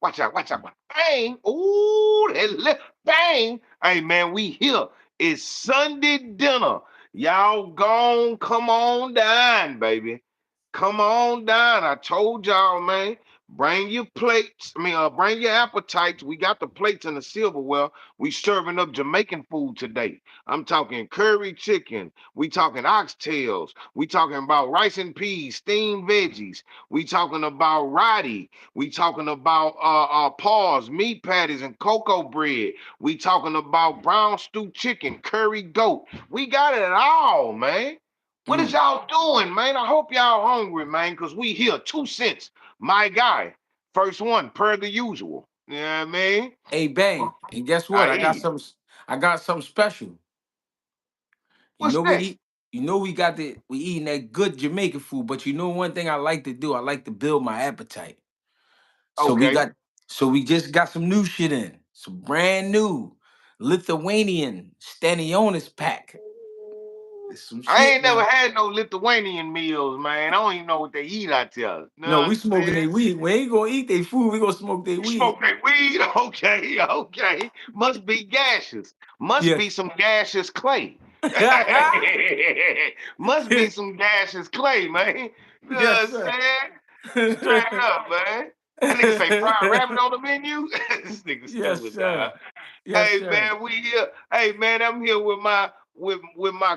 Watch out, watch out. Bang. Ooh, that left. Bang. Hey, man, we here. It's Sunday dinner. Y'all gone. Come on down, baby. Come on down. I told y'all, man. Bring your plates. Bring your appetites. We got the plates and the silverware. We serving up Jamaican food today. I'm talking curry chicken. We talking oxtails. We talking about rice and peas, steamed veggies. We talking about roti. We talking about paws, meat patties, and cocoa bread. We talking about brown stew chicken, curry goat. We got it all, man. What is Mm. y'all doing, man? I hope y'all hungry, man, because we here. 2 cents. My guy. First one, per the usual. You know what I mean? Hey, bang. And guess what? I I hear got you. some I got something special. You What's know we that? eat we eating that good Jamaican food, but you know one thing I like to do, I like to build my appetite. So we Okay. got so we just got some new shit in. Some brand new Lithuanian Stanionis pack. It's some I shit ain't never now. had no Lithuanian meals, man. I don't even know what they eat out there. You know what No, we I'm smoking saying? their weed. We ain't gonna eat their food, we gonna smoke their You weed. smoke that weed? Okay, okay. Must be gaseous. Must be Yes. some gaseous clay. Must be some gaseous clay, man. You know Yes, what I'm sir. saying? Straight up, man. That nigga say fried rabbit on the menu. This nigga Yes, stupid, dog. sir. Yes, Hey sir. man, we here. Hey man, I'm here with my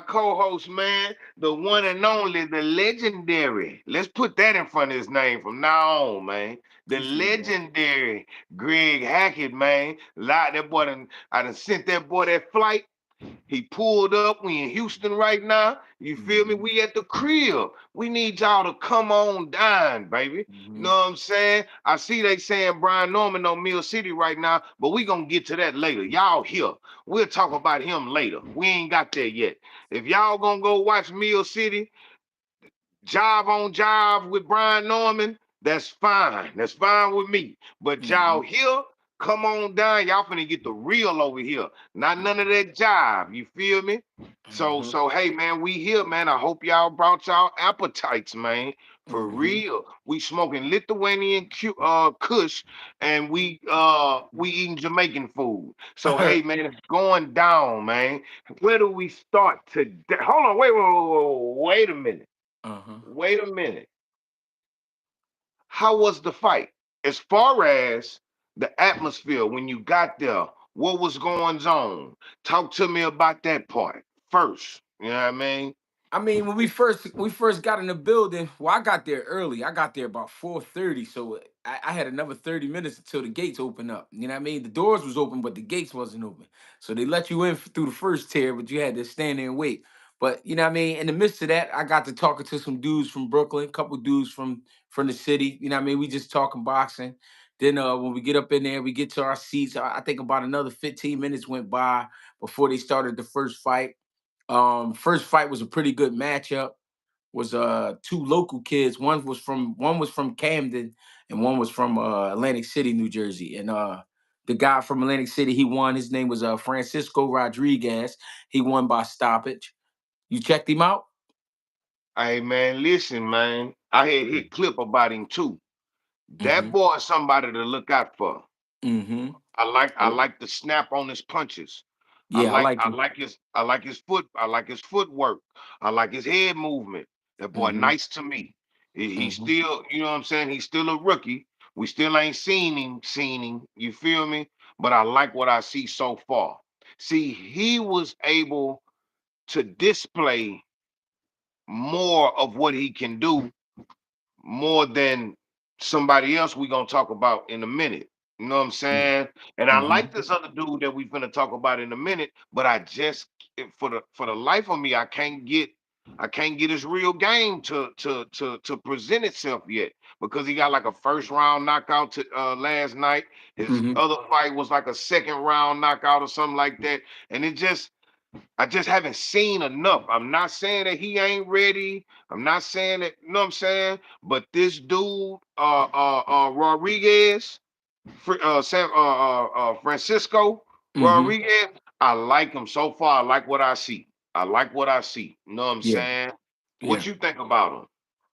co-host, man, the one and only, the legendary. Let's put that in front of his name from now on, man. The Appreciate that. legendary Greg Hackett, man. I done sent that boy that flight. He pulled up. We in Houston right now. You feel me? Hmm. We at the crib. We need y'all to come on down, baby. You know Hmm. what I'm saying? I see they saying Brian Norman on Mill City right now, but we gonna get to that later. Y'all here. We'll talk about him later. We ain't got there yet. If y'all gonna go watch Mill City, job on job with Brian Norman, that's fine. That's fine with me. But y'all Hmm. here, come on down. Y'all finna get the real over here. Not none of that job. You feel me? So, Hmm. so hey man, we here, man. I hope y'all brought y'all appetites, man. For Hmm. real. We smoking Lithuanian Kush and we eating Jamaican food. So hey man, it's going down, man. Where do we start today? Hold on, wait a minute. Uh-huh. Wait a minute. How was the fight? As far as the atmosphere when you got there, what was going on? Talk to me about that part first. You know what I mean? I mean, when we first got in the building, well, I got there early. I got there about 4:30, so I had another 30 minutes until the gates open up. You know what I mean? The doors was open, but the gates wasn't open. So they let you in through the first tier, but you had to stand there and wait. But you know what I mean? In the midst of that, I got to talking to some dudes from Brooklyn, a couple dudes from the city. You know what I mean? We just talking boxing. Then when we get up in there, we get to our seats. I think about another 15 minutes went by before they started the first fight. First fight was a pretty good matchup. Was two local kids. One was from Camden and one was from Atlantic City, New Jersey. And the guy from Atlantic City, he won. His name was Francisco Rodriguez. He won by stoppage. You checked him out? Hey man, listen, man. I had hit clip about him too. That Mm-hmm. boy is somebody to look out for. Mm-hmm. I like the snap on his punches. I Yeah, I like like I him. like his I like his footwork. I like his head movement. That boy Mm-hmm. nice to me. He's Mm-hmm. still, you know what I'm saying? He's still a rookie. We still ain't seen him. You feel me? But I like what I see so far. See, he was able to display more of what he can do more than somebody else we gonna talk about in a minute. You know what I'm saying? And I Mm-hmm. like this other dude that we finna talk about in a minute, but I just for the life of me, I can't get his real game to present itself yet because he got like a first round knockout to last night. His Mm-hmm. other fight was like a second round knockout or something like that, and I just haven't seen enough. I'm not saying that he ain't ready. I'm not saying that, you know what I'm saying? But this dude, Rodriguez, Francisco Mm-hmm. Rodriguez, I like him so far. I like what I see. I like what I see. You know what I'm Yeah. saying? What Yeah. you think about him?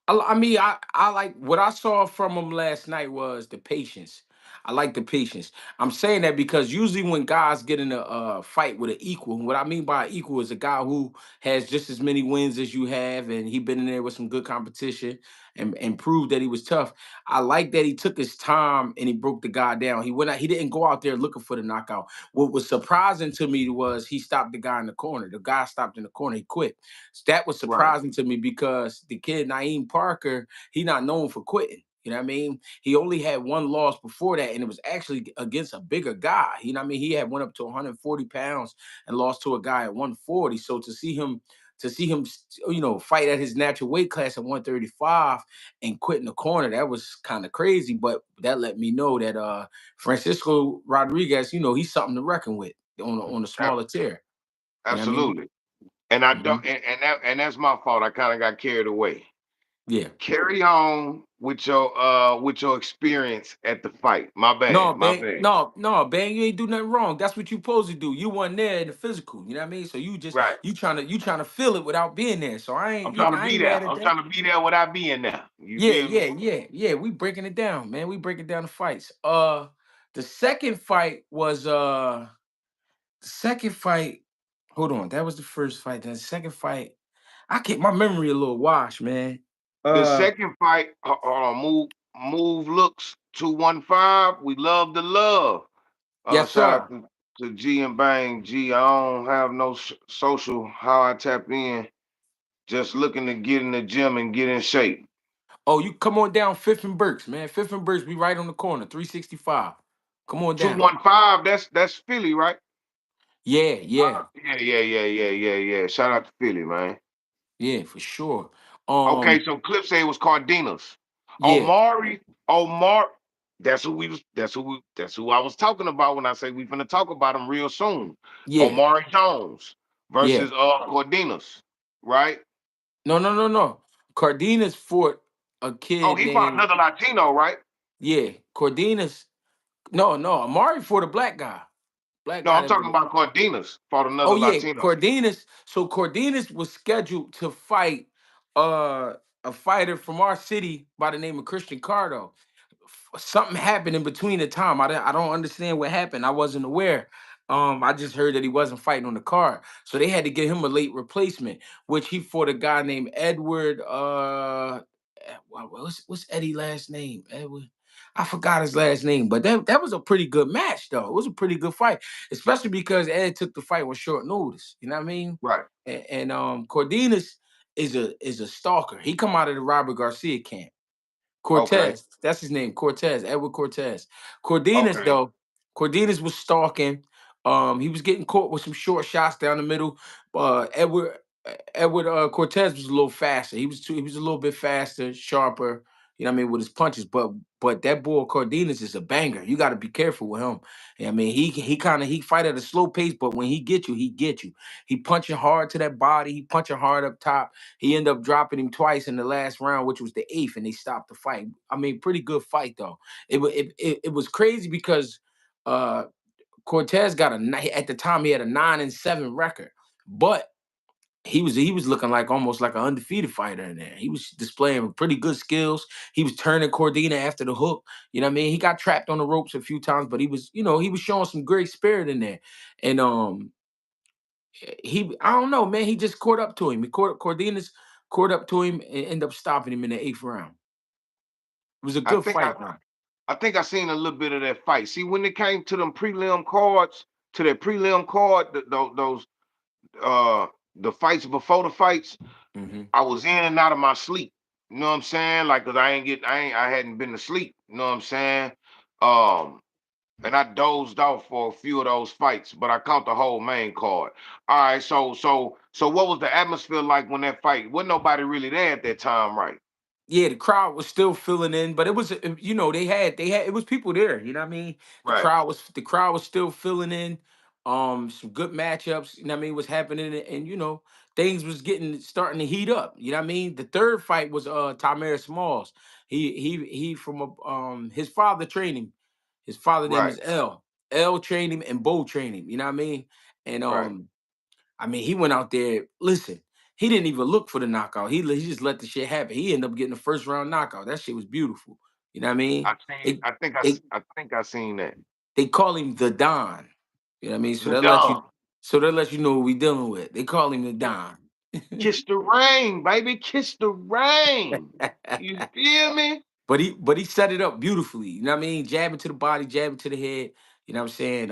I mean, I like what I saw from him last night was the patience. I like the patience. I'm saying that because usually when guys get in a fight with an equal, what I mean by equal is a guy who has just as many wins as you have, and he been in there with some good competition and proved that he was tough. I like that he took his time and he broke the guy down. He went out, he didn't go out there looking for the knockout. What was surprising to me was he stopped the guy in the corner. The guy stopped in the corner. He quit. That was Right. surprising to me because the kid Naeem Parker, he not known for quitting. You know what I mean? He only had one loss before that, and it was actually against a bigger guy. You know what I mean? He had went up to 140 pounds and lost to a guy at 140. So to see him, fight at his natural weight class at 135 and quit in the corner, that was kind of crazy. But that let me know that Francisco Rodriguez, he's something to reckon with on a Ab- smaller tier. You know what I mean? Absolutely. And I Hmm. don't, and that's my fault. I kind of got carried away. Yeah. Carry on with your experience at the fight. My No, bad. My bang, bad. no, no, bang, you ain't do nothing wrong. That's what you supposed to do. You wasn't there in the physical, you know what I mean? So you just Right. you trying to feel it without being there. So I I'm ain't, trying to I be ain't there. mad at I'm that. trying to be there without being there. You Yeah, feel me? yeah, yeah, yeah. We breaking it down, man. We breaking down the fights. The second fight was the second fight. Hold on, that was the first fight. Then the second fight, I keep my memory a little washed, man. The Uh, second fight, move looks 215. We love the love. yes, Shout sir. out to G and Bang. G, I don't have no social. How I tap in? Just looking to get in the gym and get in shape. Oh, you come on down, Fifth and Burks, man. Fifth and Burks, we right on the corner, 365. Come on down. 215. That's Philly, right? Yeah, yeah, Yeah. Shout out to Philly, man. yeah, for sure. Okay, Um, so Clip say it was Cardenas. yeah, Omari, Omar, that's who I was talking about when I say we finna talk about him real soon. yeah, Omari Jones yeah. versus Cardenas, right? No, no, no, no. Cardenas fought a Oh, kid he fought named, another Latino, right? yeah, Cardenas. No, no, Amari fought a black guy. Black No, guy I'm that talking was. about Cardenas fought another Oh yeah, Latino. Cardenas. So Cardenas was scheduled to fight uh a fighter from our city by the name of Christian Cardo. Something happened in between the time. I don't understand what happened. I wasn't aware. I just heard that he wasn't fighting on the card, so they had to get him a late replacement, which he fought a guy named Edward. What's Eddie last name? Edward. I forgot his last name, but that was a pretty good match, though. It was a pretty good fight, especially because Ed took the fight with short notice. You know what I mean? Right. And Cordenas is a stalker. He come out of the Robert Garcia camp. Okay. Cortez, that's his name, Cortez, Edward Cortez. Cordenas, Okay. though, Cordenas was stalking. He was getting caught with some short shots down the middle. Edward Cortez was a little faster. He was a little bit faster, sharper. You know what I mean, with his punches. But that boy Cardenas is a banger. You got to be careful with him. I mean, he fight at a slow pace, but when he get you, he get you. He punching hard to that body. He punching hard up top. He ended up dropping him twice in the last round, which was the eighth, and they stopped the fight. I mean, pretty good fight though. It was crazy because uh Cortez at the time he had a 9-7 record, but he was looking like almost like an undefeated fighter in there. He was displaying pretty good skills. He was turning Cordina after the hook. You know what I mean? He got trapped on the ropes a few times, but he was showing some great spirit in there. And I don't know, man. He just caught up to him. Cordina's caught up to him and ended up stopping him in the eighth round. It was a I good think I fight, though. I think I seen a little bit of that fight. See, when it came to them prelim cards, to that prelim card, those uh the fights before the fights, Hmm. I was in and out of my sleep. You know what I'm saying? Like, cause I hadn't been to sleep. You know what I'm saying? Um, and I dozed off for a few of those fights, but I caught the whole main card. All right, so what was the atmosphere like when that fight? Wasn't nobody really there at that time, right? Yeah, the crowd was still filling in, but it was they had it was people there. You know what I mean? Right, The crowd was still filling in. Some good matchups. You know what I mean? Was happening, and things was getting starting to heat up. You know what I mean? The third fight was Tamir Smalls. He from his father trained him. His father name right, is L. L trained him and Bo trained him. You know what I mean? And right. I mean, he went out there. Listen. he didn't even look for the knockout. He just let the shit happen. He ended up getting the first round knockout. That shit was beautiful. You know what I mean? I seen. They I think they I think I seen that. they call him the Don. You know what I mean? The Don. So that lets you know what we dealing with. They call him the Don. Kiss the rain, baby. Kiss the rain. You feel me? But he set it up beautifully. You know what I mean? Jabbing to the body, jabbing to the head. You know what I'm saying?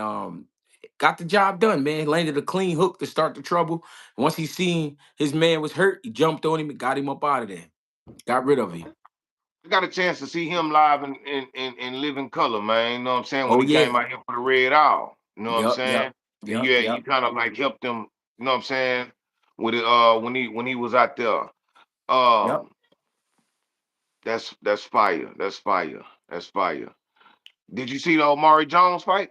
Got the job done, man. Landed a clean hook to start the trouble. Once he seen his man was hurt, he jumped on him and got him up out of there. Got rid of him. I got a chance to see him live in living color, man. You know what I'm saying? When Oh he came yeah. out here for the Red Owl. You know what I'm Yep, saying? yep, And yep, yeah, you yep. kind of like helped him, you know what I'm saying? With it when he was out there. Yep. Um that's fire. That's fire. That's fire. Did you see the Omari Jones fight?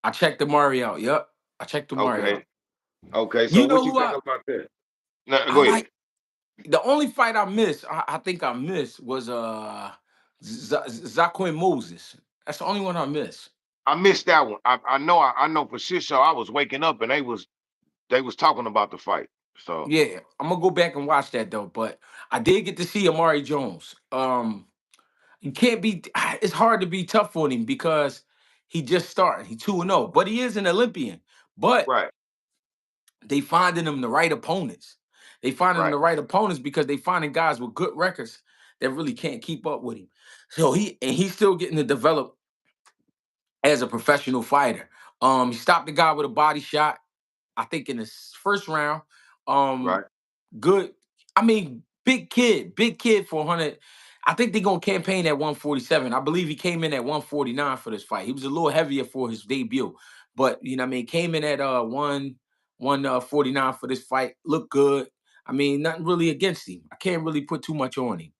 I checked the Mari out. Yep. I checked the Mari Okay. out. Okay. So You what know you who think I about that? No, I go ahead. like the only fight I missed, I think I missed was Zaquin Moses. That's the only one I missed. I missed that one. I know for sure. So I was waking up and they was talking about the fight. So Yeah, I'm gonna go back and watch that though. But I did get to see Amari Jones. You can't be. It's hard to be tough on him because he just started. He 2-0, but he is an Olympian. But right, they finding him the right opponents. They finding him right, the right opponents because they finding guys with good records that really can't keep up with him. So he's still getting to develop as a professional fighter. He stopped the guy with a body shot. I think in his first round. Um, right. good. I mean, big kid for 100. I think they're gonna campaign at 147. I believe he came in at 149 for this fight. He was a little heavier for his debut, but you know, what I mean, came in at 149 for this fight. Looked good. I mean, nothing really against him. I can't really put too much on him.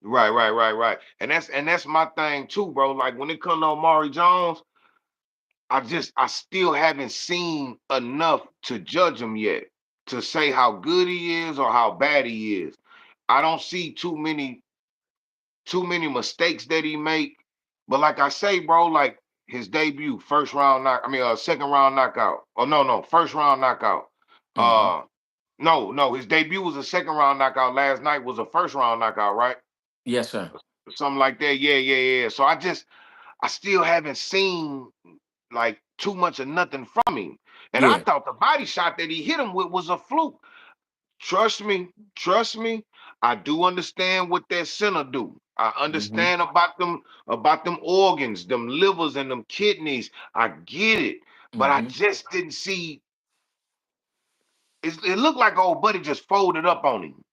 Right, right, right, right. And that's my thing too, bro. Like when it comes to Omari Jones, I still haven't seen enough to judge him yet to say how good he is or how bad he is. I don't see too many mistakes that he make. But like I say, bro, like his debut, first round knock. I mean, second round knockout. Oh no, first round knockout. Hmm. Uh, no, his debut was a second round knockout. Last night was a first round knockout, right? Yes, sir. Something like that. Yeah, yeah, yeah. So I still haven't seen like too much of nothing from him. And I Yeah. thought the body shot that he hit him with was a fluke. Trust me. I do understand what that center do. I Hmm. understand about them organs, them livers and them kidneys. I get it, but I Hmm. just didn't see. It looked like old buddy just folded up on him.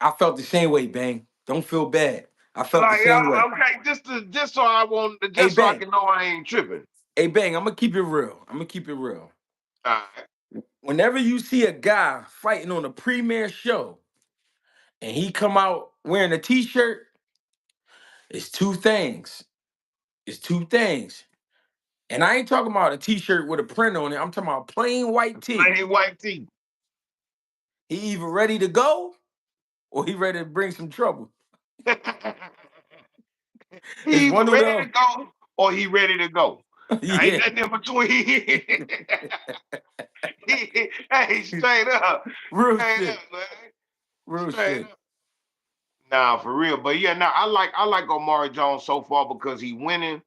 I felt the same way, Bang. Don't feel bad. I felt the Like same way. okay, just so I won't, Hey, just so I Bang. can know I ain't tripping. Hey, Bang. I'm gonna keep it real. I'm gonna keep it real. Uh, Whenever you see a guy fighting on a premiere show and he come out wearing a t-shirt, it's two things. It's two things. And I ain't talking about a t-shirt with a print on it. I'm talking about plain white tee. plain white tee. He either ready to go or he ready to bring some trouble. He It's either one of ready to them. go or he ready to go. Ain't Yeah. nothing in between. Hey, straight up. Real Straight shit. up, man. Real Straight shit. up. Nah, for real. But yeah, now I like Omari Jones so far because he winning.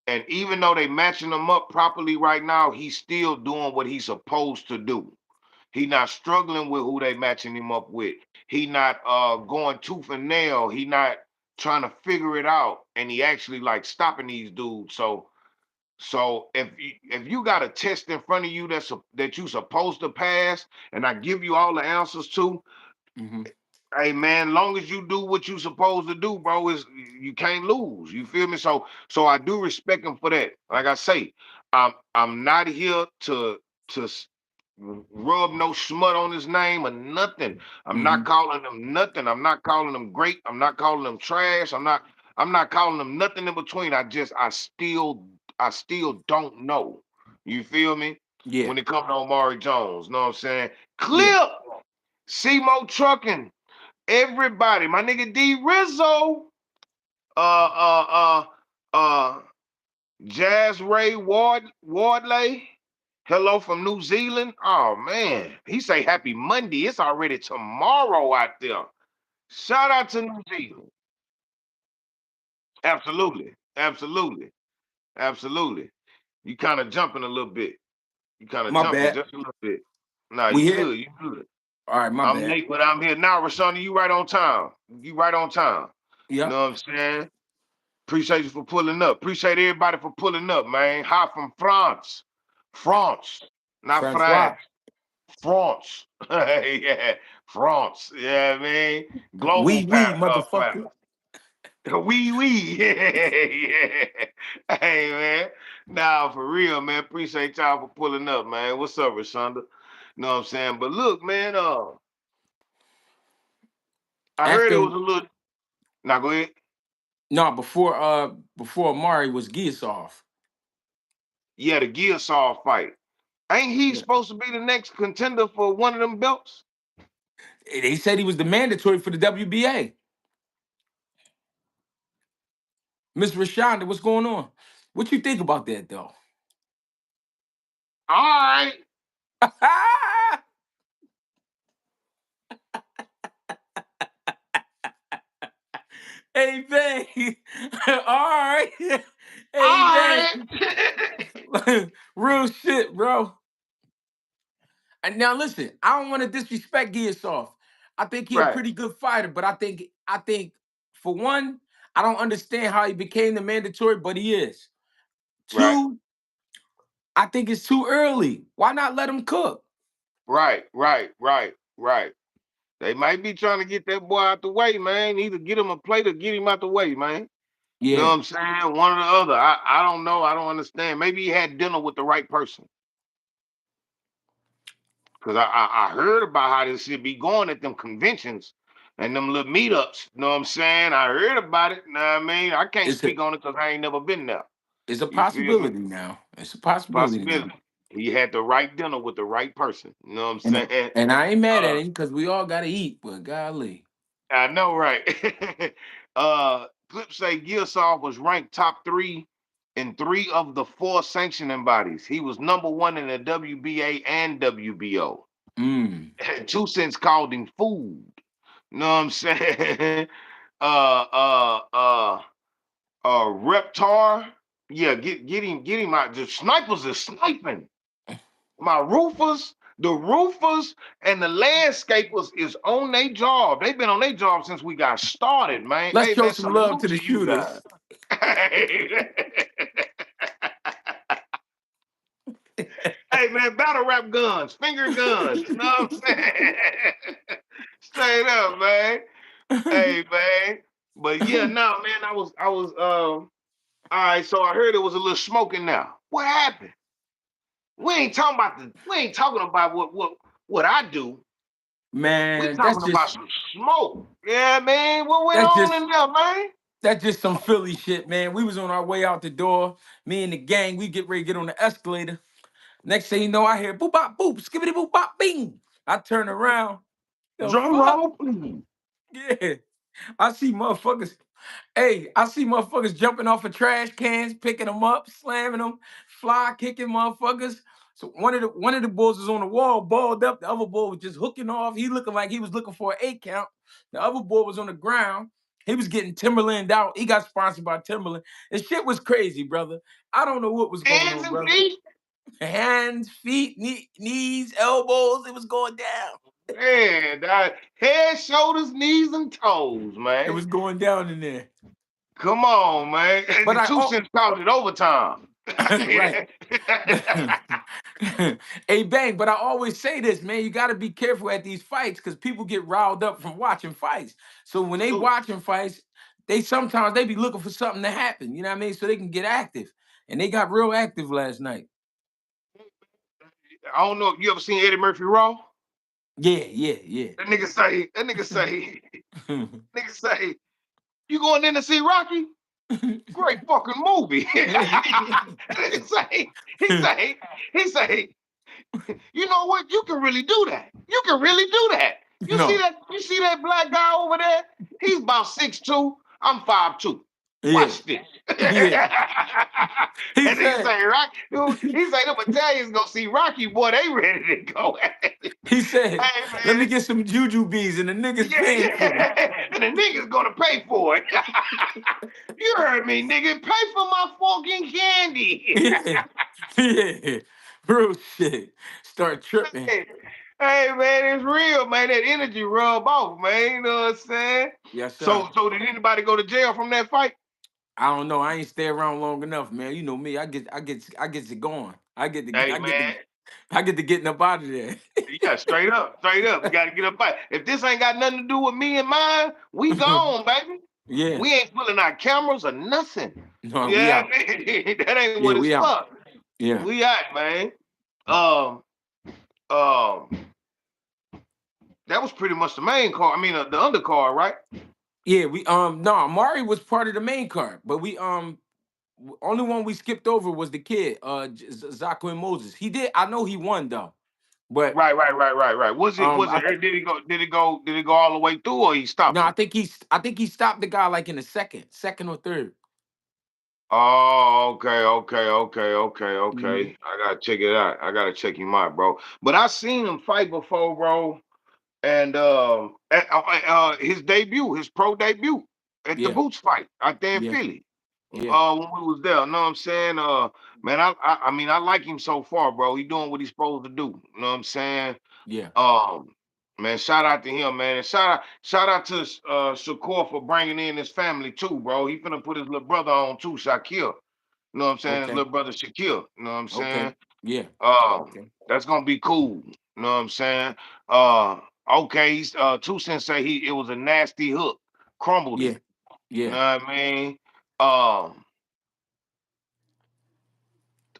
And even though they matching him up properly right now, he's still doing what he's supposed to do. He not struggling with who they matching him up with. He not going tooth and nail. He not trying to figure it out. And he actually like stopping these dudes. So if you got a test in front of you that you supposed to pass, and I give you all the answers to, Hmm. hey man, long as you do what you supposed to do, bro, is you can't lose. You feel me? So I do respect him for that. Like I say, I'm not here to rub no smut on his name or nothing. I'm not Hmm. calling him nothing. I'm not calling him great. I'm not calling him trash. I'm not calling him nothing in between. I still don't know. You feel me? Yeah. When it comes to Omari Jones, know what I'm saying? Yeah. Clip, CMO trucking. Everybody, my nigga D Rizzo, uh, uh, uh, uh, Jazz Ray Wardley, Hello from New Zealand. Oh man, he say happy Monday. It's already tomorrow out there. Shout out to New Zealand. Absolutely, absolutely, absolutely. You kind of jumping a little bit. You kind of My jumping bad. just a little bit. Nah, We you here? good. You good. All right, my I'm bad. late, but I'm here now, Rashonda. You right on time. You right on time. You Yep. know what I'm saying? Appreciate you for pulling up. Appreciate everybody for pulling up, man. Hi from France. France. Not France. Francois. France. Yeah. France. Yeah, I mean. Global We, platter. motherfucker. Wee. Yeah. Hey man. Nah, for real, man. Appreciate y'all for pulling up, man. What's up, Rashonda? You know what I'm saying? But look, man, I heard it After was a little. Now go ahead. no, before Amari was gears off. Yeah, the Gear Saw fight. Ain't he Yeah. supposed to be the next contender for one of them belts? They said he was the mandatory for the WBA. Miss Rashonda, what's going on? What you think about that though? All right. Hey, bang. All right. Hey, All bang. right. Real shit, bro. And now listen, I don't want to disrespect Gearsoft. I think he a Right, pretty good fighter, but I think for one, I don't understand how he became the mandatory, but he is. right, Two, I think it's too early. Why not let him cook? right. They might be trying to get that boy out the way, man. Either get him a plate or get him out the way, man. You know what Yeah, I'm saying? One or the other. I don't know. I don't understand. Maybe he had dinner with the right person. Cause I heard about how this shit be going at them conventions and them little meetups. You know what I'm saying? I heard about it. You know what I mean? I can't it's a speak on it because I ain't never been there. it's a You feel me? possibility now. It's a possibility now. Possibility. He had the right dinner with the right person. You know what I'm And saying? and I ain't mad at Uh, him because we all gotta eat, but golly. I know, right? Clip say Gilsoft was ranked top three in three of the four sanctioning bodies. He was number one in the WBA and WBO. Mm. 2 Cents called him food. You know what I'm saying? uh, uh, uh, Reptar. Yeah, get him out. The snipers are sniping. My roofers, the roofers, and the landscapers is on their job. They've been on their job since we got started, man. Let's Hey, show man, some love salute to the to you guys. shooters. Hey, man, battle rap guns, finger guns. You know what I'm saying? Straight up, man. Hey, man. But yeah, no, man, all right, so I heard there was a little smoking now. What happened? We ain't talking about what I do. We Man, talking about some smoke. Yeah, man. What went that's on just in there, man? that's just some Philly shit, man. We was on our way out the door. Me and the gang, we get ready to get on the escalator. Next thing you know, I hear boop bop boop, skibbity boop bop bing. I turn around. The Drum fuck? roll, please. Yeah. I see motherfuckers. Hey, I see motherfuckers jumping off of trash cans, picking them up, slamming them, fly kicking motherfuckers. So one of the bulls was on the wall, balled up. The other bull was just hooking off. He looking like he was looking for an 8 count. The other bull was on the ground. He was getting Timberland out. He got sponsored by Timberland. The shit was crazy, brother. I don't know what was going Hands on, and brother. feet. Hands, feet, knees, elbows. It was going down. Man, head, shoulders, knees, and toes, It man. was going down in there. Come on, man. And But the I two oh cents called it overtime. right. Hey, bang, but I always say this, man. You got to be careful at these fights because people get riled up from watching fights. So when they Absolutely. watching fights, they sometimes they be looking for something to happen. You know what I mean? So they can get active, and they got real active last night. I don't know if you ever seen Eddie Murphy Raw. Yeah. Nigga say, you going in to see Rocky? Great fucking movie. nigga he say, he say, you know what? You can really do that. You can really do that. You see no, that? You see that black guy over there? He's about 6'2". I'm 5'2". Yeah. Watch this. Yeah. He And he said, say, Rocky, dude, he say, the Italians gonna see Rocky, boy, they ready to go. he said, Hey, let me man. get some juju bees and the niggas Yeah, paying for it. yeah. And the niggas gonna pay for it. You heard me, nigga. Pay for my fucking candy. Yeah. Yeah. Real shit. Start tripping. Hey, hey, man, it's real, man. That energy rub off, man. You know what I'm saying? Yes, sir. So did anybody go to jail from that fight? I don't know. I ain't stay around long enough, man. You know me. I get it going. Hey, man. I get to getting up out of there. Yeah, straight up, straight up. You gotta get up. If this ain't got nothing to do with me and mine, we gone, baby. Yeah. We ain't pulling our cameras or nothing. No, we Yeah, out. that ain't Yeah, what it's we out. for. Yeah. We out, man. Um, um, that was pretty much the main card. I mean, the undercard, right? Yeah, we no, Mari was part of the main card, but we only one we skipped over was the kid, Zaquin Moses. He did I know he won though. But Right. Was it? um Was I it? th- Did it go? Did it go? Did it go all the way through, or he no, stopped him? I think he stopped the guy like in the second or third. Oh, Hmm. okay. I gotta check it out. I gotta check him out, bro. But I seen him fight before, bro. And his debut, his pro debut at the Yeah, Boots fight out there in yeah, Philly. yeah, When we was there, you know what I'm saying? Man, I mean, I like him so far, bro. He doing what he's supposed to do. You know what I'm saying? yeah. Um, man, shout out to him, man, and shout out to Shakur for bringing in his family too, bro. He finna put his little brother on too, Shakir. You know what I'm saying? His Okay, little brother Shakir. You know what I'm okay, saying? yeah, Um, okay, that's gonna be cool. You know what I'm saying? Uh, okay. Two Cents say it was a nasty hook, crumbled yeah, him. You yeah. know what I mean? Um,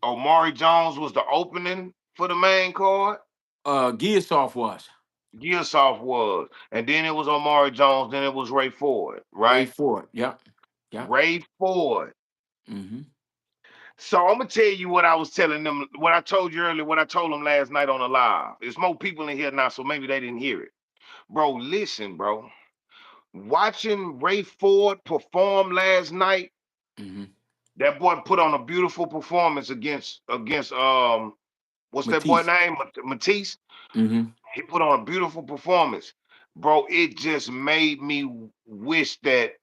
Omari Jones was the opening for the main card. Gearsoft was Gearsoft was, and then it was Omari Jones. Then it was Ray Ford, Ray right? Ford. Yep, yep. Ray Ford. Mm-hmm. So I'm gonna tell you what I was telling them, what I told you earlier, what I told them last night on the live. There's more people in here now, so maybe they didn't hear it. Bro, listen, bro. Watching Ray Ford perform last night, Mm-hmm. that boy put on a beautiful performance against what's that boy Matisse. name? Matisse. Mm-hmm. He put on a beautiful performance. Bro, it just made me wish that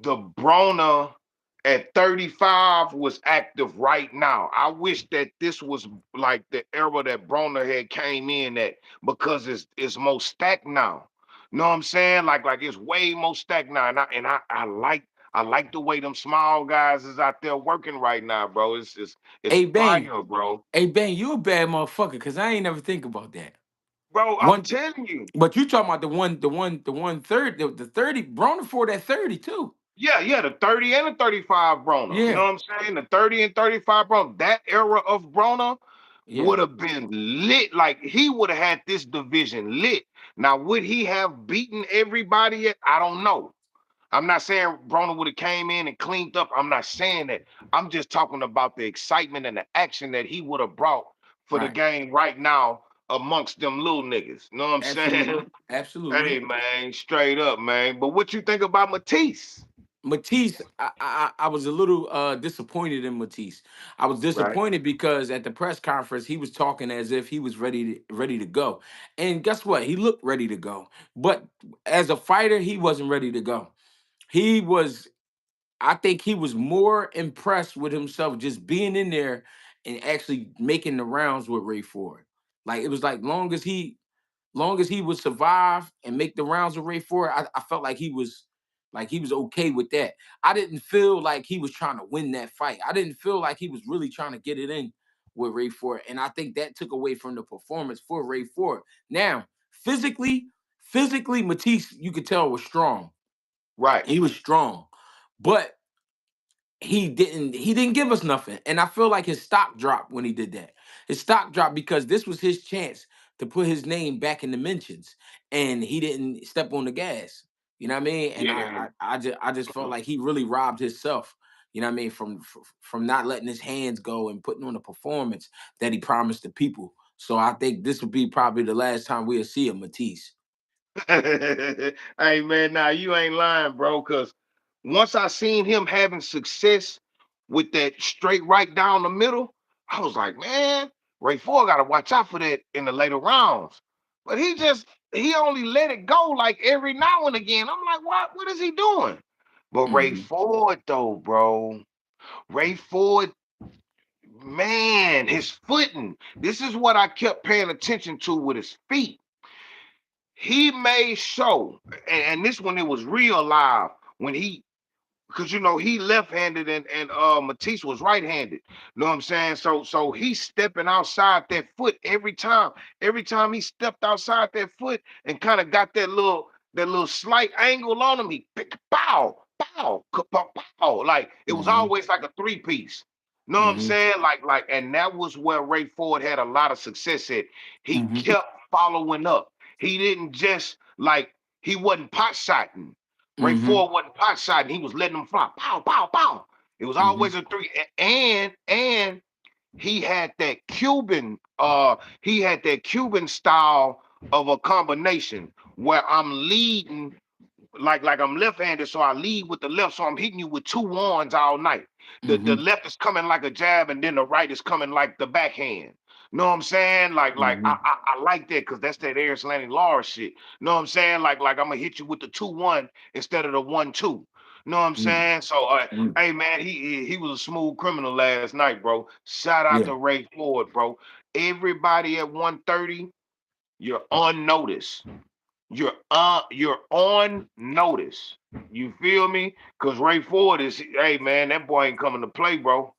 the Brona at 35 was active right now. I wish that this was like the era that Brona had came in at, because it's more stacked now. Know what I'm saying? Like it's way more stacked now. And I like the way them small guys is out there working right now, bro. It's Hey Bang, fire, bro. hey Bang, you a bad motherfucker, cause I ain't never think about that. Bro, I'm One, telling you. but you talking about the one third, the 30, Broner for that 30 too. Yeah, the 30 and the 35 Brona. You know Yeah, what I'm saying? The 30 and 35 Brona. That era of Brona yeah, would have been lit. Like he would have had this division lit. Now, would he have beaten everybody yet? I don't know. I'm not saying Brona would have came in and cleaned up. I'm not saying that. I'm just talking about the excitement and the action that he would have brought for the right. game right now amongst them little niggas. You know what I'm saying? Absolutely, absolutely. Hey man, straight up, man. But what you think about Matisse? Matisse, I was a little disappointed in Matisse. I was Right. disappointed because at the press conference he was talking as if he was ready to go, and guess what? He looked ready to go, but as a fighter, he wasn't ready to go. He was. I think he was more impressed with himself just being in there and actually making the rounds with Ray Ford. Like it was like long as he would survive and make the rounds with Ray Ford, I felt like he was okay with that. I didn't feel like he was trying to win that fight. I didn't feel like he was really trying to get it in with Ray Ford. And I think that took away from the performance for Ray Ford. Now, physically, Matisse, you could tell was strong. Right. He was strong. But he didn't give us nothing. And I feel like his stock dropped when he did that. His stock dropped because this was his chance to put his name back in the mentions. And he didn't step on the gas. You know what I mean? And Yeah. I just felt like he really robbed himself. You know what I mean? From not letting his hands go and putting on a performance that he promised the people. So I think this would be probably the last time we'll see a Matisse. Hey man, now you ain't lying, bro. Cause once I seen him having success with that straight right down the middle, I was like, man, Ray Ford got to watch out for that in the later rounds. But he only let it go like every now and again. I'm like, what is he doing? But Ray Mm-hmm. Ford though, bro, Ray Ford, man, his footing. This is what I kept paying attention to with his feet. He made sure, and this one it was real live when he, because he left-handed and Matisse was right-handed. You know what I'm saying? So he's stepping outside that foot every time. Every time he stepped outside that foot and kind of got that little slight angle on him, he pick pow, pow, pow, pow. Like it was Mm-hmm. always like a three-piece. You know what I'm Mm-hmm. saying? Like, and that was where Ray Ford had a lot of success at. He Mm-hmm. kept following up. He didn't just like he wasn't pot shotting. Ray Mm-hmm. Ford wasn't pot shotting. He was letting them fly. Pow, pow, pow. It was Mm-hmm. always a three. And he had that Cuban style of a combination where I'm leading like I'm left-handed, so I lead with the left, so I'm hitting you with two ones all night. The Mm-hmm. left is coming like a jab, and then the right is coming like the backhand. Know what I'm saying? Like Mm-hmm. I like that because that's that Air Slanty Laura shit. Know what I'm saying? Like I'm gonna hit you with the 2-1 instead of the 1-2. Know what I'm saying? So Mm-hmm. hey man, he was a smooth criminal last night, bro. Shout out Yeah. to Ray Ford, bro. Everybody at 130, you're on notice. You're on notice. You feel me? Cause Ray Ford is, hey man, that boy ain't coming to play, bro.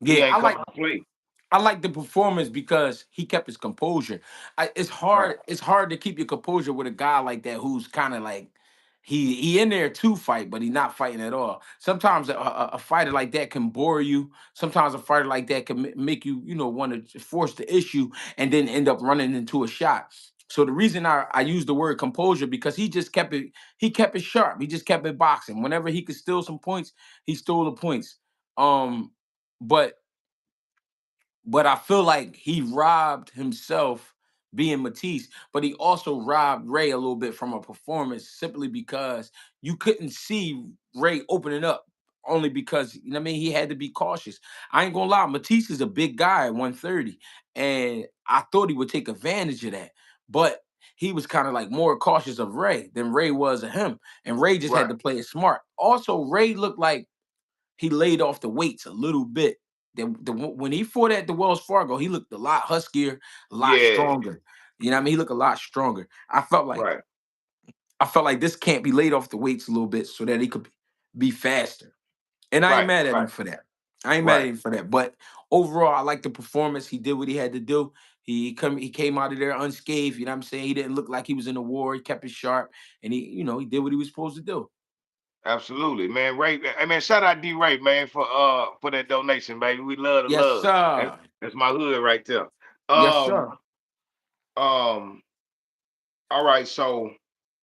He Yeah. ain't coming to play. I like the performance because he kept his composure. It's Right. hard. It's hard to keep your composure with a guy like that who's kind of like he in there to fight, but he not fighting at all. Sometimes a fighter like that can bore you. Sometimes a fighter like that can make you want to force the issue and then end up running into a shot. So the reason I use the word composure because he just kept it. He kept it sharp. He just kept it boxing. Whenever he could steal some points, he stole the points. Um, but I feel like he robbed himself being Matisse, but he also robbed Ray a little bit from a performance simply because you couldn't see Ray opening up. Only because he had to be cautious. I ain't gonna lie, Matisse is a big guy at 130, and I thought he would take advantage of that, but he was kind of like more cautious of Ray than Ray was of him, and Ray just had Right. to play it smart. Also, Ray looked like he laid off the weights a little bit. When he fought at the Wells Fargo, he looked a lot huskier, a lot Yeah. stronger. He looked a lot stronger. Right. I felt like this can't be laid off the weights a little bit so that he could be faster. And I ain't Right. mad at him Right. for that. I ain't mad at Right. him for that. But overall, I like the performance. He did what he had to do. He came out of there unscathed. You know what I'm saying? He didn't look like he was in a war. He kept it sharp, and he did what he was supposed to do. Absolutely, man. Ray, hey man, shout out D Ray, man, for that donation, baby. We love the Yes, love. That's, sir. that's my hood right there. Yes, Um, sir. um, All right, so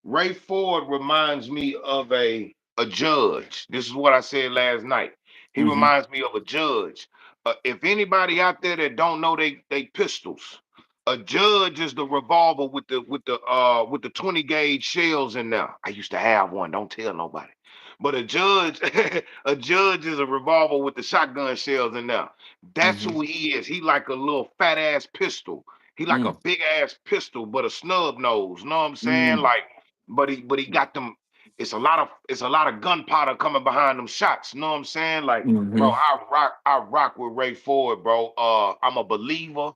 Ray Ford reminds me of a judge. This is what I said last night. He Mm-hmm. reminds me of a judge. If anybody out there that don't know they pistols, a judge is the revolver with the 20 gauge shells in there. I used to have one. Don't tell nobody. But a judge, a judge is a revolver with the shotgun shells in there. That's Mm-hmm. who he is. He like a little fat ass pistol. He like a Mm, big ass pistol, but a snub nose. Know what I'm saying? mm, Like, but he got them. It's a lot of gunpowder coming behind them shots. Know what I'm saying? Like, bro, mhm, I rock with Ray Ford, bro. I'm a believer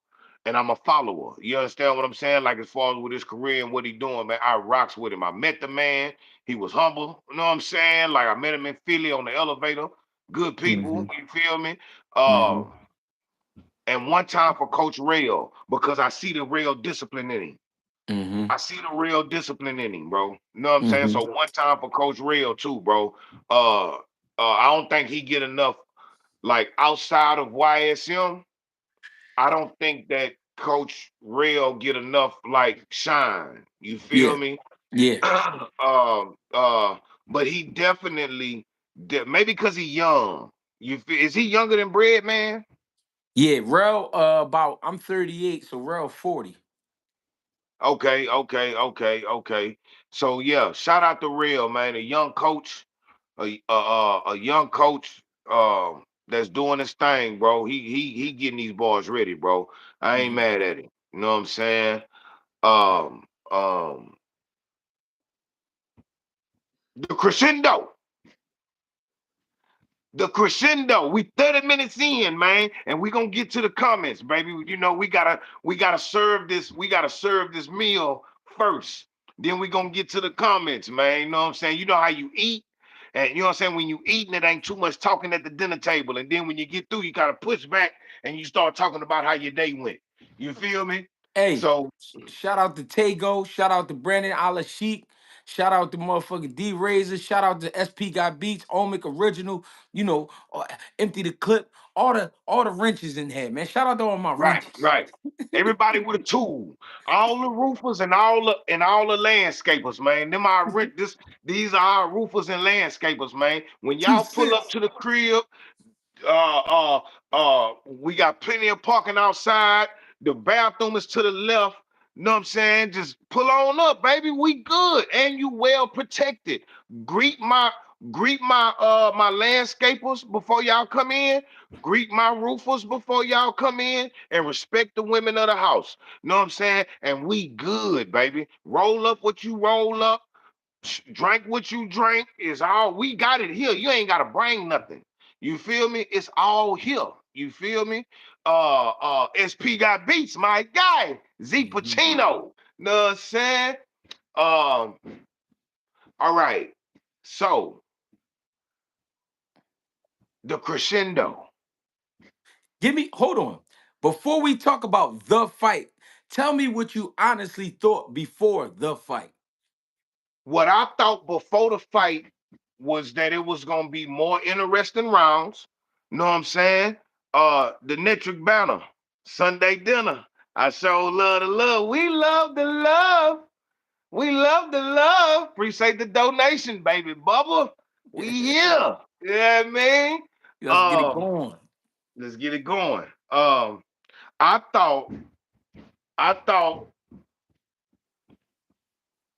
and I'm a follower. You understand what I'm saying? Like as far as with his career and what he doing, man, I rocks with him. I met the man. He was humble. You know what I'm saying? Like I met him in Philly on the elevator. Good people. mhm, You feel me? Uh, mhm, and one time for Coach Rail because I see the real discipline in him. mhm, I see the real discipline in him, bro. You know what I'm saying? mhm, So one time for Coach Rail too, bro. Uh, I don't think he get enough like outside of YSM. I don't think that Coach Rail get enough like shine. You feel yeah, me? yeah, Uh, but he definitely maybe because he young. Is he younger than Bread, man? yeah. Rel, about I'm 38, so Rel 40. Okay. So yeah, shout out to Real, man, a young coach. a young coach that's doing his thing, bro. He getting these boys ready, bro. I ain't Mm-hmm. mad at him. You know what I'm saying? Um, um, the crescendo. The crescendo. We 30 minutes in, man, and we gonna get to the comments, baby. You know, we gotta serve this, meal first. Then we gonna get to the comments, man. You know what I'm saying? You know how you eat. And you know what I'm saying? When you eating, it ain't too much talking at the dinner table. And then when you get through, you gotta push back and you start talking about how your day went. You feel me? Hey, So shout out to Tago. Shout out to Brandon Alashik. Shout out to motherfucking D Razor. Shout out to SP Got Beats, Omic Original. You know, empty the clip. All the wrenches in here, man. Shout out to all my right, wrenches. right. Everybody with a tool. All the roofers and all the landscapers, man. Them our rent. These are our roofers and landscapers, man. When Two y'all pull up cents. to the crib, we got plenty of parking outside. The bathroom is to the left. Know what I'm saying? Just pull on up, baby. We good, and you well protected. Greet my my landscapers before y'all come in. Greet my roofers before y'all come in, and respect the women of the house. Know what I'm saying? And we good, baby. Roll up what you roll up. Drink what you drink. Is all we got it here. You ain't gotta bring nothing. You feel me? It's all here. You feel me? SP got beats, my guy. Z Mhm. Pacino. Know what I'm saying? Um, all right. So the crescendo. Hold on. Before we talk about the fight, tell me what you honestly thought before the fight. What I thought before the fight was that it was gonna be more interesting rounds. Know what I'm saying? The Nitric Banner, Sunday dinner. I sure love the love. We love the love. We love the love. Appreciate the donation, baby Bubba. We here. Yeah, man. Let's get it Um, going. let's get it going. I thought I thought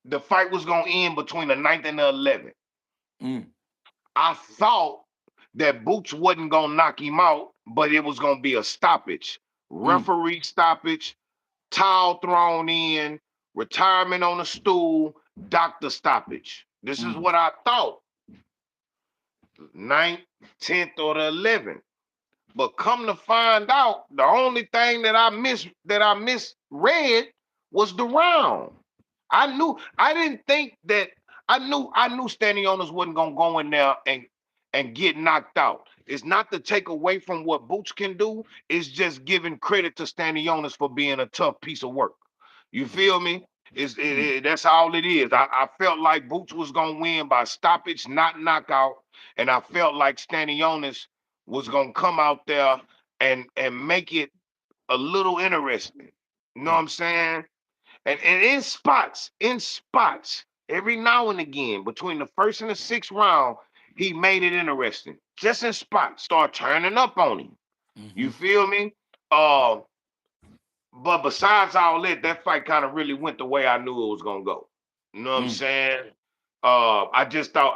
the fight was gonna end between the ninth and the 11th. Mm, I thought that Boots wasn't gonna knock him out, but it was gonna be a stoppage, mm, referee stoppage, towel thrown in, retirement on a stool, doctor stoppage. This is mm, what I thought. Ninth, 10th, or the 11th. But come to find out, the only thing that I misread was the round. I didn't think that I knew Stanionis wasn't gonna go in there and get knocked out. It's not to take away from what Boots can do, it's just giving credit to Stanionis for being a tough piece of work. You feel me? mm, That's all it is. I felt like Boots was gonna win by stoppage, not knockout, and I felt like Stanionis was gonna come out there and make it a little interesting. You know what mm, I'm saying? And in spots, every now and again, between the first and the sixth round, he made it interesting. Just in spots, start turning up on him. You mhm, feel me? Uh, but besides all that, that fight kind of really went the way I knew it was gonna go. You know what I'm mm, saying?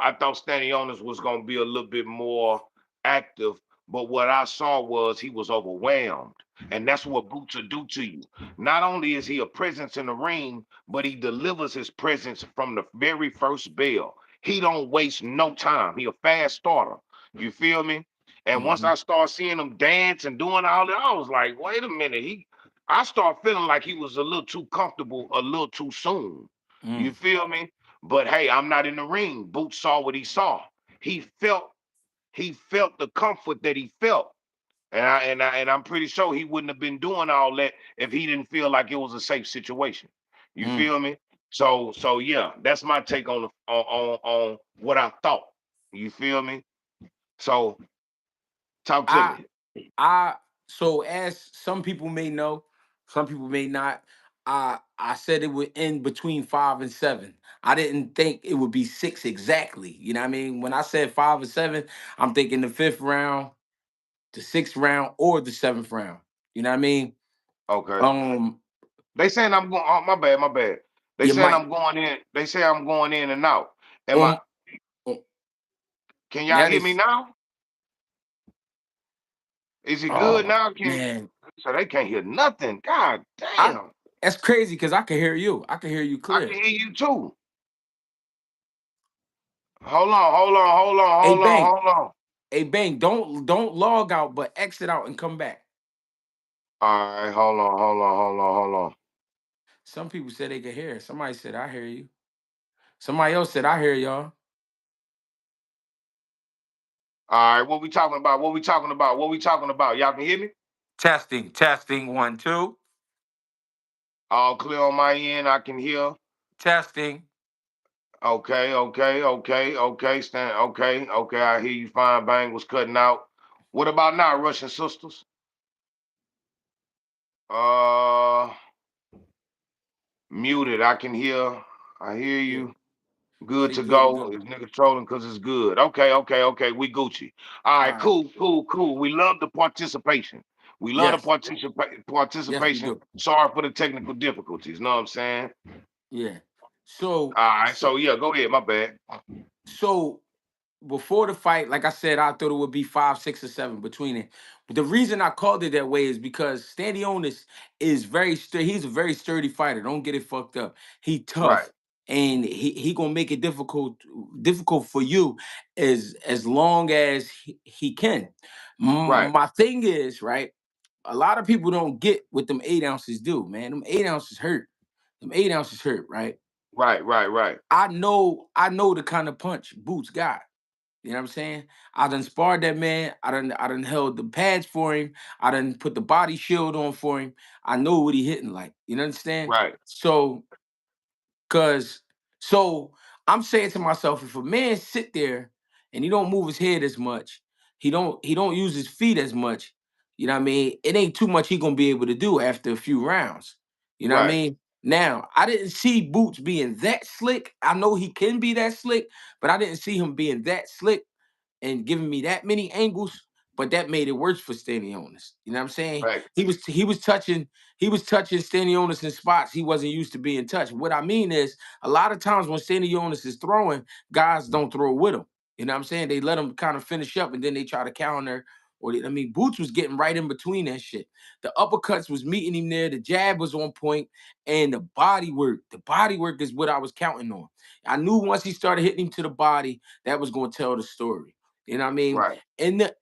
I thought Stanionis was gonna be a little bit more active, but what I saw was he was overwhelmed. And that's what Boots will do to you. Not only is he a presence in the ring, but he delivers his presence from the very first bell. He don't waste no time. He a fast starter. You feel me? And once mhm, I start seeing him dance and doing all that, I was like, wait a minute, I start feeling like he was a little too comfortable a little too soon. mm, You feel me? But hey, I'm not in the ring. Boots saw what he saw. He felt he felt the comfort that he felt. And I'm pretty sure he wouldn't have been doing all that if he didn't feel like it was a safe situation. You mm. feel me? So yeah, that's my take on what I thought. You feel me? So talk to I me. I so as some people may know, some people may not. I said it would end between 5 and 7. I didn't think it would be 6 exactly. You know what I mean? When I said 5 and 7, I'm thinking the fifth round, the sixth round, or the seventh round. You know what I mean? Okay. Um, They saying I'm going. Oh, my bad, my bad. They you saying might. I'm going in. They say I'm going in and out. Am I? Um, Can y'all That hear me is, now? Is it good oh now? Can man, so they can't hear nothing. God I damn. that's crazy because I can hear you. I can hear you I clear. can hear you too. Hold on, hold on, hold on, Hey hold on, Bang, hold on. hey Bang, don't log out, but exit out and come back. All right, hold on, hold on, hold on, hold on. Some people said they could hear. Somebody said I hear you. Somebody else said I hear y'all. All right, what we talking about? What we talking about? What we talking about? Y'all can hear me? Testing, testing, 1, 2. All clear on my end. I can hear. Testing. Okay, okay, okay, okay. Stand. Okay, okay. I hear you. Fine. Bang was cutting out. What about now, Russian sisters? Uh, muted. I can hear. I hear Yeah, you. Good they to good to go. go. This nigga trolling because it's good. Okay, okay, okay. We Gucci. All All right, right. cool, cool, cool. We love the participation. We love the Yes. Yes, we participation. do. Sorry for the technical difficulties. Know what I'm saying? Yeah. So All right, so so yeah, go ahead. My bad. so before the fight, like I said, I thought it would be 5, 6, or 7 between it. But the reason I called it that way is because Stanionis is he's a very sturdy fighter. Don't get it fucked up. He Right, tough. And he gonna make it difficult for you as long as he can. right, My thing is, right, a lot of people don't get what them 8 ounces do, man. Them 8 ounces hurt. Them 8 ounces hurt, right? right, right, right, I know the kind of punch Boots got. You know what I'm saying? I done sparred that man. I done held the pads for him. I done put the body shield on for him. I know what he hitting like. You understand? right, So, cause so I'm saying to myself, if a man sit there and he don't move his head as much, he don't use his feet as much, you know what I mean? It ain't too much he gonna be able to do after a few rounds. You know what I right, mean? Now, I didn't see Boots being that slick. I know he can be that slick, but I didn't see him being that slick and giving me that many angles, but that made it worse for Stanionis. You know what I'm saying? right, He was touching Stanionis in spots he wasn't used to being touched. What I mean is a lot of times when Stanionis is throwing, guys don't throw with him. You know what I'm saying? They let him kind of finish up and then they try to counter. Boots was getting right in between that shit. The uppercuts was meeting him there. The jab was on point, and the body work. The body work is what I was counting on. I knew once he started hitting him to the body, that was going to tell the story. You know what I mean? right, In the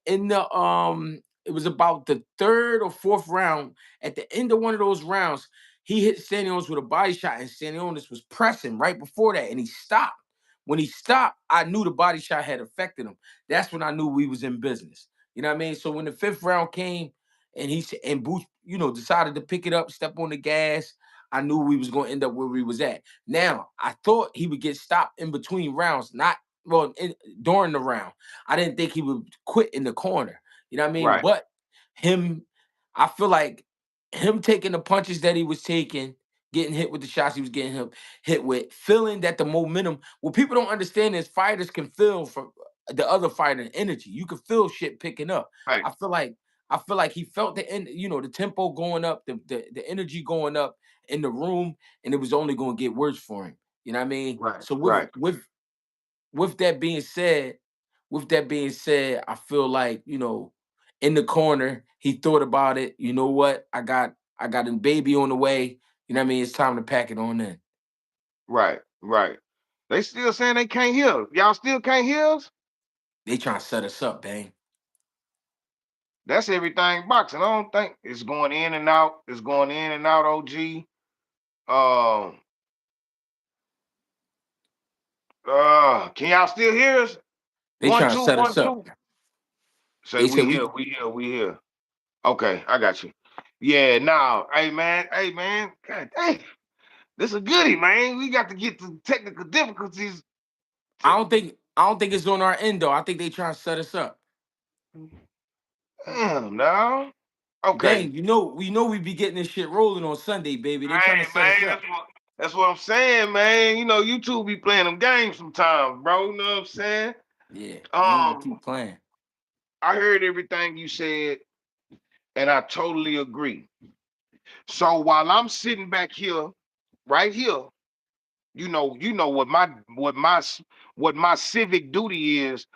it was about the third or fourth round. At the end of one of those rounds, he hit Stanionis with a body shot, and Stanionis was pressing right before that, and he stopped. When he stopped, I knew the body shot had affected him. That's when I knew we was in business. You know what I mean? So when the fifth round came, and Boots, decided to pick it up, step on the gas, I knew we was going to end up where we was at. Now I thought he would get stopped in between rounds, not well during the round. I didn't think he would quit in the corner. You know what I mean? right, But him, I feel like him taking the punches that he was taking, getting hit with the shots he was getting hit with, feeling that the momentum. What people don't understand is fighters can feel from the other fighter energy. You can feel shit picking up. right, I feel like I feel like he felt the tempo going up, the energy going up in the room, and it was only going to get worse for him. You know what I mean? right, So with right, with with that being said, I feel like, in the corner, he thought about it. You know what? I got a baby on the way. You know what I mean? It's time to pack it on in. right, right. They still saying they can't hear. Y'all still can't hear us? They trying to set us up, bang. That's everything boxing. I don't think it's going in and out. It's going in and out, OG. Um, can y'all still hear us? They One, trying to two, set us one, up. two. Say They we said here, we we here, we here. Okay, I got you. Yeah, now, hey man, God dang, this a goodie, man. We got to get the technical difficulties. To, I don't think it's on our end though. I think they trying to set us up. damn, now. Okay, Bang, we be getting this shit rolling on Sunday, baby. They trying to hey set us man, up. that's what I'm saying, man. You know, you two be playing them games sometimes, bro. You know what I'm saying? Yeah, we ain't gonna Um, keep playing. I heard everything you said, and I totally agree. So while I'm sitting back here, right here, you know what my civic duty is.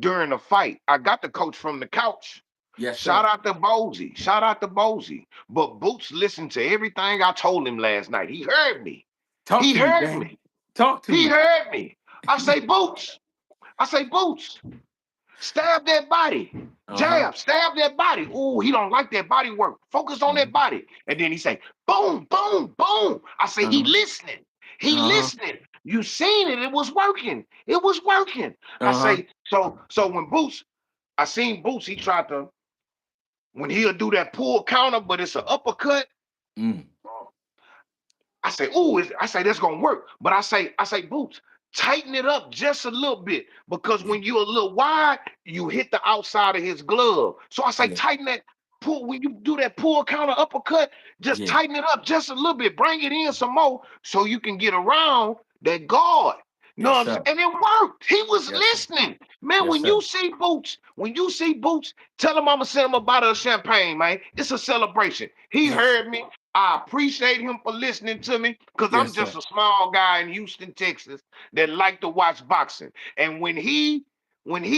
during the fight. I got the coach from the couch. Yes, Shout sir. out to Bozy. Shout out to Bozy. But Boots listened to everything I told him last night. He heard me. Talk He to me, heard man. me. Talk to He me. heard me. I say, Boots. I say, Boots. Stab that body. Uh-huh. Jab, stab that body. Ooh, he don't like that body work. Focus on that Uh-huh. body. And then he say, boom, boom, boom. I say, he Uh-huh. listening. He Uh-huh. listening. You seen it. It was working. It was working. I Uh-huh. say, so when Boots, I seen Boots, he tried to, when he'll do that pull counter, but it's an uppercut. Mm. I say, I say that's gonna work. But I say, Boots, tighten it up just a little bit because Yeah. when you're a little wide, you hit the outside of his glove. So I say, Yeah. tighten that pull when you do that pull counter uppercut, just Yeah. tighten it up just a little bit, bring it in some more so you can get around that guard. You know Yes, what I'm saying? sir. And it worked. He was Yes, sir. listening. Man, Yes, sir. when you see Boots, tell him I'm gonna send him a bottle of champagne, man. It's a celebration. He Yes. heard me. I appreciate him for listening to me because I'm Yes, just sir. a small guy in Houston, Texas that like to watch boxing. And when he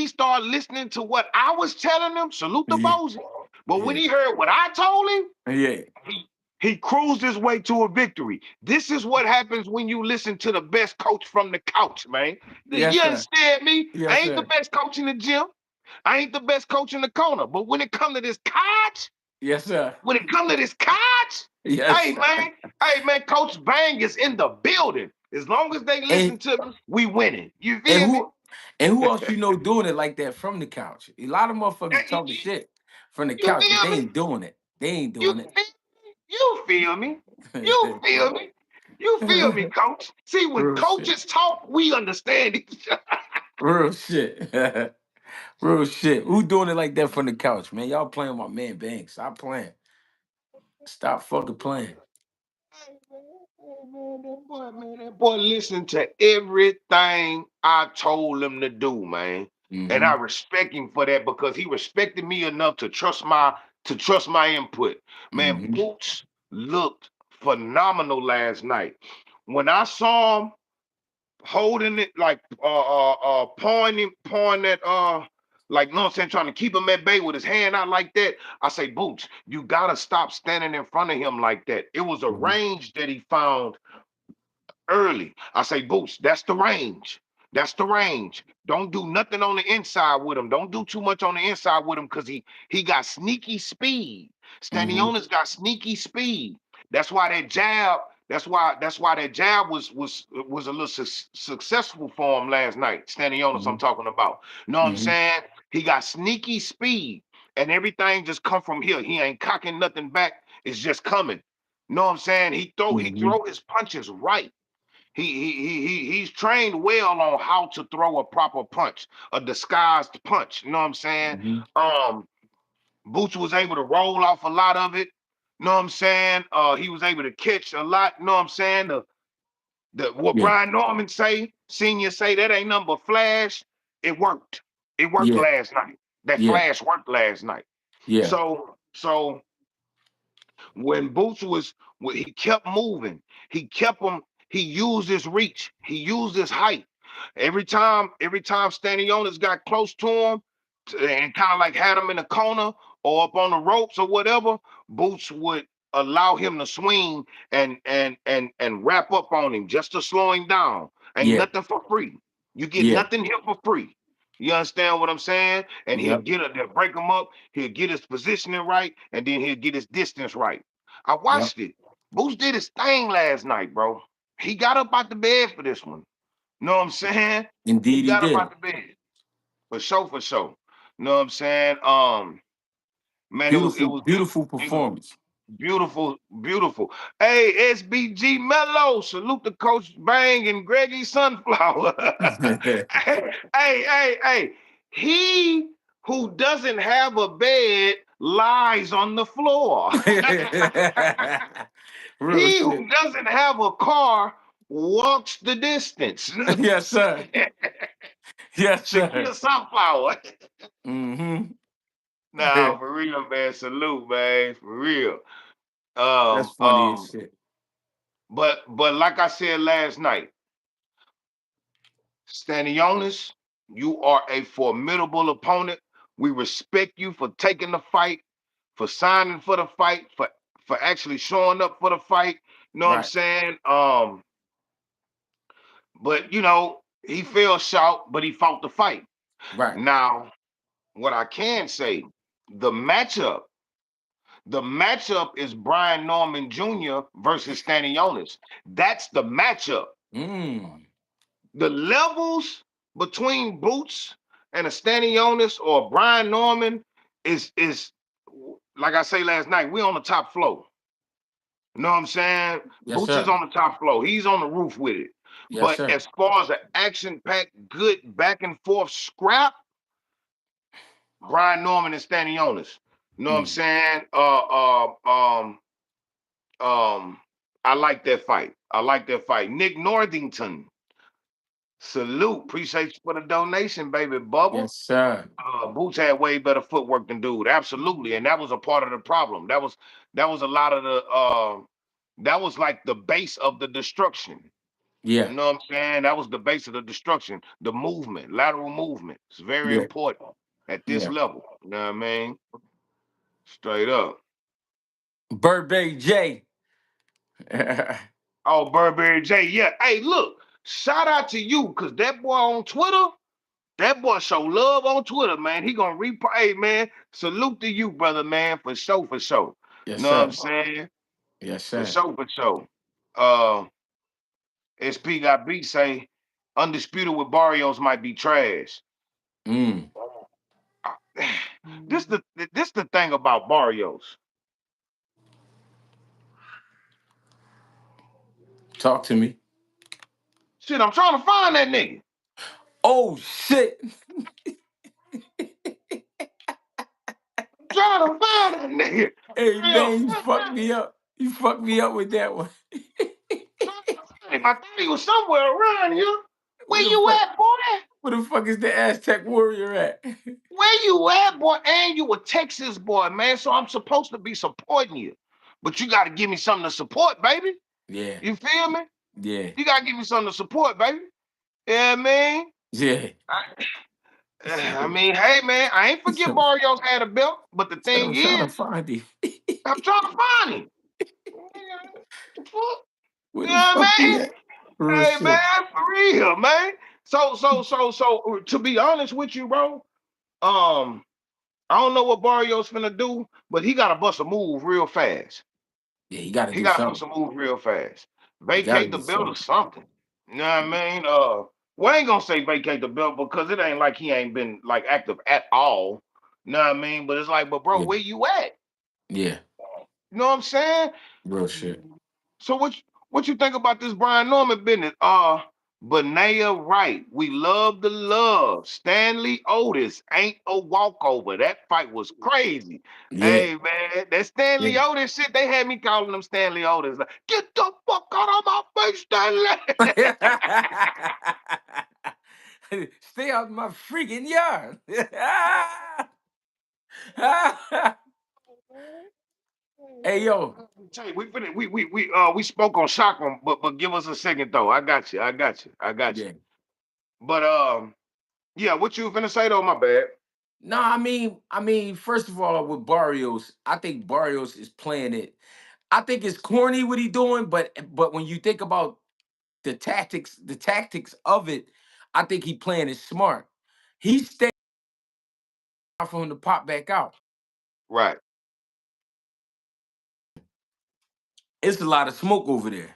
started listening to what I was telling him, salute the Yeah. Bozy. But when Yeah. he heard what I told him, Yeah. he he cruised his way to a victory. This is what happens when you listen to the best coach from the couch, man. Yes, You sir. understand me? I Yes, ain't the sir. best coach in the gym. I ain't the best coach in the corner. But Yes, sir. when it come to this couch, Yes, hey sir. man, Coach Bang is in the building. As long as they listen And to me, we winning. You and feel me? who and who else you know doing it like that from the couch? A lot of motherfuckers You, talking shit from the you couch, but feel they me? ain't doing it. They ain't You doing feel you feel me? You feel me? You feel me, it. coach? See, when Real shit. coaches talk, we understand each other. Real shit. Real shit. Who doing it like that from the couch, man? Y'all playing my man Banks. Stop playing. Stop fucking playing. That boy listened to everything I told him to do, man. And I Mm-hmm. respect him for that because he respected me enough to trust my input. Man, Mm-hmm. Boots looked phenomenal last night. When I saw him holding it like pouring that like you know what I'm saying, trying to keep him at bay with his hand out like that. I say, Boots, you gotta stop standing in front of him like that. It was a Mm-hmm. range that he found early. I say, Boots, that's the range. That's the range. Don't do nothing on the inside with him. Don't do too much on the inside with him because he got sneaky speed. Mm-hmm. Stanionis got sneaky speed. That's why that jab. That's why that jab was a little successful for him last night. Stanionis, I'm talking about. You know what I'm Mm-hmm. saying? He got sneaky speed, and everything just come from here. He ain't cocking nothing back. It's just coming. You know what I'm saying? He Mm-hmm. throw his punches right. He's trained well on how to throw a proper punch, a disguised punch. You know what I'm saying? Mm-hmm. Um, Boots was able to roll off a lot of it. You know what I'm saying? He was able to catch a lot. You know what I'm saying? What Yeah. Brian Norman senior say, that ain't number flash. It worked. It worked Yeah. last night. That Yeah. flash worked last night. Yeah. So when Boots he kept moving. He kept him. He used his reach. He used his height. Every time Stanionis got close to him and kind of like had him in a corner or up on the ropes or whatever, Boots would allow him to swing and wrap up on him just to slow him down. Ain't Yeah. nothing for free. You get Yeah. nothing here for free. You understand what I'm saying? And Yep. they'll break him up. He'll get his positioning right, and then he'll get his distance right. I Yep. watched it. Boots did his thing last night, bro. He got up out the bed for this one. You know what I'm saying? He Indeed he got up did. out the bed for sure, for sure. You know what I'm saying? Man, Beautiful, beautiful it was performance. beautiful, beautiful. Hey, SBG Mello, salute to Coach Bang and Greggy Sunflower. Hey. He who doesn't have a bed lies on the floor. Real He shit. who doesn't have a car walks the distance. Yes, sir. Yes, sir. Shakur Sunflower. Mm-hmm. Nah, for real, man. Salute, man. For real. That's Um, funny as um, shit. but like I said last night, Stanionis You are a formidable opponent. We respect you for taking the fight, for signing for the fight, for actually showing up for the fight. You know what I'm Right. saying? But he fell short, but he fought the fight. Right. Now, what I can say, the matchup, the matchup is Brian Norman Jr. versus Stanionis. That's the matchup. Mm. The levels between Boots and a Stanionis or Brian Norman is like I say last night, we on the top floor. You know what I'm saying? Yes, Boots is sir. on the top floor. He's on the roof with it. Yes, But sir. as far as an action-packed, good back and forth scrap, Brian Norman and Stanionis. You know what I'm Mm. saying? Um, I like that fight. I like that fight. Nick Northington, salute. Appreciate you for the donation, baby Bubba. Yes, sir. Boots had way better footwork than dude, absolutely, and that was a part of the problem. That was a lot of the that was like the base of the destruction. Yeah. You know what I'm saying? That was the base of the destruction. The movement, lateral movement, is very Yeah. important at this Yeah. level. You know what I mean? Straight up. Burberry J. Yes, Oh, Burberry J. Yeah. Hey, look, shout out to you, cause that boy on Twitter. That boy show love on Twitter, man. He gonna hey, man. Salute to you, brother, man, for sure, for sure. Know what I'm sir. saying? Yes, For sir. sure, for sure. Uh, SP got beat say, undisputed with Barrios might be trash. Mm. Uh, this the thing about Barrios. Talk to me. Shit, I'm trying to find that nigga. Oh shit. I'm trying to find that nigga. Hey Real. man, you fucked me up. You fucked me up with that one. I thought he was somewhere around here. Where Where the you fuck? at, boy? Where the fuck is the Aztec warrior at? Where you at, boy? And you a Texas boy, man. So I'm supposed to be supporting you. But you gotta give me something to support, baby. Yeah. You feel me? Yeah. You gotta give me something to support, baby. Yeah, man. Yeah. I, I mean, hey man, I ain't forget So, Barrios had a belt, but the said I'm thing trying to is, find him. I'm trying to find him. The fuck? Where You the know what fuck I he mean? at? Real Hey shit. man, for real, man. So, to be honest with you, bro, I don't know what Barrios finna do, but he gotta bust a move real fast. Yeah, he gotta He do gotta bust something. a move real fast. He gotta Vacate the do belt or something. something. You know what I mean? Well, I ain't gonna say vacate the belt because it ain't like he ain't been like active at all. You know what I mean? But it's like, but bro, Yeah. where you at? Yeah. You know what I'm saying? Real shit. So what you think about this Brian Norman business? Benaya Wright, we love the love. Stanley Otis ain't a walkover. That fight was crazy. Yeah. Hey man, that Stanley Yeah. Otis shit, they had me calling them Stanley Otis. Like, get the fuck out of my face, Stanley. Stay out my freaking yard. Hey yo. Tell you, we spoke on Chakra, but give us a second though. I got you. Yeah. But yeah, what you finna say though? My bad. No, I mean, first of all, with Barrios, I think Barrios is playing it. I think it's corny what he doing, but when you think about the tactics of it, I think he playing it smart. He's staying for him to pop back out. Right, It's a lot of smoke over there.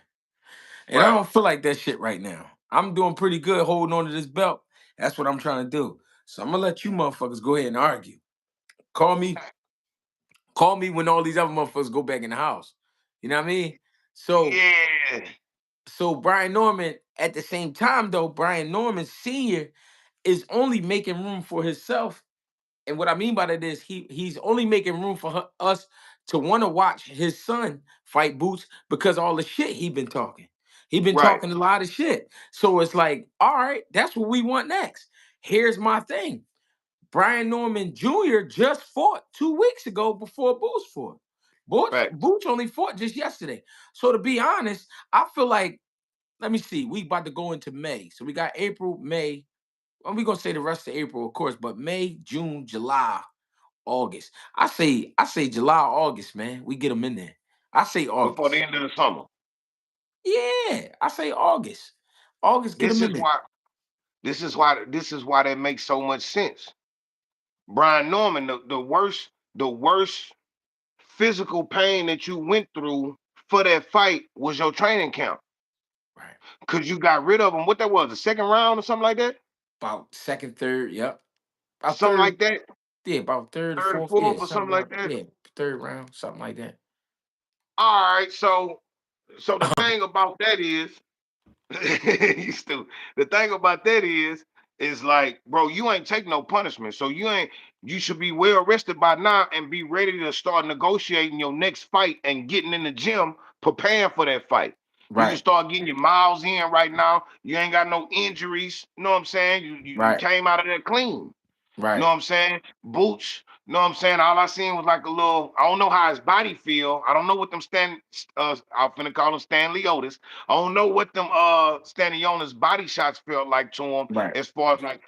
And I right. don't feel like that shit right now. I'm doing pretty good holding on to this belt. That's what I'm trying to do. So I'm gonna let you motherfuckers go ahead and argue. Call me, call me when all these other motherfuckers go back in the house. You know what I mean? So Yeah, so Brian Norman, at the same time though, Brian Norman Sr. is only making room for himself. And what I mean by that is he's only making room for us to want to watch his son fight Boots because all the shit he been talking. He been right, talking a lot of shit. So it's like, all right, that's what we want next. Here's my thing. Brian Norman Jr. just fought 2 weeks ago before Boots fought. right. Boots only fought just yesterday. So to be honest, I feel like, let me see, we about to go into May. So we got April, May. Well, we gonna say the rest of April, of course, but May, June, July, August. I say July, August, man. We get them in there. I say before the August. end of the summer. Yeah, I say August. August, get This them is in there. why. This is why that makes so much sense. Brian Norman, the worst physical pain that you went through for that fight was your training camp. Right. Cause you got rid of him. What that was, the second round or something like that? About second, third, yep. About Something third, like that. yeah, about third or Third or fourth, yeah, fourth or something something like around, that. yeah, third round, something like that. All right, so the thing about that is, you stupid. The thing about that is like, bro, you ain't take no punishment. So you should be well rested by now and be ready to start negotiating your next fight and getting in the gym, preparing for that fight. You can Right, start getting your miles in right now. You ain't got no injuries. You know what I'm saying? You right, came out of there clean. Know right. what I'm saying? Boots. Know what I'm saying? All I seen was like a little. I don't know how his body feel. I don't know what them I'm finna call him Stanley Otis. I don't know what them Stanionis body shots felt like to him. Right. As far as like,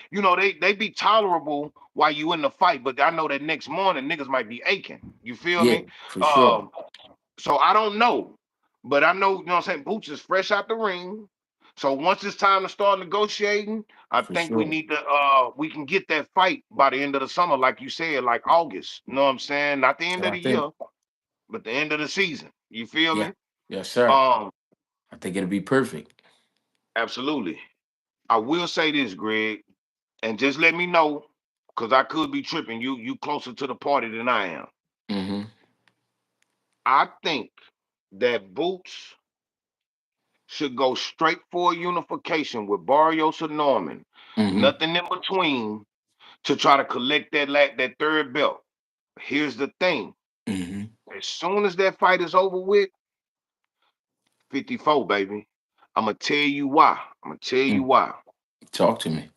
they be tolerable while you in the fight, but I know that next morning niggas might be aching. You feel Yeah, me? for sure. Um, so I don't know. But I know, you know what I'm saying? Boots is fresh out the ring. So once it's time to start negotiating, I For think we sure. need to we can get that fight by the end of the summer, like you said, like August. You know what I'm saying? Not the That's end what of I the think. year, but the end of the season. You feel Yeah. me? Yes, sir. Um, I think it'll be perfect. Absolutely. I will say this, Greg, and just let me know, because I could be tripping. You closer to the party than I am. Mm-hmm. I think that Boots should go straight for a unification with Barrios or Norman. Mm-hmm. Nothing in between to try to collect that third belt. Here's the thing. Mm-hmm. As soon as that fight is over with, 54, baby. I'ma tell you why. I'ma tell you Mm. why. Talk to me.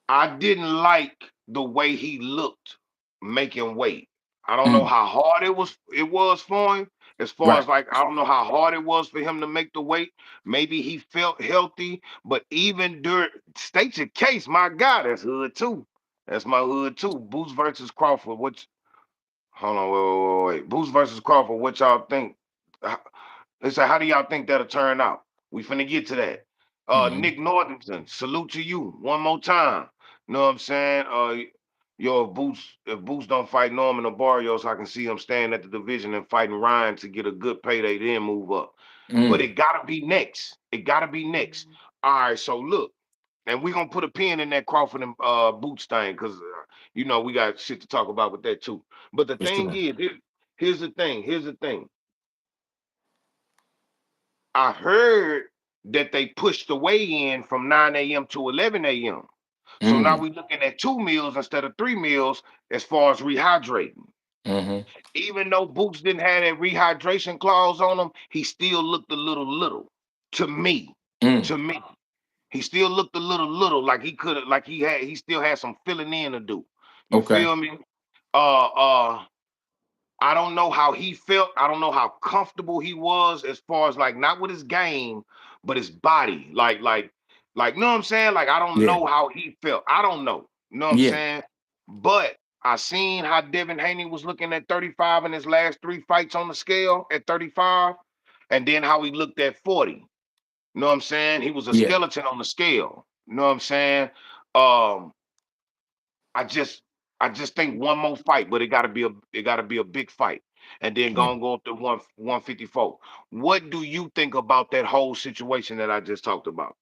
I didn't like the way he looked making weight. I don't know Mm. how hard it was for him. As far as Right. like, I don't know how hard it was for him to make the weight. Maybe he felt healthy, but even during state your case, my God, that's hood too. That's my hood too. Boots versus Crawford. Which hold on, wait. Boots versus Crawford. What y'all think? They say, how do y'all think that'll turn out? We finna get to that. Mm-hmm. Nick Northington, salute to you one more time. Know what I'm saying? If Boots don't fight Norman or Barrios, I can see him staying at the division and fighting Ryan to get a good payday, then move up. But Mm. it gotta be next. It gotta be next. All right, so look, and we're gonna put a pin in that Crawford and Boots thing, because we got shit to talk about with that too. But the For thing sure. is, here's the thing. Here's the thing. I heard that they pushed the weigh in from 9 a.m. to 11 a.m. So now Mm. we're looking at 2 meals instead of 3 meals as far as rehydrating. Mm-hmm. Even though Boots didn't have that rehydration clause on him, he still looked a little to me. Mm. To me, he still looked a little like he could have, like he still had some filling in to do. You Okay. feel me? Uh, uh, I don't know how he felt. I don't know how comfortable he was as far as like not with his game, but his body. Like, you know what I'm saying? Like, I don't Yeah. know how he felt. I don't know. You know what I'm Yeah. saying? But I seen how Devin Haney was looking at 35 in his last three fights on the scale at 35, and then how he looked at 40. You know what I'm saying? He was a Yeah. skeleton on the scale. You know what I'm saying? Um, I just I just think one more fight, but it gotta be a big fight. And then Yeah. gonna go up to 154. What do you think about that whole situation that I just talked about?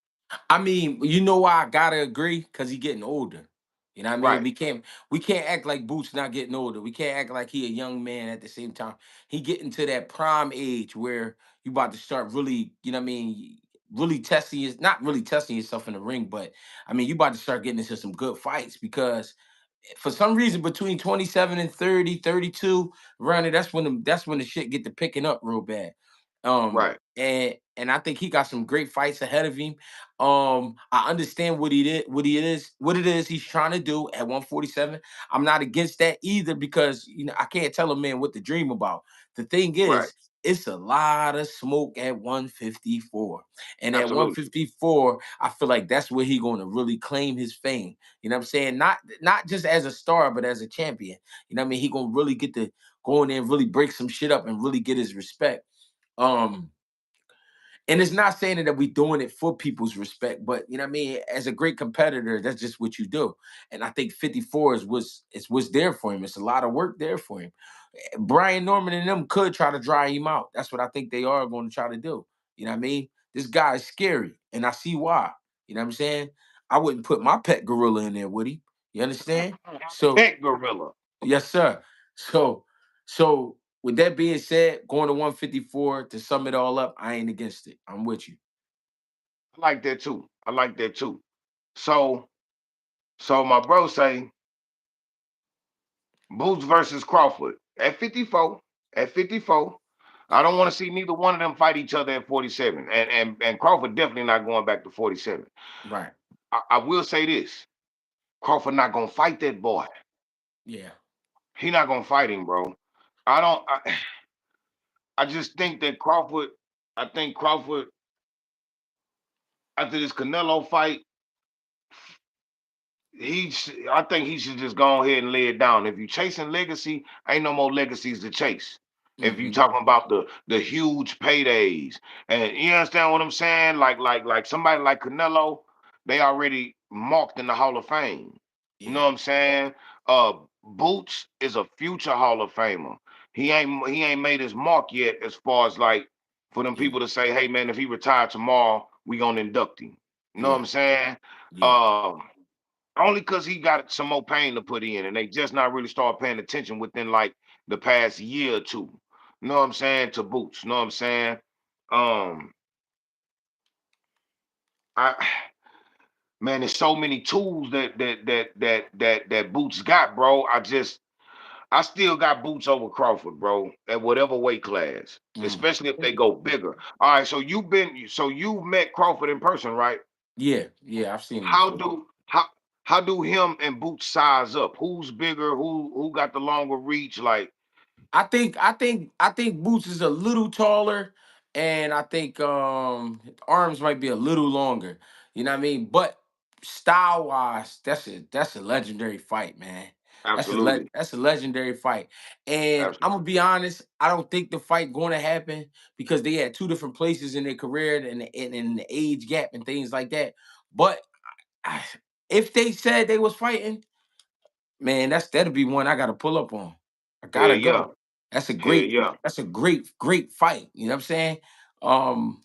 I mean, you know why I gotta agree? Because he getting older. You know what I mean? Right, We can't act like Boots not getting older. We can't act like he a young man at the same time. He getting to that prime age where you about to start really, you know what I mean, really testing his not really testing yourself in the ring, but I mean you about to start getting into some good fights because for some reason between 27 and 30, 32, around there, that's when the shit get to picking up real bad. right, And I think he got some great fights ahead of him. I understand what it is he's trying to do at 147. I'm not against that either because I can't tell a man what to dream about. The thing right. it's a lot of smoke at 154. And at Absolutely. 154, I feel like that's where he going to really claim his fame. You know what I'm saying? Not just as a star, but as a champion. You know what I mean? He going to really get to go in there and really break some shit up and really get his respect. Um, and it's not saying that we doing it for people's respect, but you know what I mean. As a great competitor, that's just what you do. And I think 54 is what's there for him. It's a lot of work there for him. Brian Norman and them could try to dry him out. That's what I think they are going to try to do. You know what I mean? This guy is scary, and I see why. You know what I'm saying? I wouldn't put my pet gorilla in there, would he? You understand? So Pet gorilla. yes, sir. So with that being said, going to 154 to sum it all up, I ain't against it. I'm with you. I like that too. I like that too. So, so my bro say Boots versus Crawford at 54. At 54. I don't want to see neither one of them fight each other at 47. And Crawford definitely not going back to 47. Right. I will say this. Crawford not gonna fight that boy. Yeah. He not gonna fight him, bro. I don't I just think that Crawford, I think Crawford after this Canelo fight, I think he should just go ahead and lay it down. If you chasing legacy, ain't no more legacies to chase. If you Mm-hmm. talking about the huge paydays, and you understand what I'm saying, like somebody like Canelo, they already marked in the Hall of Fame. You know Yeah. what I'm saying? Uh, Boots is a future Hall of Famer. He ain't made his mark yet, as far as like for them Yeah. people to say, hey man, if he retired tomorrow, we gonna induct him. You know what Yeah. I'm saying? Yeah. Um, only because he got some more pain to put in, and they just not really start paying attention within like the past year or two. You know what I'm saying? To Boots. You know what I'm saying? Um, I man, there's so many tools that Boots got, bro. I still got Boots over Crawford, bro, at whatever weight class, Mm. especially if they go bigger. All right, so you've met Crawford in person, right? Yeah. Yeah. I've seen him How before. do how do him and Boots size up? Who's bigger? Who got the longer reach? Like I think Boots is a little taller, and I think arms might be a little longer. You know what I mean? But style wise, that's a legendary fight, man. absolutely, That's a legendary fight. And I'm absolutely. gonna be honest, I don't think the fight going to happen because they had two different places in their career and the age gap and things like that. But I, if they said they was fighting, man, that'll be one I gotta pull up on. I Hell gotta yeah, go. That's a hell great, yeah. that's a great fight. You know what I'm saying? Um,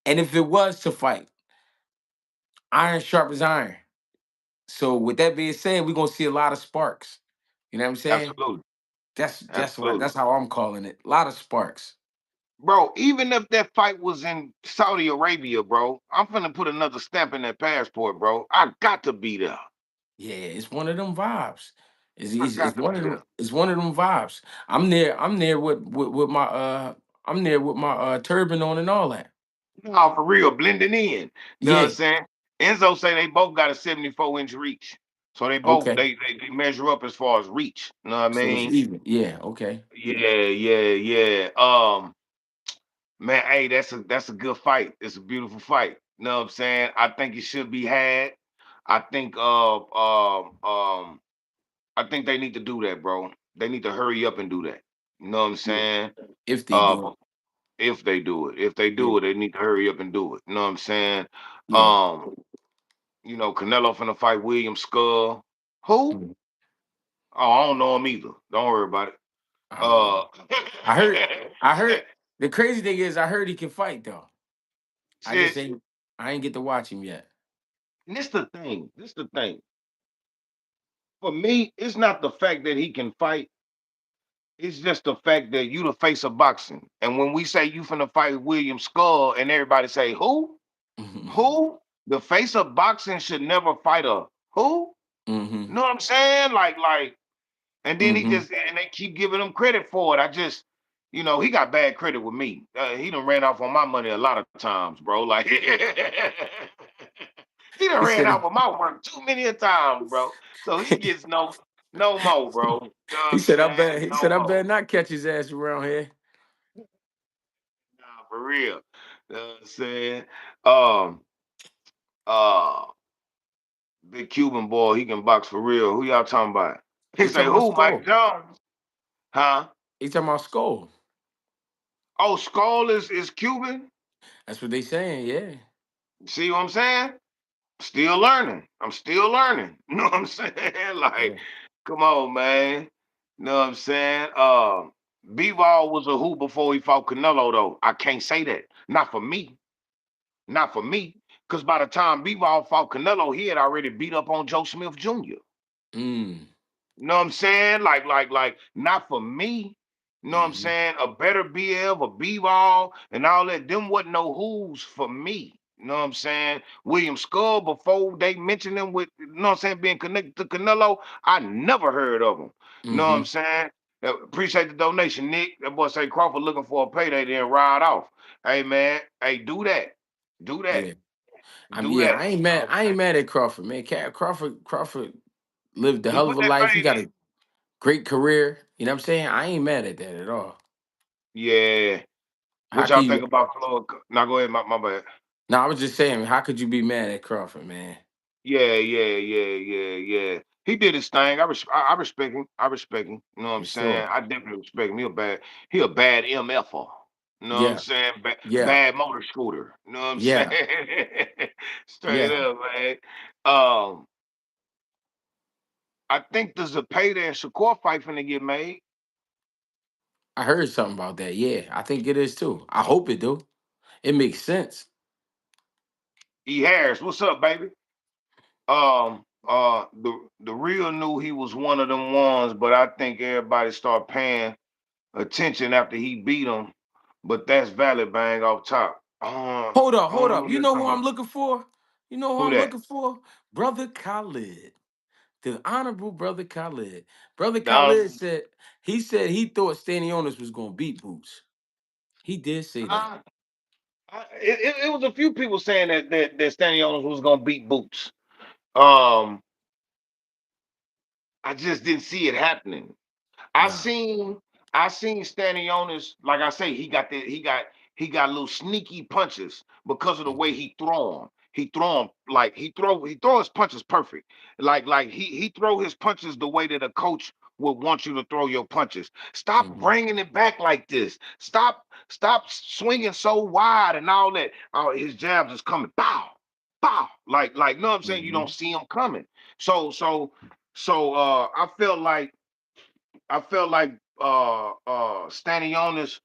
and if it was to fight, iron sharp as iron. So with that being said, we're gonna see a lot of sparks. You know what I'm saying? Absolutely, absolutely. That's how I'm calling it. A lot of sparks. Bro, even if that fight was in Saudi Arabia, bro, I'm finna put another stamp in that passport, bro. I got to be there. Yeah, it's one of them vibes. I It's got to one be of there. them. It's one of them vibes. I'm there with my I'm there with my turban on and all that. No, for real, blending in. You know what I'm Yeah. saying? Enzo say they both got a 74-inch reach. So they both Okay. they measure up as far as reach. You know what I So it's mean? even. Yeah. Okay. Yeah, yeah, yeah. Man, hey, that's a good fight. It's a beautiful fight. You know what I'm saying? I think it should be had. I think I think they need to do that, bro. They need to hurry up and do that. You know what I'm Yeah. saying? If they Uh, do. if they do it. If they Yeah. do it, they need to hurry up and do it. You know what I'm saying? Yeah. Um, Canelo finna fight William Skull. Who? Mhm. Oh, I don't know him either. Don't worry about it. I don't know. Uh I heard. I heard. The crazy thing is, I heard he can fight though. I just shit. ain't. I ain't get to watch him yet. And this the thing. This the thing. For me, it's not the fact that he can fight. It's just the fact that you the face of boxing. And when we say you finna fight William Skull and everybody say, who? Hmm. Who? The face of boxing should never fight a who? You Hmm. know what I'm saying? And then he Hmm. just, and they keep giving him credit for it. He got bad credit with me. He done ran off on my money a lot of times, bro. Like, he done He ran said. off on my work too many a times, bro. So he gets no more, bro. You know what He I'm said. I saying? bet. He No said. I more. better not catch his ass around here. for real. You know what I'm saying? Um, uh, big Cuban boy, he can box for real. Who y'all talking about? He They say, talking about who, Mike Skull. Jones? Huh? They talking about Skull. Oh, Skull is Cuban? That's what they saying. Yeah. See what I'm saying? Still learning. I'm still learning. You know what I'm saying? Like, Yeah. come on, man. You know what I'm saying? B-Ball was a who before he fought Canelo, though. I can't say that. Not for me. Not for me. Because by the time B-Ball fought Canelo, he had already beat up on Joe Smith Jr. Mm. You know what I'm saying? Like, not for me. You know what I'm Mm-hmm. saying? A better BF, a B-ball, and all that. Them wasn't no who's for me. You know what I'm saying? William Skull, before they mentioned him with, you know what I'm saying, being connected to Canelo, I never heard of him. You know what I'm Mm-hmm. saying? Appreciate the donation, Nick. That boy say Crawford looking for a payday, then ride off. Hey, man. Hey, do that. Do that. Yeah. I mean, Do yeah, that. I ain't You know mad. what I'm I ain't saying? mad at Crawford, man. Crawford lived a He hell of put a that life. He fade got in. a great career. You know what I'm saying? I ain't mad at that at all. Yeah. How What can y'all you? think about Floyd? Now go ahead, my bad. No, I was just saying, how could you be mad at Crawford, man? Yeah. He did his thing. I respect him. I respect him. You know what I'm For sure. saying? I definitely respect him. He a bad MFer. You know what I'm Yeah. saying? Yeah. Bad motor scooter. You know what I'm Yeah. saying? Straight Yeah. up, man. Um, I think there's a payday and Shakur fight finna get made. I heard something about that. Yeah, I think it is too. I hope it do. It makes sense. E Harris, what's up, baby? The real knew he was one of them ones, but I think everybody start paying attention after he beat him. But that's valid, bang off top. I Hold don't know up. what You you're know talking who I'm about. looking for? You know who Who I'm that? looking for? Brother Khalid. The honorable brother Khalid. Brother Now, Khalid said he thought Stanionis was gonna beat Boots. He did say that. I, it was a few people saying that Stanionis was gonna beat Boots. Um, I just didn't see it happening. I Nah. seen I seen Stanionis, like I say, he got little sneaky punches because of the way Mm-hmm. he throw them. He throw them like he throw his punches perfect. Like he throw his punches the way that a coach would want you to throw your punches. Stop Mm-hmm. bringing it back like this. Stop swinging so wide and all that. Oh, his jabs is coming. Bow, bow. Like, you know what I'm saying? You Mm-hmm. don't see him coming. So I felt like Stanionis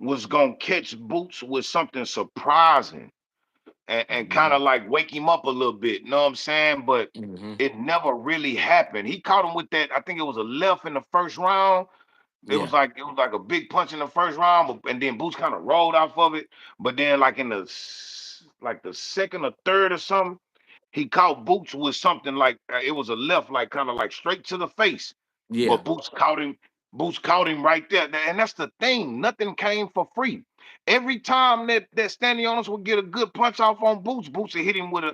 was gonna catch Boots with something surprising and kind Mm-hmm. of like wake him up a little bit. You know what I'm saying? But Mm-hmm. it never really happened. He caught him with that. I think it was a left in the first round. Yeah. It was like a big punch in the first round, and then Boots kind of rolled off of it. But then like in the second or third or something, he caught Boots with something like it was a left, like kind of like straight to the face. Yeah. But Boots caught him. Boots caught him right there, and that's the thing. Nothing came for free. Every time that Stanionis would get a good punch off on Boots, Boots would hit him with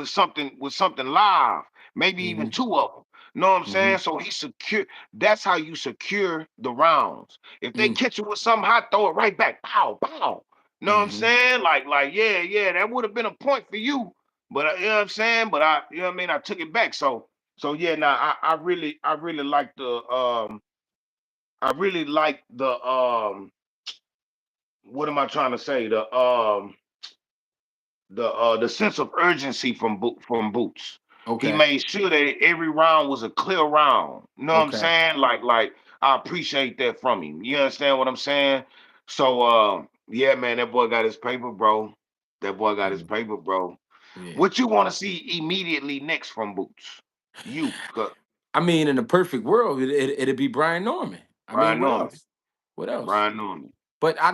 something live, maybe even Mm-hmm. two of them. Know what I'm Mm-hmm. saying? So he secure. That's how you secure the rounds. If they Mm-hmm. catch you with something hot, throw it right back. Pow, pow. Know what I'm Mm-hmm. saying? Yeah, that would have been a point for you. But you know what I'm saying? But you know what I mean? I took it back. So yeah, now I really like the what am I trying to say? The sense of urgency from Boots. He Okay. made sure that every round was a clear round. You know what I'm Okay. saying? Like I appreciate that from him. You understand what I'm saying? So yeah, man, that boy got his paper, bro. That boy got his Mhm. paper, bro. Yeah. What you want to see immediately next from Boots? You, I mean, in the perfect world, it'd be Brian Norman. I mean, Brian what Norman. else? What else? Brian Norman. But Yeah,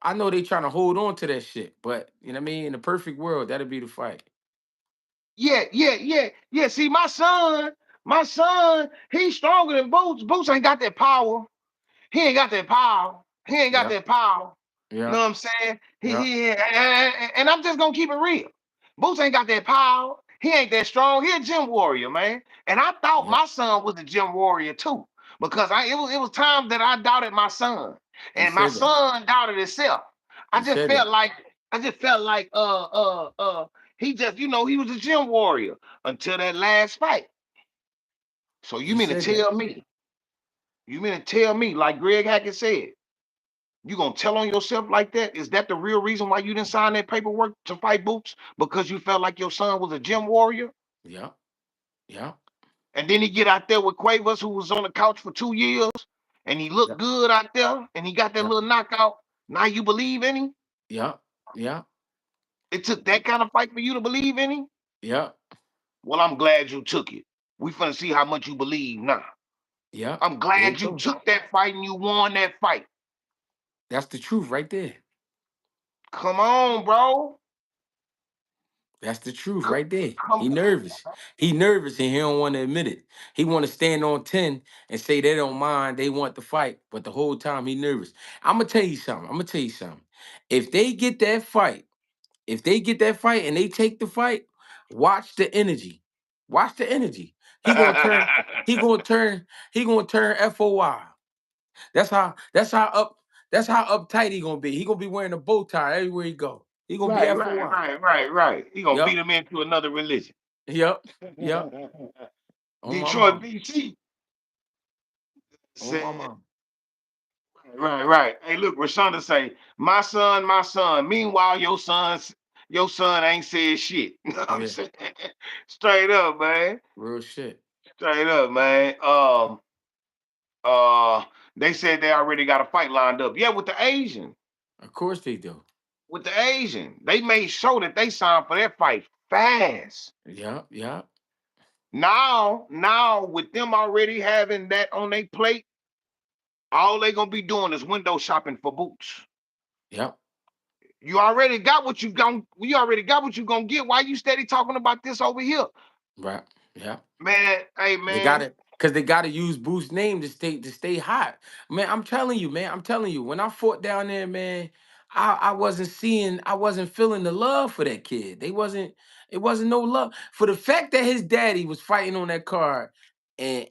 I know they trying to hold on to that shit. But you know what I mean? In the perfect world, that'd be the fight. yeah. See, my son, he's stronger than Boots. Boots ain't got that power. He ain't got that power. He ain't got Yeah. that power. You Yeah. know what I'm saying? Yeah. And I'm just gonna keep it real. Boots ain't got that power. He ain't that strong. He a gym warrior, man. And I thought Yeah. my son was a gym warrior too. because it was times that I doubted my son, You and my said that. son doubted himself. I You just said felt that. like I just felt like he just he was a gym warrior until that last fight. So You said that. you mean to tell me, like Greg Hackett said, you gonna tell on yourself like that? Is that the real reason why you didn't sign that paperwork to fight Boots? Because you felt like your son was a gym warrior? Yeah. Yeah. And then he get out there with Quavers, who was on the couch for 2 years, and he looked Yeah. good out there, and he got that Yeah. little knockout. Now you believe in him? Yeah. Yeah. It took that kind of fight for you to believe in him? Yeah. Well, I'm glad you took it. We finna see how much you believe now. Yeah. I'm There you glad you go. took that fight and you won that fight. That's the truth right there. Come on, bro. That's the truth C- right there. Come. He nervous. He nervous and he don't want to admit it. He want to stand on 10 and say they don't mind, they want to fight, but the whole time he nervous. I'm gonna tell you something. I'm gonna tell you something. If they get that fight, if they get that fight and they take the fight, watch the energy. Watch the energy. He gonna turn, he gonna turn, he gonna turn FOI. That's how uptight he gonna be. He gonna be wearing a bow tie everywhere he go. He gonna be FOI. Right. He gonna beat Yup. him into another religion. Yup. Yup. On my Detroit mom. BC On my said, mom. right. Hey, look, Rashonda say, my son, my son. Meanwhile, your son ain't said shit. You know what I'm Yeah. saying? Straight up, man. Real shit. Straight up, man. Uh, they said they already got a fight lined up. Yeah, with the Asian. Of course they do. With the Asian. They made sure that they signed for that fight fast. Yup. Yup. Now, with them already having that on their plate, all they gonna be doing is window shopping for Boots. Yup. You already got what you going We already got what you gonna get. Why you steady talking about this over here? Right. Yup. Man, hey They man. gotta because they gotta use Boo's name to stay hot. Man, I'm telling you, man. I'm telling you, when I fought down there, man, I wasn't feeling the love for that kid. It wasn't no love. For the fact that his daddy was fighting on that card and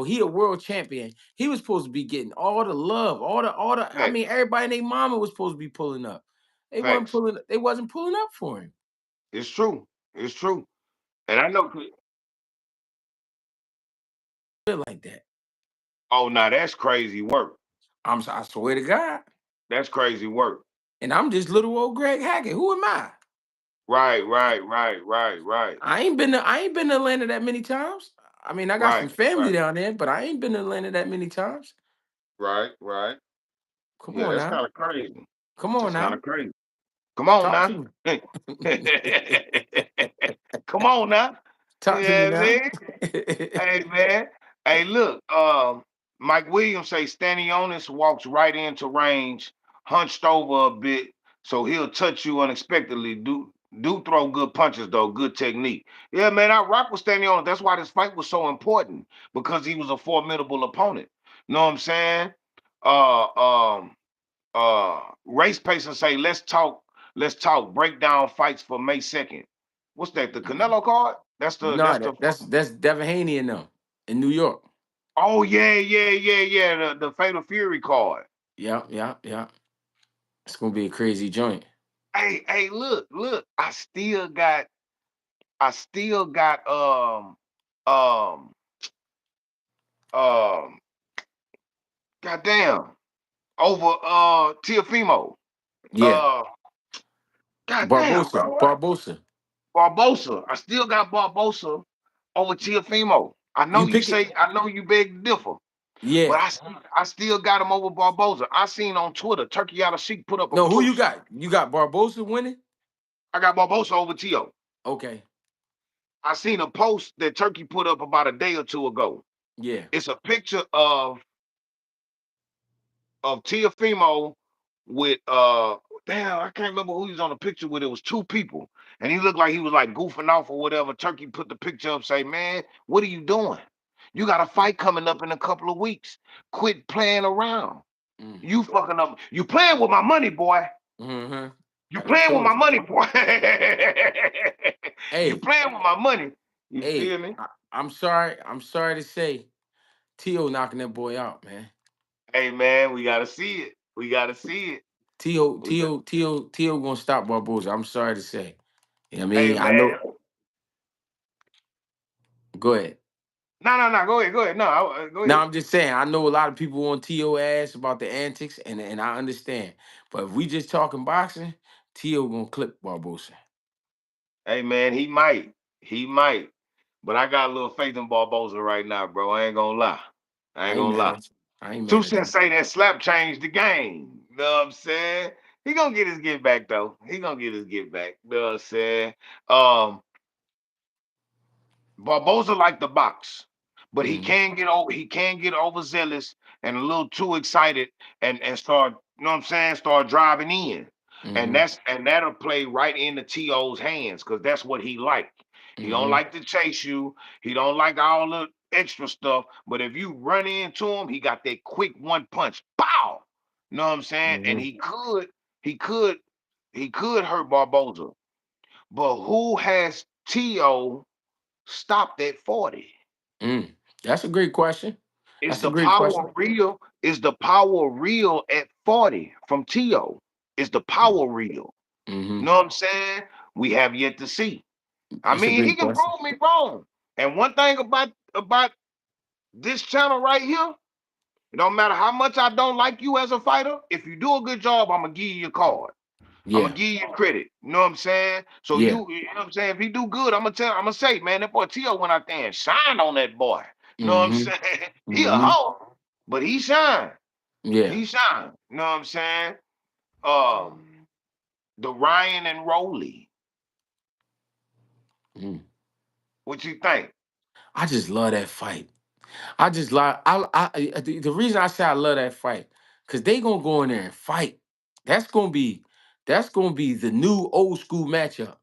he a world champion, he was supposed to be getting all the love, all the I Facts. mean, everybody and their mama was supposed to be pulling up. Facts. They wasn't pulling up for him. It's true. It's true. And I know Feel like that. oh now that's crazy work. I swear to God. That's crazy work. And I'm just little old Greg Hackett. Who am I? Right. I ain't been to Atlanta that many times. I mean, I got some family Right. down there, but I ain't been to Atlanta that many times. Right. Come Yeah, on that's now. kind of crazy. Come on That's kind now. of crazy. Come on Talk now. to me. Come on now. Talk to me Yeah, now. man. Hey man. Hey, look. Mike Williams say Stanionis walks right into range, hunched over a bit, so he'll touch you unexpectedly. Do throw good punches though, good technique. Yeah, man. I rock with Stanionis. That's why this fight was so important because he was a formidable opponent. You know what I'm saying? Uh, um, Race Pacer say let's talk breakdown fights for May 2nd. What's that? The Canelo card? That's the No, that's the that's Devin Haney and them in New York. oh yeah. The Fatal Fury card. Yeah, yeah, yeah. It's gonna be a crazy joint. Hey, look. I still got um goddamn over Tiafimo. Yeah. Uh goddamn, Barbosa. bro. Barbosa. Barbosa. I still got Barbosa over Tiafimo. You pick it. I know you beg to differ, but Yeah. I still got him over Barbosa. I seen on Twitter, Turkey Out of Sheik put up a No, who you post. got? You got Barbosa winning? I got Barbosa over Tio. Okay. I seen a post that Turkey put up about a day or two ago. Yeah. It's a picture of Tiafimo with damn, I can't remember who he was on the picture with. It was two people, and he looked like he was like goofing off or whatever. Turkey put the picture up, say, "Man, what are you doing? You got a fight coming up in a couple of weeks. Quit playing around. Mm. You fucking up. You playing with my money, boy. Mm-hmm. You I done playing with told my you. money, boy. You Hey, playing with my money. You hey, feel me? I'm sorry. I'm sorry to say. T.O. knocking that boy out, man. Hey man, we gotta see it. We gotta see it. T.O. We got, T.O. T.O. T.O. gonna stop Barboza. I'm sorry to say. You know what I hey mean? I man. know. Go ahead. No. Go ahead. Go ahead. No, go Now ahead. I'm just saying, I know a lot of people on T.O. ass about the antics, and I understand. But if we just talking boxing, T.O. gonna clip Barboza. Hey man, he might. He might. But I got a little faith in Barboza right now, bro. I ain't gonna lie. I I ain't ain't gonna mad lie. at you. I ain't Two mad at Cents you. say that slap changed the game. You know what I'm saying? He gonna get his get back though. He gonna get his get back. You know what I'm saying? Um, Barboza like the box, but he Mm-hmm. can get over. He can get overzealous and a little too excited and start. You know what I'm saying? Start driving in, and Mm-hmm. that'll play right into To's hands because that's what he like. He don't Mm-hmm. like to chase you. He don't like all the extra stuff. But if you run into him, he got that quick one punch. Pow! You know what I'm saying? And Mm-hmm. he could, he could hurt Barboza. But who has To stopped at 40? Mm. That's a great question. Is That's a the great question. power real? Is the power real at 40 from Tio? Is the power real? Mm-hmm. Know what I'm saying? We have yet to see. I That's a mean, he great can question. prove me wrong. And one thing about this channel right here, it don't matter how much I don't like you as a fighter. If you do a good job, I'm gonna give you your card. I'm gonna Yeah. give you credit. You know what I'm saying? So Yeah. you know what I'm saying? If he do good, I'm gonna say, man, that boy Tio went out there and shined on that boy. You know what I'm Mm-hmm. saying? He a Mm-hmm. hoe, but he shine. Yeah. He shine. You know what I'm saying? Um, the Ryan and Rolly. Mm. What you think? I just love that fight. I just like the reason I say I love that fight, because they gonna go in there and fight. That's gonna be that's gonna be the new old school matchup.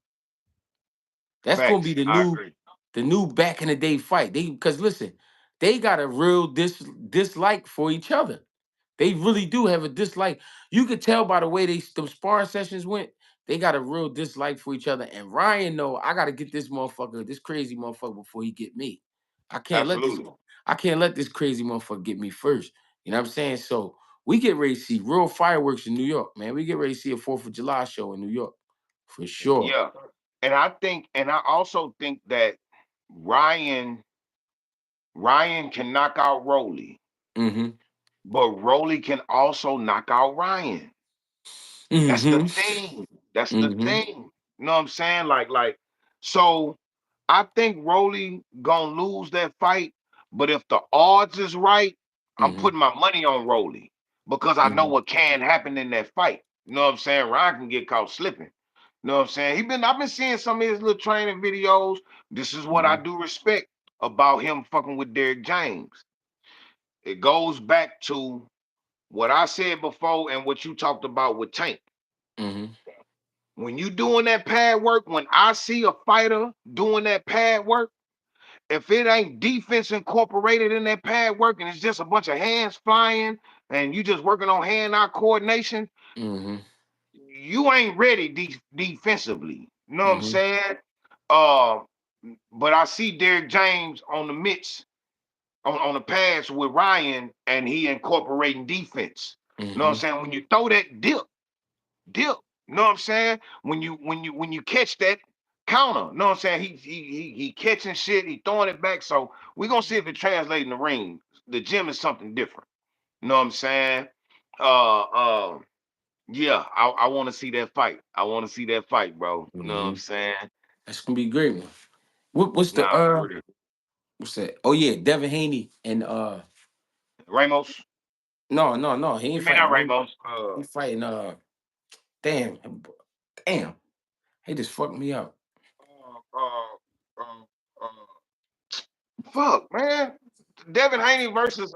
That's gonna be Facts. I agree. the new back in the day fight. They because listen, they got a real dislike for each other. They really do have a dislike. You could tell by the way the sparring sessions went. They got a real dislike for each other. And Ryan, know I gotta get this motherfucker, this crazy motherfucker, before he get me. I can't let this. Absolutely. I can't let this crazy motherfucker get me first. You know what I'm saying? So we get ready to see real fireworks in New York, man. We get ready to see a Fourth of July show in New York for sure. Yeah. And I also think that Ryan Ryan can knock out Rolly, Mm-hmm. but Rolly can also knock out Ryan. That's the Mm-hmm. thing. That's the Mm-hmm. thing. You know what I'm saying? So I think Rolly gonna lose that fight, but if the odds is right, I'm Mm-hmm. putting my money on Rolly because I know Mm-hmm. what can happen in that fight. You know what I'm saying? Ryan can get caught slipping. You know what I'm saying? I've been seeing some of his little training videos. This is what I Mm-hmm. do respect about him fucking with Derrick James. It goes back to what I said before and what you talked about with Tank. Mm-hmm. When you doing that pad work, when I see a fighter doing that pad work, if it ain't defense incorporated in that pad work and it's just a bunch of hands flying and you just working on hand-eye coordination, Mm-hmm. you ain't ready defensively. You know what I'm Mm-hmm. saying? Uh, but I see Derrick James on the mitts on the pads with Ryan and he incorporating defense. You know what I'm Mm-hmm. saying? When you throw that dip. You know what I'm saying? When you catch that counter, you know what I'm saying? He catching shit, he throwing it back. So we're gonna see if it translates in the ring. The gym is something different. You know what I'm saying? Uh uh yeah, I want to see that fight. I want to see that fight, bro. You know what I'm Mm-hmm. saying? That's gonna be a great one. What's the Nah, for real. what's that? Oh yeah, Devin Haney and Ramos. no, he I ain't mean not fighting him. Ramos. He fighting damn damn. He just fucked me up. Uh, uh, fuck, man. Devin Haney versus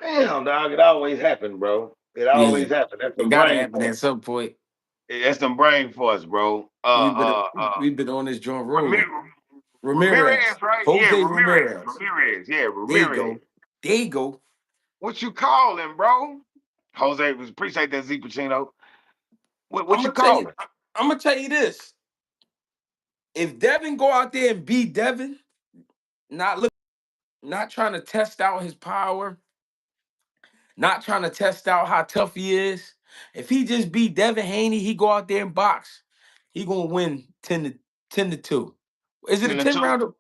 damn dog, it always happen, bro. It Yeah. always happen. That's It some gotta brain happen force. at some point. That's some brain force, bro. We've been on this joint rolling. Ramirez, Ramirez. Ramirez, right? Yeah, Jose Ramirez. Ramirez. Ramirez. Yeah, There you Ramirez. go. There you go. What you call him, bro? Jose, appreciate that Z Pacino. I'm What you gonna tell call you, him? I'm gonna tell you this. If Devin go out there and beat Devin, not look. not trying to test out his power, not trying to test out how tough he is. If he just beat Devin Haney, he go out there and box. He gonna win 10-2. Is it a 10 to 10 2. rounder?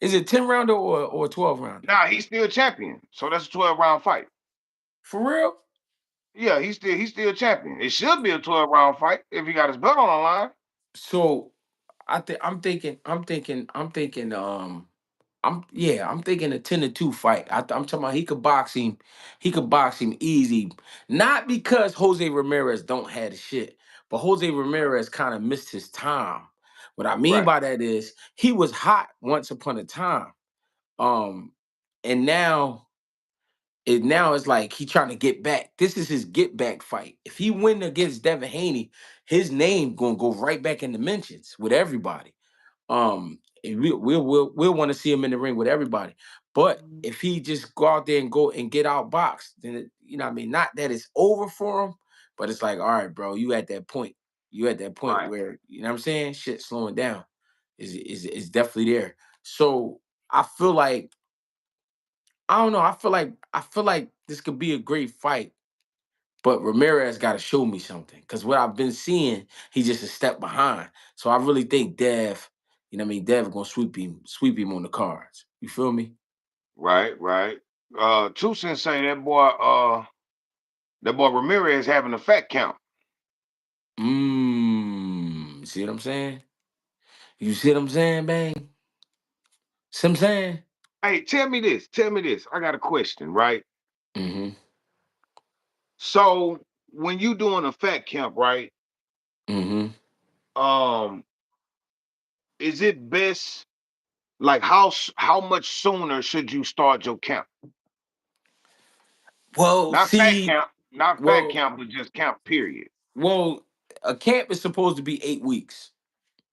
Is it 10 rounder or a 12 rounder? Nah, he's still champion. So that's a 12-round fight. For real? Yeah, he's still champion. It should be a 12-round fight if he got his belt on the line. So I'm thinking a 10-2 fight. I'm talking about he could box him easy. Not because Jose Ramirez don't have the shit, but Jose Ramirez kind of missed his time. What I mean Right, by that is he was hot once upon a time. Um, and now it's like he trying to get back. This is his get back fight. If he win against Devin Haney, his name gonna go right back in the mentions with everybody. And we'll want to see him in the ring with everybody. But if he just go out there and go and get outboxed, then you know what I mean. Not that it's over for him, but it's like, all right, bro, you at that point. You at that point right, where you know what I'm saying. Shit slowing down is definitely there. So I feel like I don't know. I feel like this could be a great fight. But Ramirez got to show me something because what I've been seeing, he's just a step behind. So I really think Dev, you know what I mean, Dev gonna sweep him on the cards. You feel me? right. Two Sensei, that boy Ramirez having a fat count. See what I'm saying? You see what I'm saying, bang? See what I'm saying? Hey, tell me this. Tell me this. I got a question, right? Mm-hmm. So when you doing a fat camp, right? Mm-hmm. Um, is it best like how much sooner should you start your camp? Well, Not fat see, camp, not fat well, camp, but just camp. Period. well, a camp is supposed to be 8 weeks.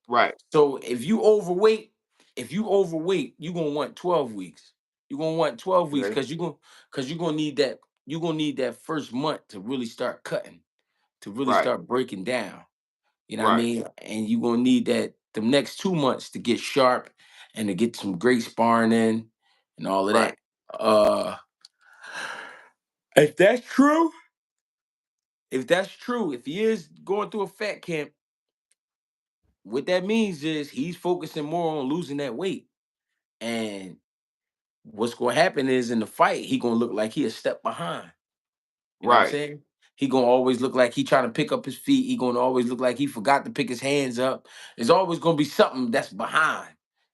Right, So if you overweight, you're gonna want 12 weeks. You're gonna want 12 weeks okay, because you're gonna need that first month to really start cutting, to really right, start breaking down. You know what I right, mean? And you're gonna need that the next 2 months to get sharp and to get some great sparring in and all of right, that. Uh if that's true, if he is going through a fat camp, what that means is he's focusing more on losing that weight. And what's gonna happen is in the fight, he gonna look like he a step behind. You know what I'm right, saying? He gonna always look like he trying to pick up his feet. He gonna always look like he forgot to pick his hands up. There's always gonna be something that's behind.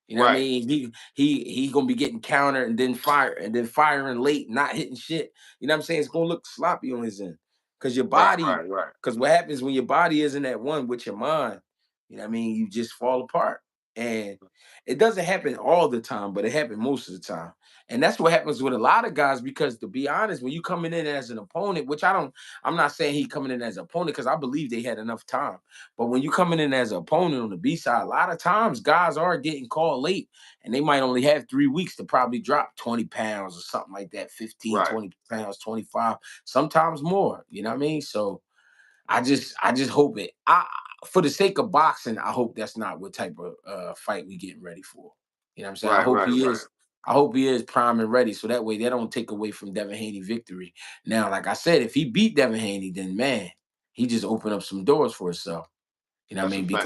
You know what I right, mean? He gonna be getting countered and then firing late, not hitting shit. You know what I'm saying? It's gonna look sloppy on his end. Cause your right, body, right, right, cause what happens when your body isn't at one with your mind, you know what I mean? You just fall apart. And it doesn't happen all the time, but it happens most of the time. And that's what happens with a lot of guys because to be honest, when you coming in as an opponent, which I'm not saying he coming in as an opponent because I believe they had enough time. But when you coming in as an opponent on the B side, a lot of times guys are getting called late and they might only have 3 weeks to probably drop 20 pounds or something like that, 15, right. 20 pounds, 25, sometimes more. You know what I mean? So I just hope it. I For the sake of boxing, I hope that's not what type of fight we getting ready for. You know what I'm saying? I Right, hope right, he right. is. I hope he is prime and ready, so that way they don't take away from Devin Haney victory. Now, like I said, if he beat Devin Haney, then man, he just opened up some doors for himself. You know what I That's a mean? fact.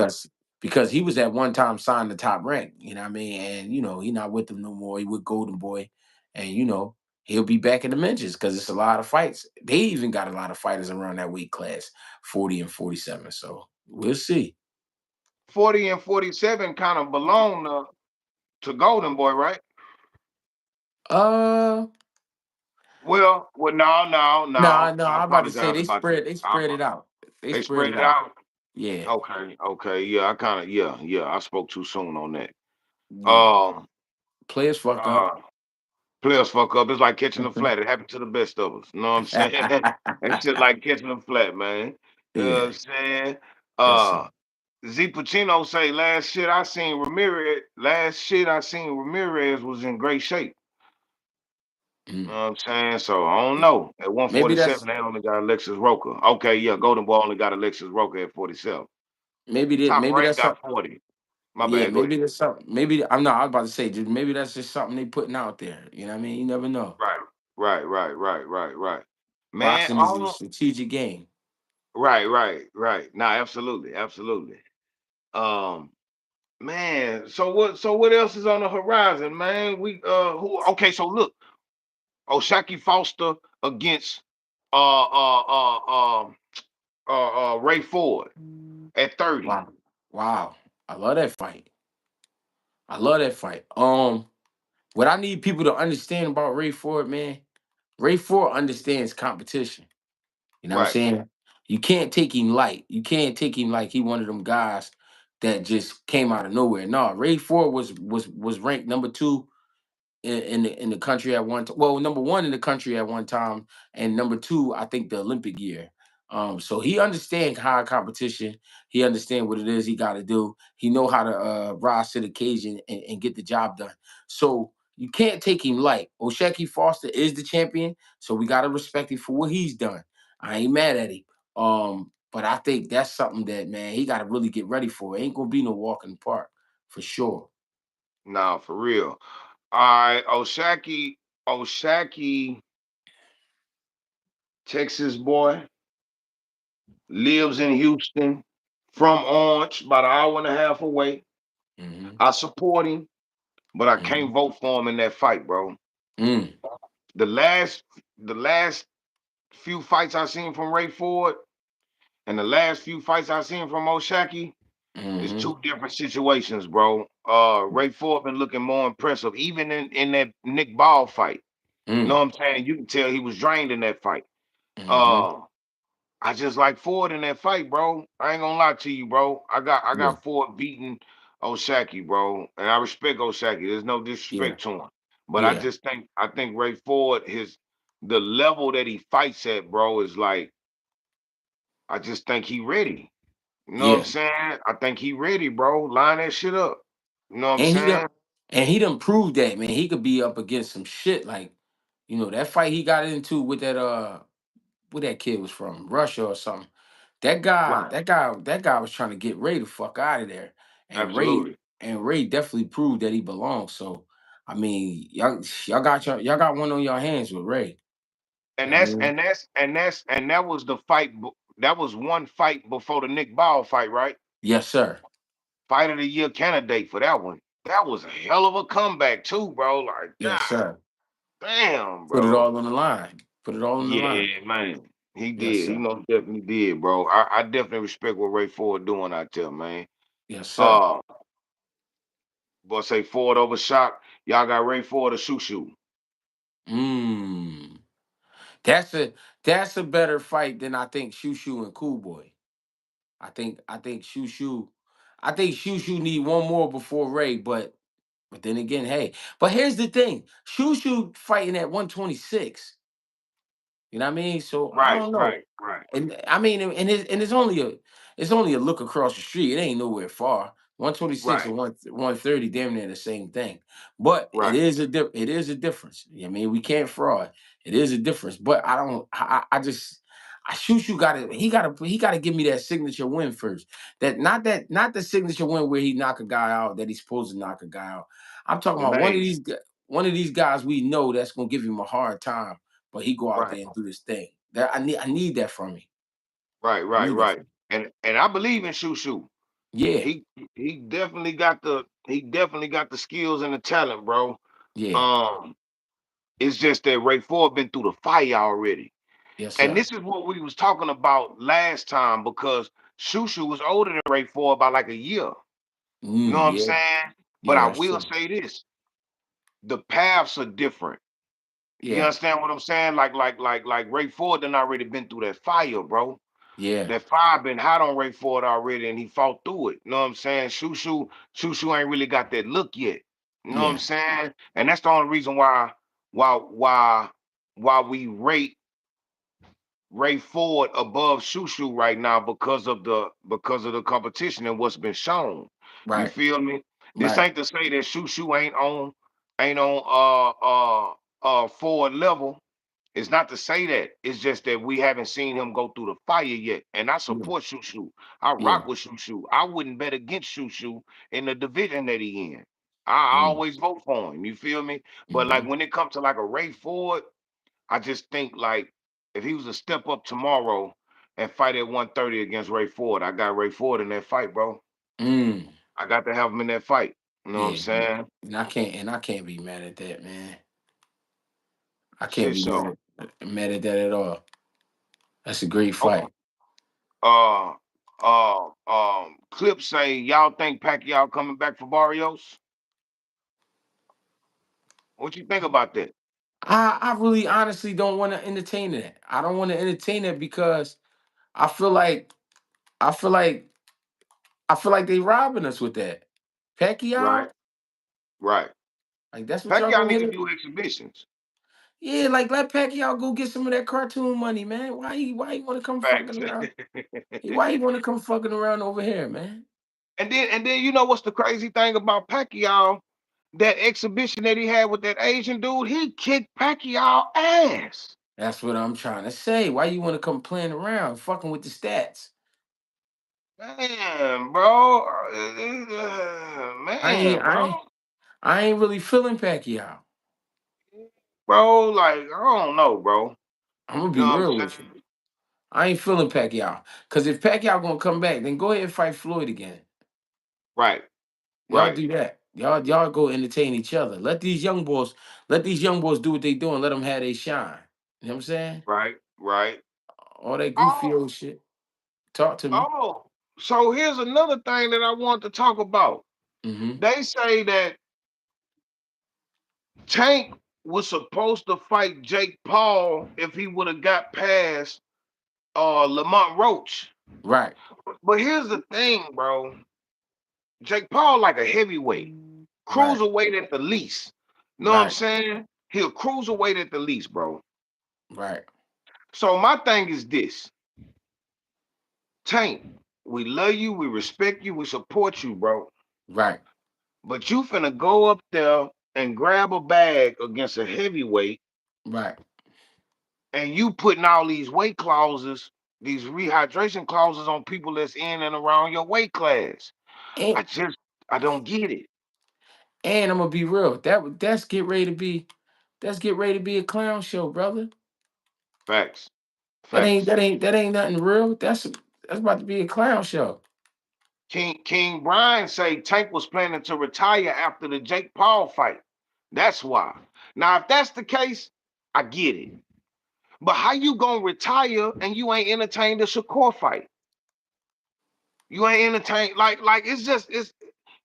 Because he was at one time signed the top rank. You know what I mean? And he not with them no more. He with Golden Boy, and he'll be back in the mentions because it's a lot of fights. They even got a lot of fighters around that weight class, 40 and 47. So we'll see. 40 and 47 kind of belong to Golden Boy, right? Uh, Well, no, no, no, no. no. I I'm about to say apologize they about that. spread they spread it out. They They spread spread it it out. out. Yeah, Okay, okay, yeah. I kind of, yeah. I spoke too soon on that. yeah. Um, Players fuck up. uh, Players fuck up. It's like catching a flat. It happened to the best of us. You know what I'm saying? It's just like catching a flat, man. You know what Yeah, I'm saying? yes sir. Uh, Z Pacino say last shit I seen Ramirez was in great shape. You Mm. know what I'm saying? So I don't know. At Maybe 147, that's they only got Alexis Roker. Okay, yeah, Golden Boy only got Alexis Roker at 47. maybe that Top maybe rank that's got some- 40. My Yeah, bad. Go ahead. maybe there's something. Maybe I'm not. I was about to say, just maybe that's just something they putting out there. You know what I mean? You never know. Right. Right. Man, Boxing is a strategic game. right. Nah, absolutely. Um, man, so what else is on the horizon, man? Who okay, so look, Oshaki Foster against uh uh uh uh Ray Ford at 30. Wow, wow. I love that fight. I love that fight. What I need people to understand about Ray Ford, man. Ray Ford understands competition. You know what I'm Right. saying? You can't take him light. You can't take him like he one of them guys that just came out of nowhere. No, Ray Ford was ranked number two in the country at one time. Well, number one in the country at one time, and number two, I think the Olympic year. So he understands high competition. He understands what it is he got to do. He know how to rise to the occasion and get the job done. So you can't take him light. Oshaki Foster is the champion, so we gotta respect him for what he's done. I ain't mad at him. But I think that's something that man he got to really get ready for. It ain't gonna be no walk in the park for sure. Nah, for real. All right, Oshaki, Texas boy, lives in Houston, from Orange, about an hour and a half away. Hmm. I support him, but I Hmm. can't vote for him in that fight, bro. Mm. The last the last few fights I seen from Ray Ford and the last few fights I seen from Oshaki is Hmm. two different situations, bro. Ray Ford been looking more impressive, even in that Nick Ball fight. You know Mm. what I'm saying? You can tell he was drained in that fight. Hmm. Uh, I just like Ford in that fight, bro. I ain't gonna lie to you, bro. I Yeah, got Ford beating Osaki, bro, and I respect Osaki. There's no yeah, disrespect to him, but yeah, I think Ray Ford the level that he fights at, bro, is like I just think he ready. You know what I'm yeah. saying? I think he ready, bro. Line that shit up. You know what I'm And he saying? done and he done proved that, man. He could be up against some shit like, that fight he got into with that where that kid was from, Russia or something. Right. That guy was trying to get Ray the fuck out of there. And Ray Absolutely. and Ray definitely proved that he belongs. So I mean, y'all got one on your hands with Ray. You And know what I that's mean? and that's and that's and that was the fight. That was one fight before the Nick Ball fight, right? Yes, sir. Fight of the year candidate for that one. That was a hell of a comeback too, bro. Like, Yes, God sir. damn, Put it bro. all on the line. Put it all on the line. Yeah, man. He Yes, did. He sir. most definitely did, bro. I definitely respect what Ray Ford doing out there, man. Yes, sir. Uh, but say Ford overshot. Y'all got Ray Ford or Shoo. Mm. That's a that's a better fight than I think Shushu and Cool Boy. I think Shushu need one more before Ray, but then again, hey. But here's the thing. Shushu fighting at 126. You know what I mean? So I Right, don't know. right, right, And I mean, it's only a look across the street. It ain't nowhere far. 126 right, and 130, damn near the same thing. But it right. is it is a difference. I mean, we can't fraud. It is a difference. But I don't. I just. I shoot you got to he gotta give me that signature win first. Not the signature win where he knock a guy out that he's supposed to knock a guy out. I'm talking The about name. one of these guys we know that's gonna give him a hard time, but he go out Right, there and do this thing. That I need that from him. I need that right. from him. And I believe in Shoo. Yeah, He he definitely got the skills and the talent, bro. yeah, Um, it's just that Ray Ford been through the fire already. yes, And sir. this is what we was talking about last time because Shushu was older than Ray Ford by like a year. You know what I'm Yeah, saying? But yeah, I that's will true. say this: the paths are different. You Yeah, understand what I'm saying? Like Ray Ford done already been through that fire, bro. yeah, That fire been hot on Ray Ford already, and he fought through it. You know what I'm saying? Shushu ain't really got that look yet. You know what I'm yeah. saying? And that's the only reason why why why we rate Ray Ford above Shushu right now because of the competition and what's been shown. You Right, feel me? This right. ain't to say that Shushu ain't on Ford level. It's not to say that. It's just that we haven't seen him go through the fire yet. And I Yeah. support Shoo Shoo. I Yeah. rock with Shoo Shoo. I wouldn't bet against Shoo Shoo in the division that he in. I Mm. always vote for him. You feel me? But like Mm-hmm. when it comes to like a Ray Ford, I just think like if he was to step up tomorrow and fight at 130 against Ray Ford, I got Ray Ford in that fight, bro. Mm. I got to have him in that fight. You know what I'm Yeah. saying? And I can't be mad at that, man. I can't Shit, be so. mad at that at all. That's a great Okay. fight. Uh, Clip say y'all think Pacquiao coming back for Barrios? What you think about that? I really honestly don't want to entertain that. I don't want to entertain it because I feel like I feel like I feel like they robbing us with that. Right, Pacquiao, right. like that's what y'all Pacquiao gonna need hit to it. do exhibitions. Yeah, like let Pacquiao go get some of that cartoon money, man. Why he want to come fucking Facts. around? Why he want to come fucking around over here, man? And then you know what's the crazy thing about Pacquiao? That exhibition that he had with that Asian dude, he kicked Pacquiao ass. That's what I'm trying to say. Why you want to come playing around, fucking with the stats? Man, bro. I ain't Man, I bro. ain't I ain't really feeling Pacquiao. Bro, like, I don't know, bro. I'm gonna You know be what I'm real with you. saying? I ain't feeling Pacquiao. Cause if Pacquiao gonna come back, then go ahead and fight Floyd again. Right, Y'all right, do that. Y'all go entertain each other. Let these young boys do what they doing. Let them have their shine. You know what I'm saying? right, right. All that goofy Oh, old shit. Talk to me. oh. So here's another thing that I want to talk about. Mm-hmm. They say that Tank was supposed to fight Jake Paul if he would have got past Lamont Roach. Right, But here's the thing, bro. Jake Paul like a heavyweight, right, cruiserweight at the least. You know what I'm right, saying? He'll cruiserweight at the least, bro. right, So my thing is this, Tank. We love you, we respect you, we support you, bro. right, But you finna go up there and grab a bag against a heavyweight, right. and you putting all these weight clauses, these rehydration clauses on people that's in and around your weight class. And I just, I don't get it. I'm gonna be real. That's get ready to be a clown show, brother. Facts, facts. That ain't nothing real. That's about to be a clown show. King Brian say Tank was planning to retire after the Jake Paul fight. That's why. Now, if that's the case, I get it. But how you gonna retire and you ain't entertained the Shakur fight? You ain't entertained like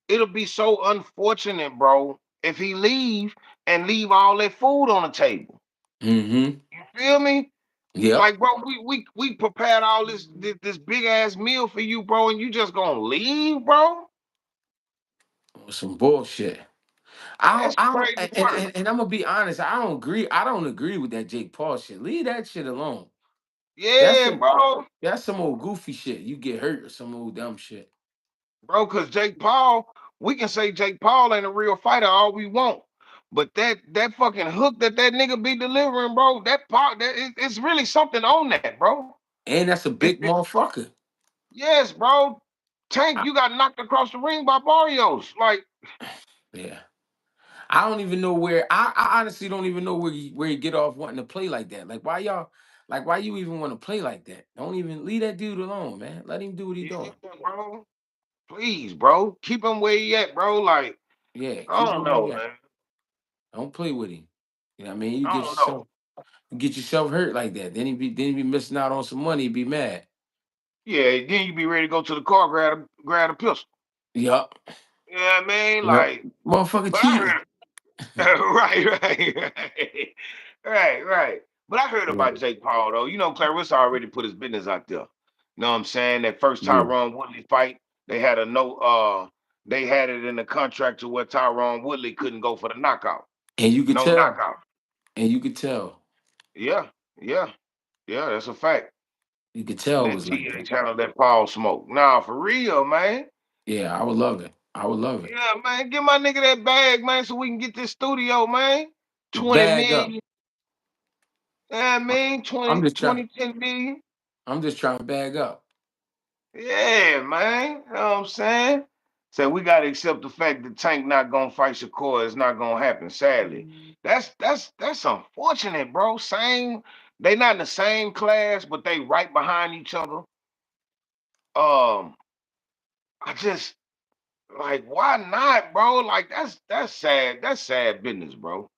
it'll be so unfortunate, bro, if he leave and leave all that food on the table. Mm-hmm. You feel me? Yep. Like, bro, we prepared all this big ass meal for you, bro, and you just gonna leave, bro? Some bullshit. That's I don't, crazy work. and I'm gonna be honest. I don't agree with that Jake Paul shit. Leave that shit alone. That's Yeah, some, bro. that's some old goofy shit. You get hurt or some old dumb shit. Bro, because Jake Paul, we can say Jake Paul ain't a real fighter all we want. But that fucking hook that nigga be delivering, bro, it's really something on that, bro. And that's a big motherfucker. Yes, bro. Tank, I, you got knocked across the ring by Barrios. Like, yeah. I don't even know where. I honestly don't even know where you get off wanting to play like that. Like why y'all? Like why you even want to play like that? Don't even leave that dude alone, man. Let him do what he yeah, doing. bro. Please, bro. Keep him where he at, bro. Like, Yeah, I keep him don't where he know, at. man. Don't play with him. You know what I mean? I don't know. You get yourself hurt like that. Then he be missing out on some money. He be mad. Yeah, then you be ready to go to the car, grab a pistol. Yup. You know what I mean? Yup. Like, Motherfucker but I cheating. heard right. Right. But I heard Yeah. about Jake Paul though. You know, Clarissa already put his business out there. You know what I'm saying? That first Yeah. Tyrone Woodley fight, they had a no they had it in the contract to where Tyrone Woodley couldn't go for the knockout. And you could No tell. knockout. And you could tell. Yeah, yeah, yeah, that's a fact. You could tell it Let was like TA that. channel that Paul smoke. Nah, for real, man. Yeah, I would love it. I would love it. Yeah, man. Give my nigga that bag, man, so we can get this studio, man. 20 Bag up. million. Yeah, I mean, I'm 20, just trying. 20, 10 million. I'm just trying to bag up. Yeah, man. You know what I'm saying? So we gotta accept the fact that Tank not gonna fight Shakur. It's not gonna happen, sadly. That's unfortunate, bro. Same, they not in the same class, but they right behind each other. Um, I just like why not, bro? Like that's sad. That's sad business, bro.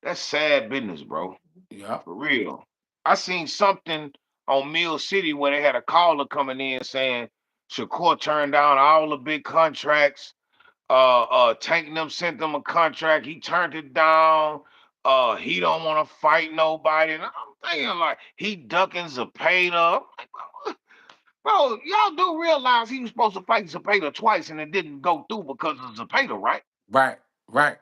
That's sad business, bro. Yep. For real. I seen something on Mill City where they had a caller coming in saying Shakur turned down all the big contracts. Tank and them sent them a contract. He turned it down. He don't want to fight nobody. And I'm thinking like he ducking Zapata. I'm like, bro, y'all do realize he was supposed to fight Zapata twice and it didn't go through because of Zapata, right? Right. Right.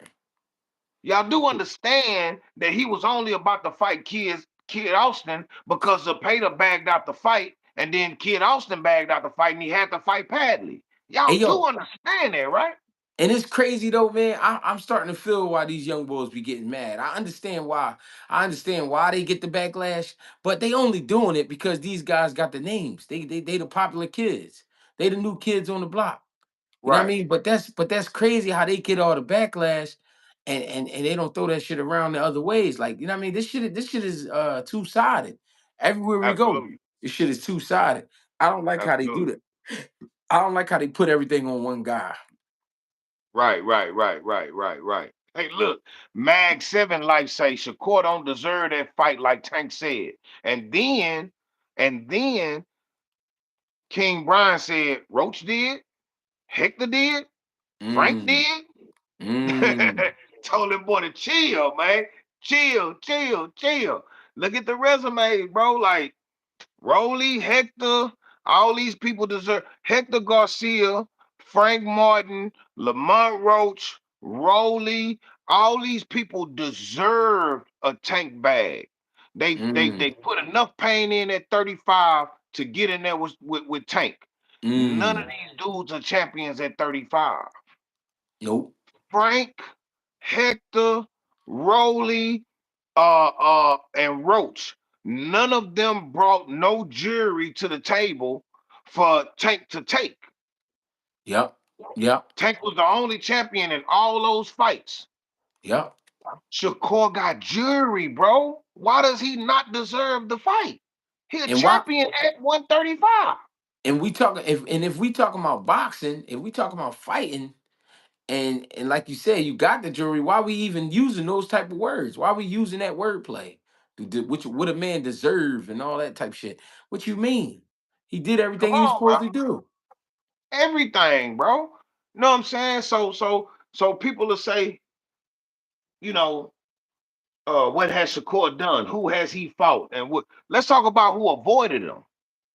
Y'all do understand that he was only about to fight Kid Austin because Zapata bagged out the fight, and then Kid Austin bagged out the fight, and he had to fight Padley. Hey, Y'all do yo. understand that, right? And it's crazy though, man. I'm starting to feel why these young boys be getting mad. I understand why. I understand why they get the backlash, but they only doing it because these guys got the names. They the popular kids. They the new kids on the block. You know what I Right. mean? But that's crazy how they get all the backlash, and they don't throw that shit around the other ways. Like you know what I mean? This shit is two sided. Everywhere we go, Absolutely. this shit is two sided. I don't like how they do Absolutely. that. I don't like how they put everything on one guy. Right, right, right, right, right, right. Hey, look, Mag 7 Life say Shakur don't deserve that fight like Tank said. And then, and then King Brian said Roach did, Hector did, Frank Mm, did. mm. Told him boy to chill, man. Chill, chill, chill. Look at the resume, bro. Like Rolly, Hector, all these people deserve Hector Garcia, Frank Martin, Lamont Roach, Rolly, all these people deserve a tank bag. They Mm, put enough pain in at 35 to get in there with Tank. None of mm. these dudes are champions at 35. Nope. Frank, Hector, Rowley, and Roach. None of them brought no jury to the table for Tank to take. Yep. Yep. Tank was the only champion in all those fights. Yep. Shakur got jury, bro. Why does he not deserve the fight? He a And why? champion at 135. And we talking if we talking about boxing, if we talking about fighting, and like you said, you got the jury. Why we even using those type of words? Why we using that wordplay? Which what a man deserve and all that type shit. What you mean? He did Come everything he was on, bro. supposed to do. Everything, bro. You know what I'm saying? So people will say, you know, what has Shakur done? Who has he fought? And what? Let's talk about who avoided him.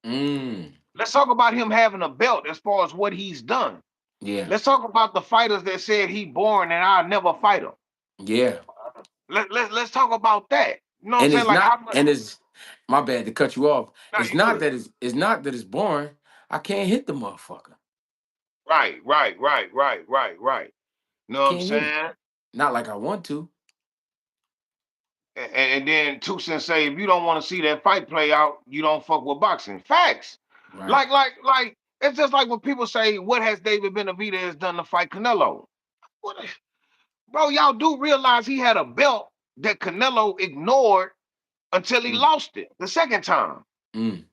Mm. Let's talk about him having a belt as far as what he's done. Yeah. Let's talk about the fighters that said he boring and I'll never fight him. Yeah. Let's talk about that. You know what I'm And saying? it's Like not how much? and it's my bad to cut you off. Nah, you good. It's not that it's boring. I can't hit the motherfucker. Right, right, right, right, right, right. You know what I'm Can't hit him. saying? Not like I want to. And then two cents say if you don't want to see that fight play out, you don't fuck with boxing. Facts. Right. Like it's just like when people say, "What has David Benavidez done to fight Canelo?" What, bro? Y'all do realize he had a belt that Canelo ignored until he Mm. lost it the second time. Mm.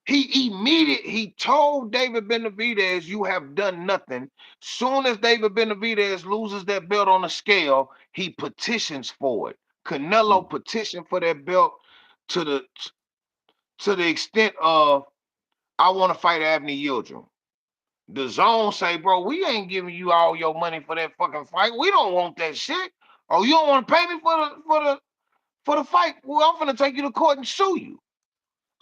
He told David Benavidez, "You have done nothing." Soon as David Benavidez loses that belt on the scale, he petitions for it. Mm. Canelo petitioned for that belt to the extent of, "I want to fight Abney Yildirim." The zone say, "Bro, we ain't giving you all your money for that fucking fight. We don't want that shit. Oh, you don't want to pay me for the fight? Well, I'm gonna take you to court and sue you.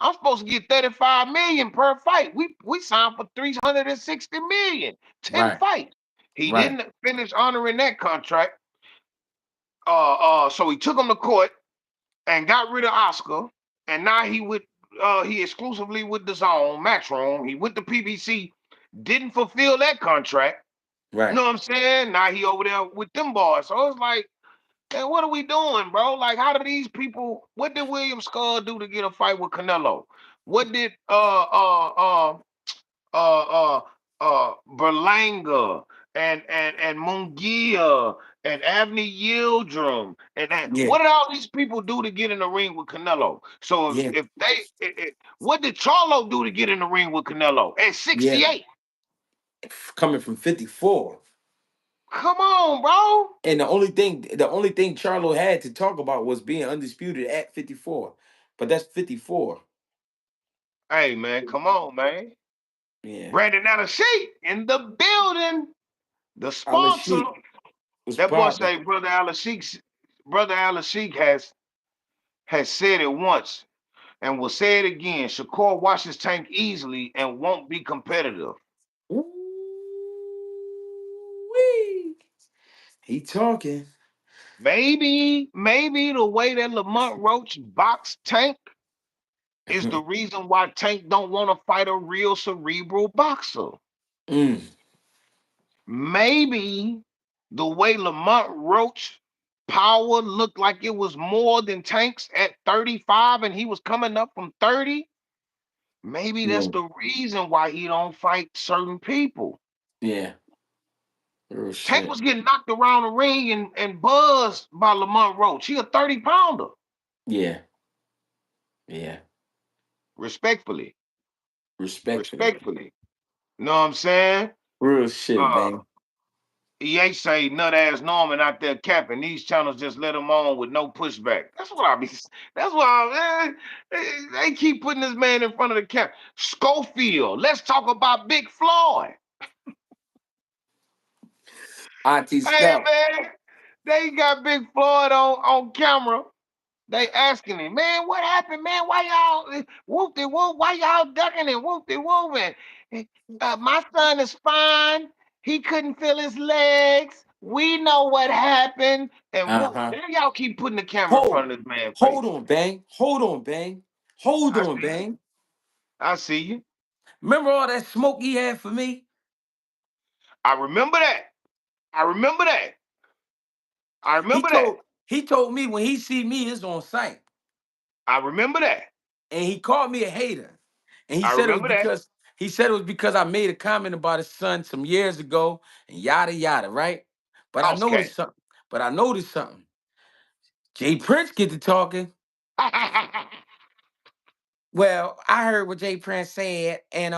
I'm supposed to get 35 million per fight. We signed for 360 million, 10 Right. fights. He Right. didn't finish honoring that contract. So he took him to court and got rid of Oscar. And now he exclusively with the zone, Matchroom. He went to PBC, didn't fulfill that contract. You Right. know what I'm saying? Now he over there with them boys. So it's like, And what are we doing, bro? Like, how do these people? What did William Skull do to get a fight with Canelo? What did uh Berlanga and Mungia and Avni Yildirim and Yeah, what did all these people do to get in the ring with Canelo? So yeah, if they what did Charlo do to get in the ring with Canelo at yeah. 68? Coming from 54. Come on, bro. And the only thing Charlo had to talk about was being undisputed at 54. But that's 54. Hey man, come on, man. Yeah. Brandon Sheik in the building. The Ala sponsor. Sheik was That boy popping. say brother Alashik has said it once and will say it again. Shakur washes Tank easily and won't be competitive. Ooh-wee. He talking. Maybe the way that Lamont Roach boxed Tank is the reason why Tank don't want to fight a real cerebral boxer. Mm, Maybe the way Lamont Roach power looked like it was more than Tank's at 35 and he was coming up from 30. Maybe that's yeah, the reason why he don't fight certain people. yeah. Real Tank shit. was getting knocked around the ring and buzzed by Lamont Roach. He a 30 pounder, Yeah, yeah. respectfully. Respectfully. Respectfully. Know what I'm saying? Real shit, Uh, bang. EA say nut ass Norman out there capping. These channels just let him on with no pushback. That's what I be. That's why they keep putting this man in front of the camera. Schofield. Let's talk about Big Floyd. Auntie Hey Scalp. man, they got Big Floyd on camera. They asking him, man, what happened, man? Why y'all whoop de whoop? Why y'all ducking and whoop de whooping? My son is fine. He couldn't feel his legs. We know what happened. And whoop. Uh-huh. Then y'all keep putting the camera in Hold. front of this man's Hold face. on, bang. Hold on, bang. Hold I on, see you. bang. I see you. Remember all that smoke he had for me? I remember that. I remember that. I He remember that. told he told me when he see me, it's on sight. I remember that. And he called me a hater. And he I said it was remember that. because I made a comment about his son some years ago and yada yada, right? But I Okay. noticed something. But I noticed something. Jay Prince get to talking. Well, I heard what Jay Prince said, and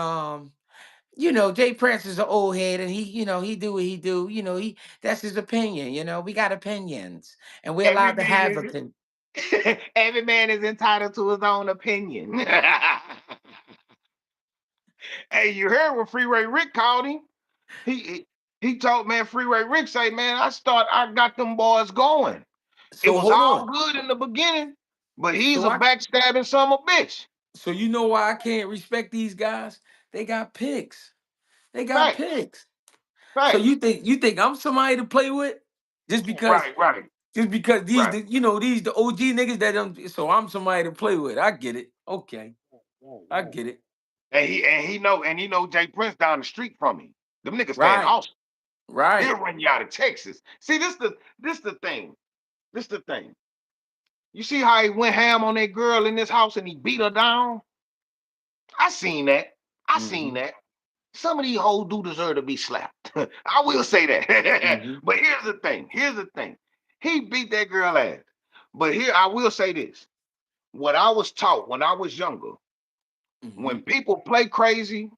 Jay Prince is an old head, and he do what he do. That's his opinion. We got opinions, and we're Every allowed to man have is opinions. every man is entitled to his own opinion. Hey, you heard what Freeway Rick called him? He he, he told man Freeway Rick say, man, I got them boys going. It So was hold all on. good in the beginning, but he's So a I backstabbing son of a bitch. so you know why I can't respect these guys? They got picks. They got Facts, picks. So facts. you think I'm somebody to play with just because Right, right, just because right. these the OG niggas that so I'm somebody to play with. I get it. Okay. Whoa, whoa, I whoa. get it. And he know Jay Prince down the street from him. Them niggas stay in Right. Austin. He'll Right. run you out of Texas. See, this the thing. This the thing. You see how he went ham on that girl in this house and he beat her down? I seen that. I seen Mm-hmm. that. Some of these hoes do deserve to be slapped. I will say that. Mm-hmm. But here's the thing. Here's the thing. He beat that girl ass. But here I will say this. What I was taught when I was younger, Mm-hmm. when people play crazy,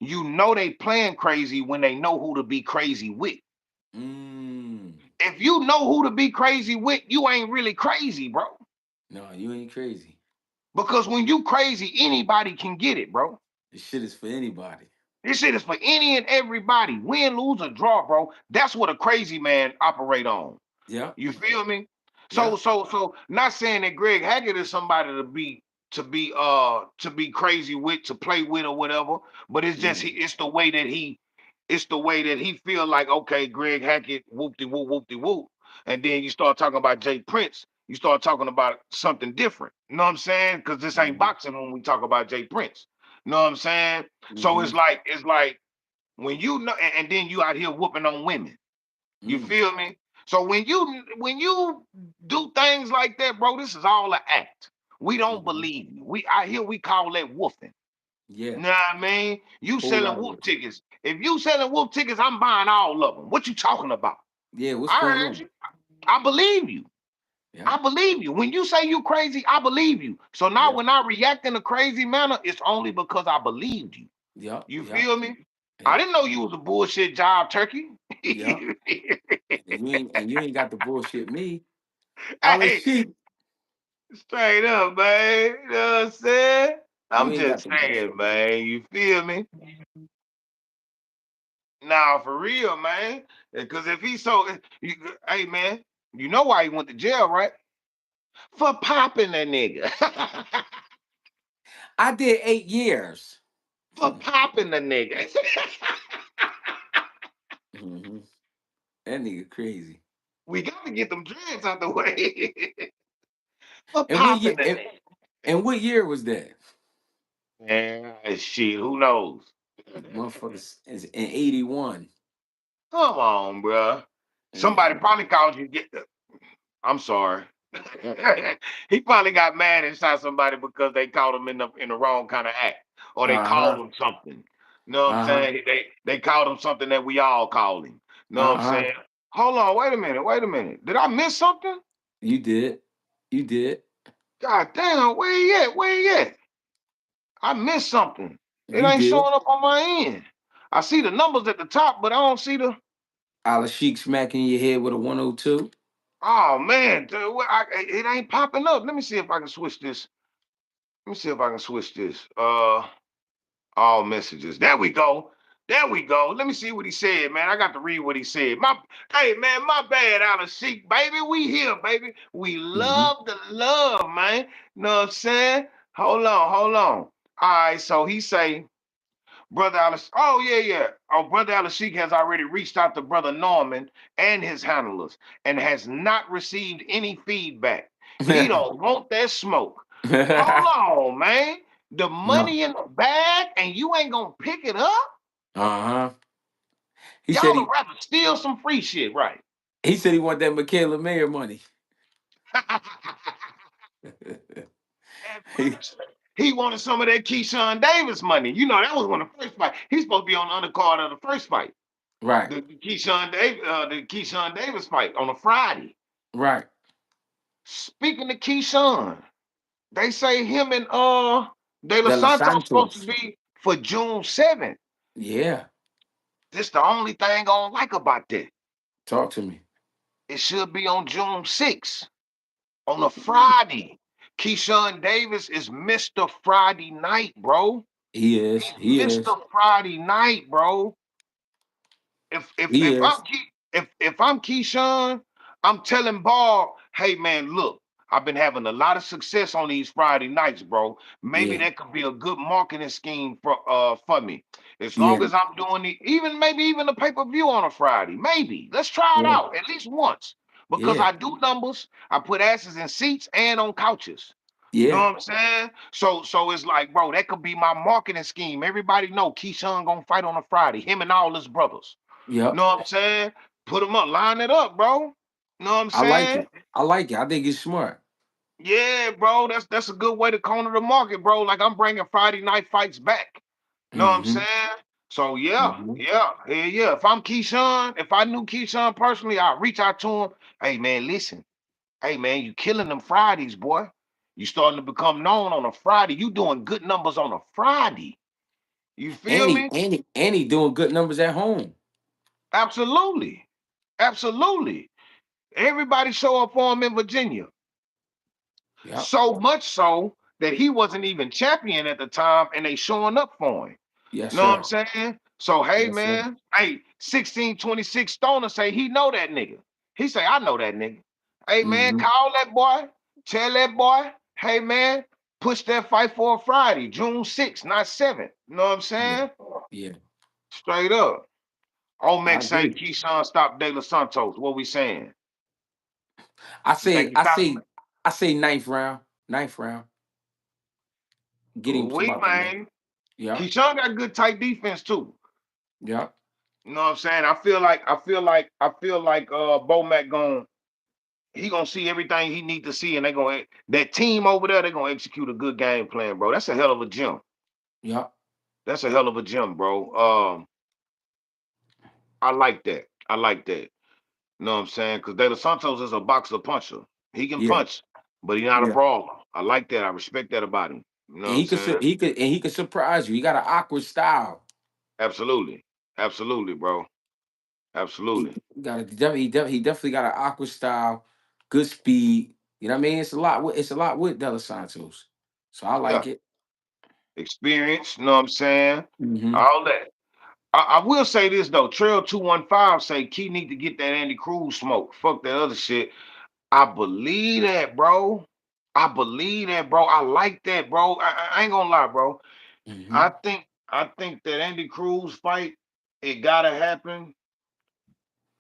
you know they playing crazy when they know who to be crazy with. Mm. If you know who to be crazy with, you ain't really crazy, bro. No, you ain't crazy. Because when you crazy, anybody can get it, bro. This shit is for anybody. This shit is for any and everybody. Win, lose, or draw, bro. That's what a crazy man operate on. Yeah. You feel me? Yeah. So not saying that Greg Hackett is somebody to be crazy with, to play with or whatever, but it's just Mm. it's the way that he feel like, okay, Greg Hackett, whoop de whoop. And then you start talking about Jay Prince, you start talking about something different. You know what I'm saying? Because this ain't Mm-hmm. boxing when we talk about Jay Prince. You know what I'm saying? So Mm-hmm. it's like when you know, and then you out here whooping on women. You Mm. feel me? So when you do things like that, bro, this is all an act. We don't Mhm. believe you. We out here we call that woofing. Yeah, Know what I mean? You whole selling lot of wolf work. tickets. If you selling wolf tickets, I'm buying all of them. What you talking about? Yeah, what's I going heard on? you. I believe you. Yeah, I believe you. When you say you crazy, I believe you. So now yeah, when I react in a crazy manner, it's only because I believed you. yeah, You yeah, feel me? I yeah, didn't know you was a bullshit job turkey. yeah. And you ain't got the bullshit me. Alice Hey, Sheik, straight up, man. You know what I'm saying? you I'm ain't got just the saying, bullshit. man. You feel me? Nah, for real, man. Because if he's so, you, hey, man, you know why he went to jail, right? For popping a nigga. I did 8 years. For popping a nigga. Hmm. That nigga crazy. We got to get them dreads out the way. For And what year? popping a nigga. And what year was that? Man, shit, who knows? Motherfuckers is in 81. Come on, bro. Yeah. Somebody probably called you. I'm sorry. He probably got mad and shot somebody because they caught him in the wrong kind of act, or they called Uh-huh. him something. You know what I'm Uh-huh. saying? They called him something that we all called him. You know what I'm Uh-huh. saying? Hold on, wait a minute, wait a minute. Did I miss something? You did. You did. God damn, where he at? Where he at? I missed something. It You ain't did. showing up on my end. I see the numbers at the top, but I don't see the. Alice Sheik smacking your head with a 102. Oh man, dude, it ain't popping up. Let me see if I can switch this. Let me see if I can switch this. All messages. There we go. There we go. Let me see what he said, man. I got to read what he said. Hey, man, my bad, Alice Sheik, baby. We here, baby. We Mm-hmm. love the love, man. Know what I'm saying? Hold on, hold on. All right, so he say, Brother Alice. Oh, yeah, yeah. Oh, Brother Alice Sheik has already reached out to Brother Norman and his handlers and has not received any feedback. He don't want that smoke. Hold on, man. The No. money in the bag and you ain't gonna pick it up? Uh-huh. He said Y'all would he rather steal some free shit, right? he said he want that Michaela Mayer money. At He- first, he wanted some of that Keyshawn Davis money. You know, that was one of the first fight. He's supposed to be on the undercard of the first fight. right. The Keyshawn Davis fight on a Friday. Right. Speaking of Keyshawn, they say him and De Los The Los Santos supposed to Santos. be for June 7th. Yeah. This the only thing I don't like about that. Talk to me. It should be on June 6th, on a Friday. Keyshawn Davis is Mr. Friday night, bro. He is. He's He Mr. is. Friday night, bro. if if He if I'm is. if I'm Keyshawn, I'm telling Ball, hey man, look, I've been having a lot of success on these Friday nights, bro. Maybe Yeah. that could be a good marketing scheme for me. As long Yeah. as I'm doing maybe even a pay-per-view on a Friday. Maybe. Let's try it Yeah. out at least once. Because Yeah. I do numbers, I put asses in seats and on couches. Know Yeah. what I'm saying? So it's like, bro, that could be my marketing scheme. Everybody know Keyshawn gonna fight on a Friday, him and all his brothers. Yep. Know what I'm saying? Put them up, line it up, bro. Know what I'm I like saying? it. I like it. I think it's smart. Yeah, bro. That's a good way to corner the market, bro. Like I'm bringing Friday night fights back. Know what I'm Mm-hmm. saying? So yeah, Mm-hmm. yeah. If I'm Keyshawn, if I knew Keyshawn personally, I'd reach out to him. Hey man, listen. Hey man, you killing them Fridays, boy. You starting to become known on a Friday. You doing good numbers on a Friday. You And feel he me? and he and he doing good numbers at home. Absolutely. Absolutely. Everybody show up for him in Virginia. Yep. So much so that he wasn't even champion at the time and they showing up for him. Yes, Know what I'm sir. saying? So hey Yes, sir. man, hey, 1626 Stoner say he know that nigga. He say, I know that nigga. Hey man, Mm-hmm. call that boy, tell that boy, hey man, push that fight for a Friday, June 6th, not 7th. You know what I'm Yeah. saying? Yeah. Straight up. I Omex say agree. Keyshawn stop De Los Santos. What we saying? I You think say, he I stopped say, him? I say ninth round. Ninth round. Get him to We about the ninth. man. Yep. Keyshawn got good tight defense too. Yep. You know what I'm saying? Bo Mac he gonna see everything he need to see, and they gonna that team over there. They gonna execute a good game plan, bro. That's a hell of a gym. Yeah, That's a hell of a gym, bro. I like that. I like that. You know what I'm saying? Because De Los Santos is a boxer puncher. He can yeah, punch, but he's not a yeah. brawler. I like that. I respect that about him. You know And what I'm saying? he could surprise you. He got an awkward style. Absolutely. Absolutely, bro. He Absolutely. got a, he definitely got an awkward style, good speed. You know what I mean? It's a lot with De Los Santos. So I Yeah. like it. Experience, you know what I'm saying? Hmm. All that. I will say this though. Trail 215 say Key need to get that Andy Cruz smoke. Fuck that other shit. I believe that, bro. I believe that, bro. I like that, bro. I ain't gonna lie, bro. Hmm. I think that Andy Cruz fight, it gotta happen.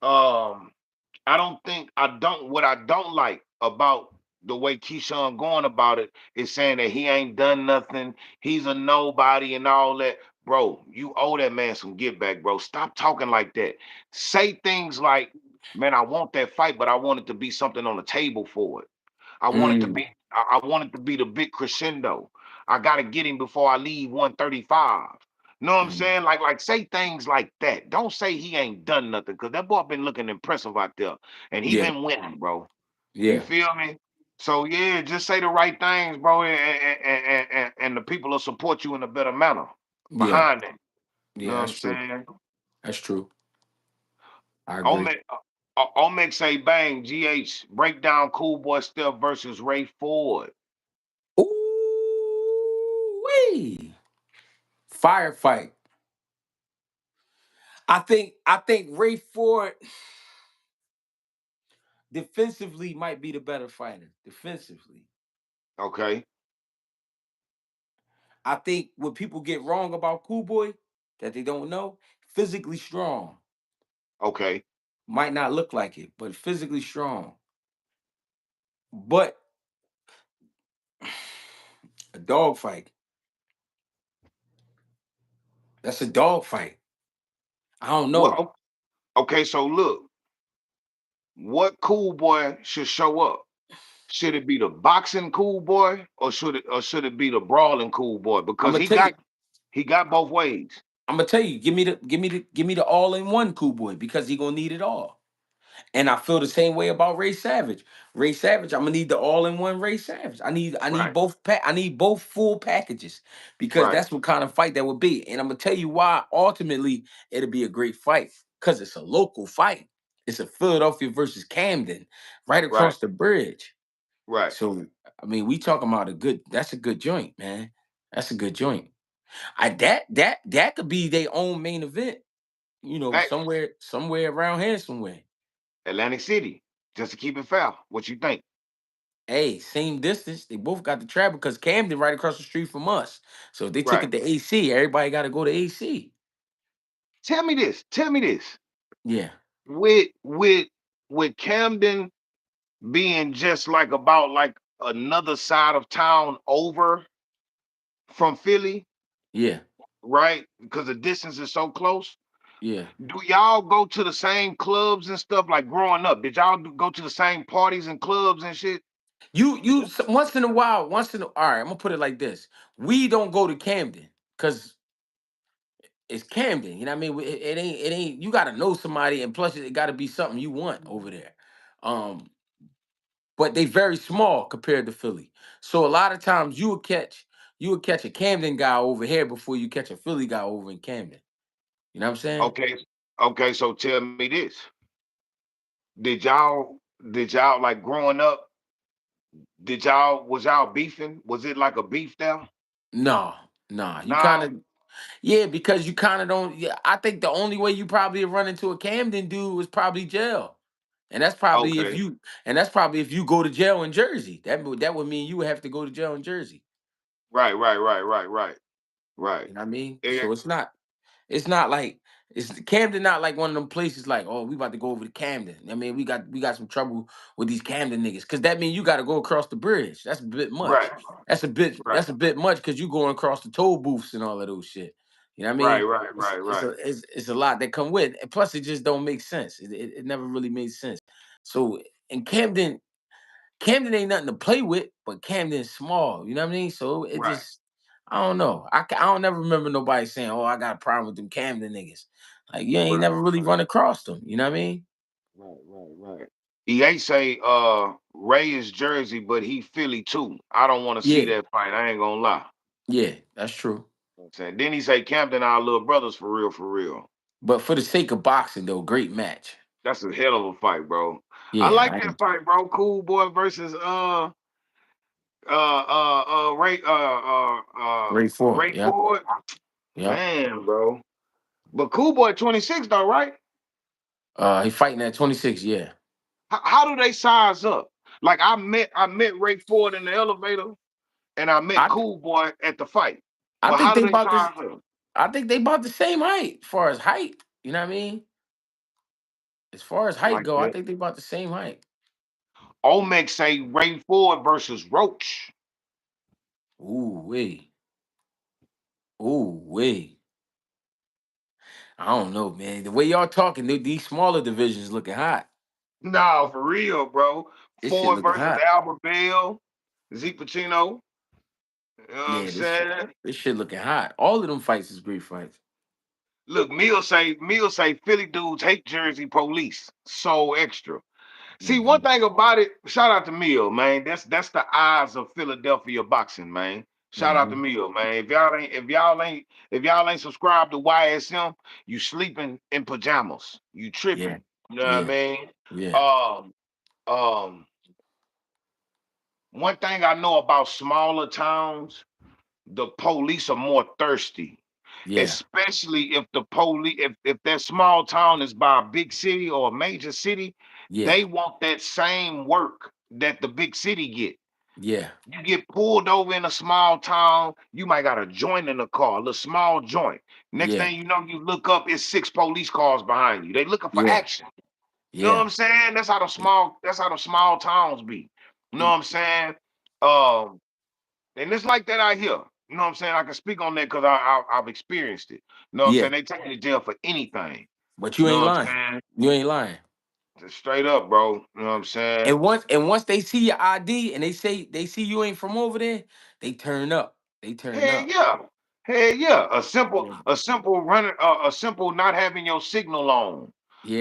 Um, I don't what I don't like about the way Keyshawn going about it is saying that he ain't done nothing, he's a nobody and all that. Bro, you owe that man some get back, bro. Stop talking like that. Say things like, man, I want that fight, but I want it to be something on the table for it. I want it to Mm. be I want it to be the big crescendo. I gotta get him before I leave 135. Know what I'm Mm. saying? Like say things like that. Don't say he ain't done nothing because that boy been looking impressive out there and he Yeah, been winning, bro. You yeah, feel me? So yeah, just say the right things, bro, and the people will support you in a better manner yeah, behind it. You know yeah. what That's I'm true. saying? That's true. I agree. Omek, Omek say bang, GH break down Cool Boy Steph versus Ray Ford. Ooh wee! Firefight. I think Ray Ford defensively might be the better fighter. Defensively, Okay, I think what people get wrong about Cool Boy that they don't know, physically strong. okay, Might not look like it, but physically strong. But a dog fight. That's a dog fight. I don't know. well, okay. So look, what Cool Boy should show up? Should it be the boxing Cool Boy, or should it be the brawling Cool Boy? I'm Because gonna he tell got you. he got both ways. I'm gonna tell you. Give me the all in one Cool Boy because he gonna need it all. And I feel the same way about Ray Savage. Ray Savage, I'm gonna need the all-in-one Ray Savage. I need Right, both I need both full packages because right, that's what kind of fight that would be. And I'm gonna tell you why ultimately it'll be a great fight. Because it's a local fight. It's a Philadelphia versus Camden, right right, across the bridge. right. So I mean, we talking about that's a good joint, man. That's a good joint. That could be their own main event, Hey, somewhere around here somewhere. Atlantic City. Just to keep it fair, what you think? Hey, same distance. They both got the travel because Camden right across the street from us. So if they took Right. it to AC, everybody got to go to AC. Tell me this. Tell me this. Yeah, With Camden being just like about like another side of town over from Philly, yeah, right? Because the distance is so close. yeah. Do y'all go to the same clubs and stuff like growing up? Did y'all go to the same parties and clubs and shit? Once in a while, all right. I'm gonna put it like this: we don't go to Camden because it's Camden. You know what I mean? It ain't. You got to know somebody, and plus it got to be something you want over there. Um, but they very small compared to Philly. So a lot of times you would catch a Camden guy over here before you catch a Philly guy over in Camden. You know what I'm saying? Okay, okay. So tell me this: did y'all like growing up? Was y'all beefing? Was it like a beef there? No, nah. You kind No. of yeah, because you kind of don't. Yeah, I think the only way you probably run into a Camden dude was probably jail, and that's probably if Okay. you go to jail in Jersey. That would mean you would have to go to jail in Jersey. Right. Right. Right. Right. Right. Right. You know what I mean? Yeah. So it's not like it's Camden. Not like one of them places like oh we about to go over to Camden. I mean we got some trouble with these Camden niggas because that means you got to go across the bridge. That's a bit Right. much. Right. That's a bit much because you going across the toll booths and all of those shit. You know what I Right, mean? right, right, right. It's a lot that come with, and plus it just don't make sense. It never really made sense. So in Camden ain't nothing to play with, but Camden's small. You know what I mean? So it Right, just, I don't know. I don't never remember nobody saying, "Oh, I got a problem with them Camden niggas." Like you ain't right, never really run across them. You know what I mean? right, right. EA say Ray is Jersey, but he Philly too. I don't want to see Yeah, that fight. I ain't gonna lie. yeah, that's true. You know what I'm saying? Then he say Camden our little brothers for real, for real. But for the sake of boxing, though, great match. That's a hell of a fight, bro. I Yeah, like that fight, bro. Cool boy versus Ray Ford. Ray Yep, Ford. yep. Man, bro. But Cool Boy 26 though, right? He fighting at 26. Yeah, How do they size up? Like I met Ray Ford in the elevator and I met I Cool Boy at the fight. I But think how do they they about this. size up? I think they about the same height, as far as height. You know what I mean? As far as height Like go, I that. think they about the same height. Omex say Ray Ford versus Roach. Ooh wee, ooh wee. I don't know, man. The way y'all talking, these smaller divisions looking hot. No, for real, bro. This shit Ford looking versus hot. Albert Bell, Zeke Pacino. You know what I'm Yeah, saying? this shit looking hot. All of them fights is great fights. Look, Mill say Philly dudes hate Jersey police. So extra. See, one Hmm. thing about it, shout out to Mill, man. That's the eyes of Philadelphia boxing, man. Shout out to Hmm. Mill, man. If y'all ain't subscribed to YSM, you sleeping in pajamas. You Yeah, tripping. You know what I yeah, mean? yeah, Um, um, one thing I know about smaller towns, the police are more thirsty, yeah, especially if the police if that small town is by a big city or a major city, yeah, they want that same work that the big city get. yeah, You get pulled over in a small town, you might got a joint in the car, a little small joint. Next yeah, thing you know, you look up, it's 6 police cars behind you. They looking for yeah, action. You know what yeah. I'm saying? That's how the small towns be. You know what Y- I'm saying? Um, and it's like that out here. You know what I'm saying? I can speak on that because I've experienced it. You know what I'm Yeah, saying? They take you to jail for anything. but You you know ain't what lying. I'm saying? You ain't lying. Just straight up, bro. You know what I'm saying? And once they see your ID and they see you ain't from over there, they turn up. They turn Hell up. yeah. Hell yeah. A simple, Yeah, a simple running, a simple not having your signal on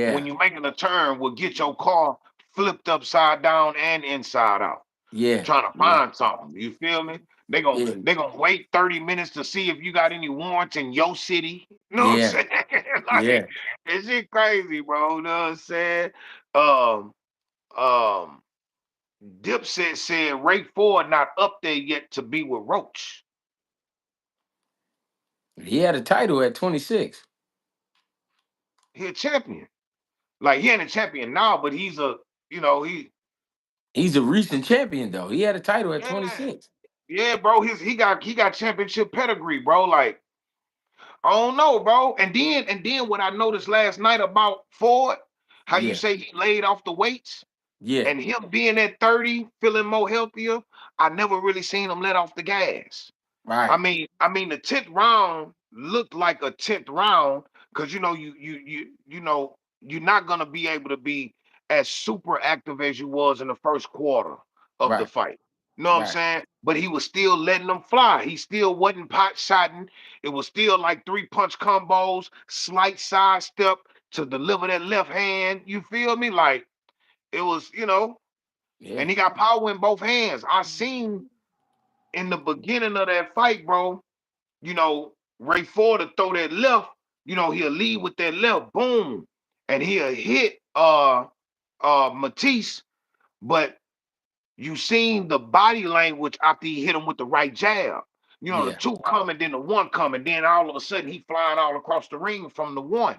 when yeah, you're making a turn will get your car flipped upside down and inside out. yeah, Trying to yeah, find something. You feel me? They gon' yeah, they gonna wait 30 minutes to see if you got any warrants in your city. You know what I'm yeah, saying? yeah, Like it's shit crazy, bro. You know what I'm saying? Um, um, Dipset said Ray Ford not up there yet to be with Roach. he had a title at 26. He a champion. Like he ain't a champion now, but he's a he He's a recent champion though. He had a title at yeah 26. yeah, bro. He got championship pedigree, bro. Like I don't know, bro. And then what I noticed last night about Ford, how you Yeah, say he laid off the weights yeah, and him being at 30, feeling more healthier, I never really seen him let off the gas. I right, mean, I mean the 10th round looked like a 10th round because you're not gonna be able to be as super active as you was in the first quarter of the right, fight. You know what I'm right. saying? But he was still letting them fly. He still wasn't pot shotting. It was still like 3 punch combos, slight sidestep to deliver that left hand. You feel me? Like it was, Yeah, and he got power in both hands. I seen in the beginning of that fight, bro, Ray Ford to throw that left, he'll lead with that left, boom, and he'll hit Matisse, but you seen the body language after he hit him with the right jab. The yeah, two coming, then the one coming, then all of a sudden he flying all across the ring from the one.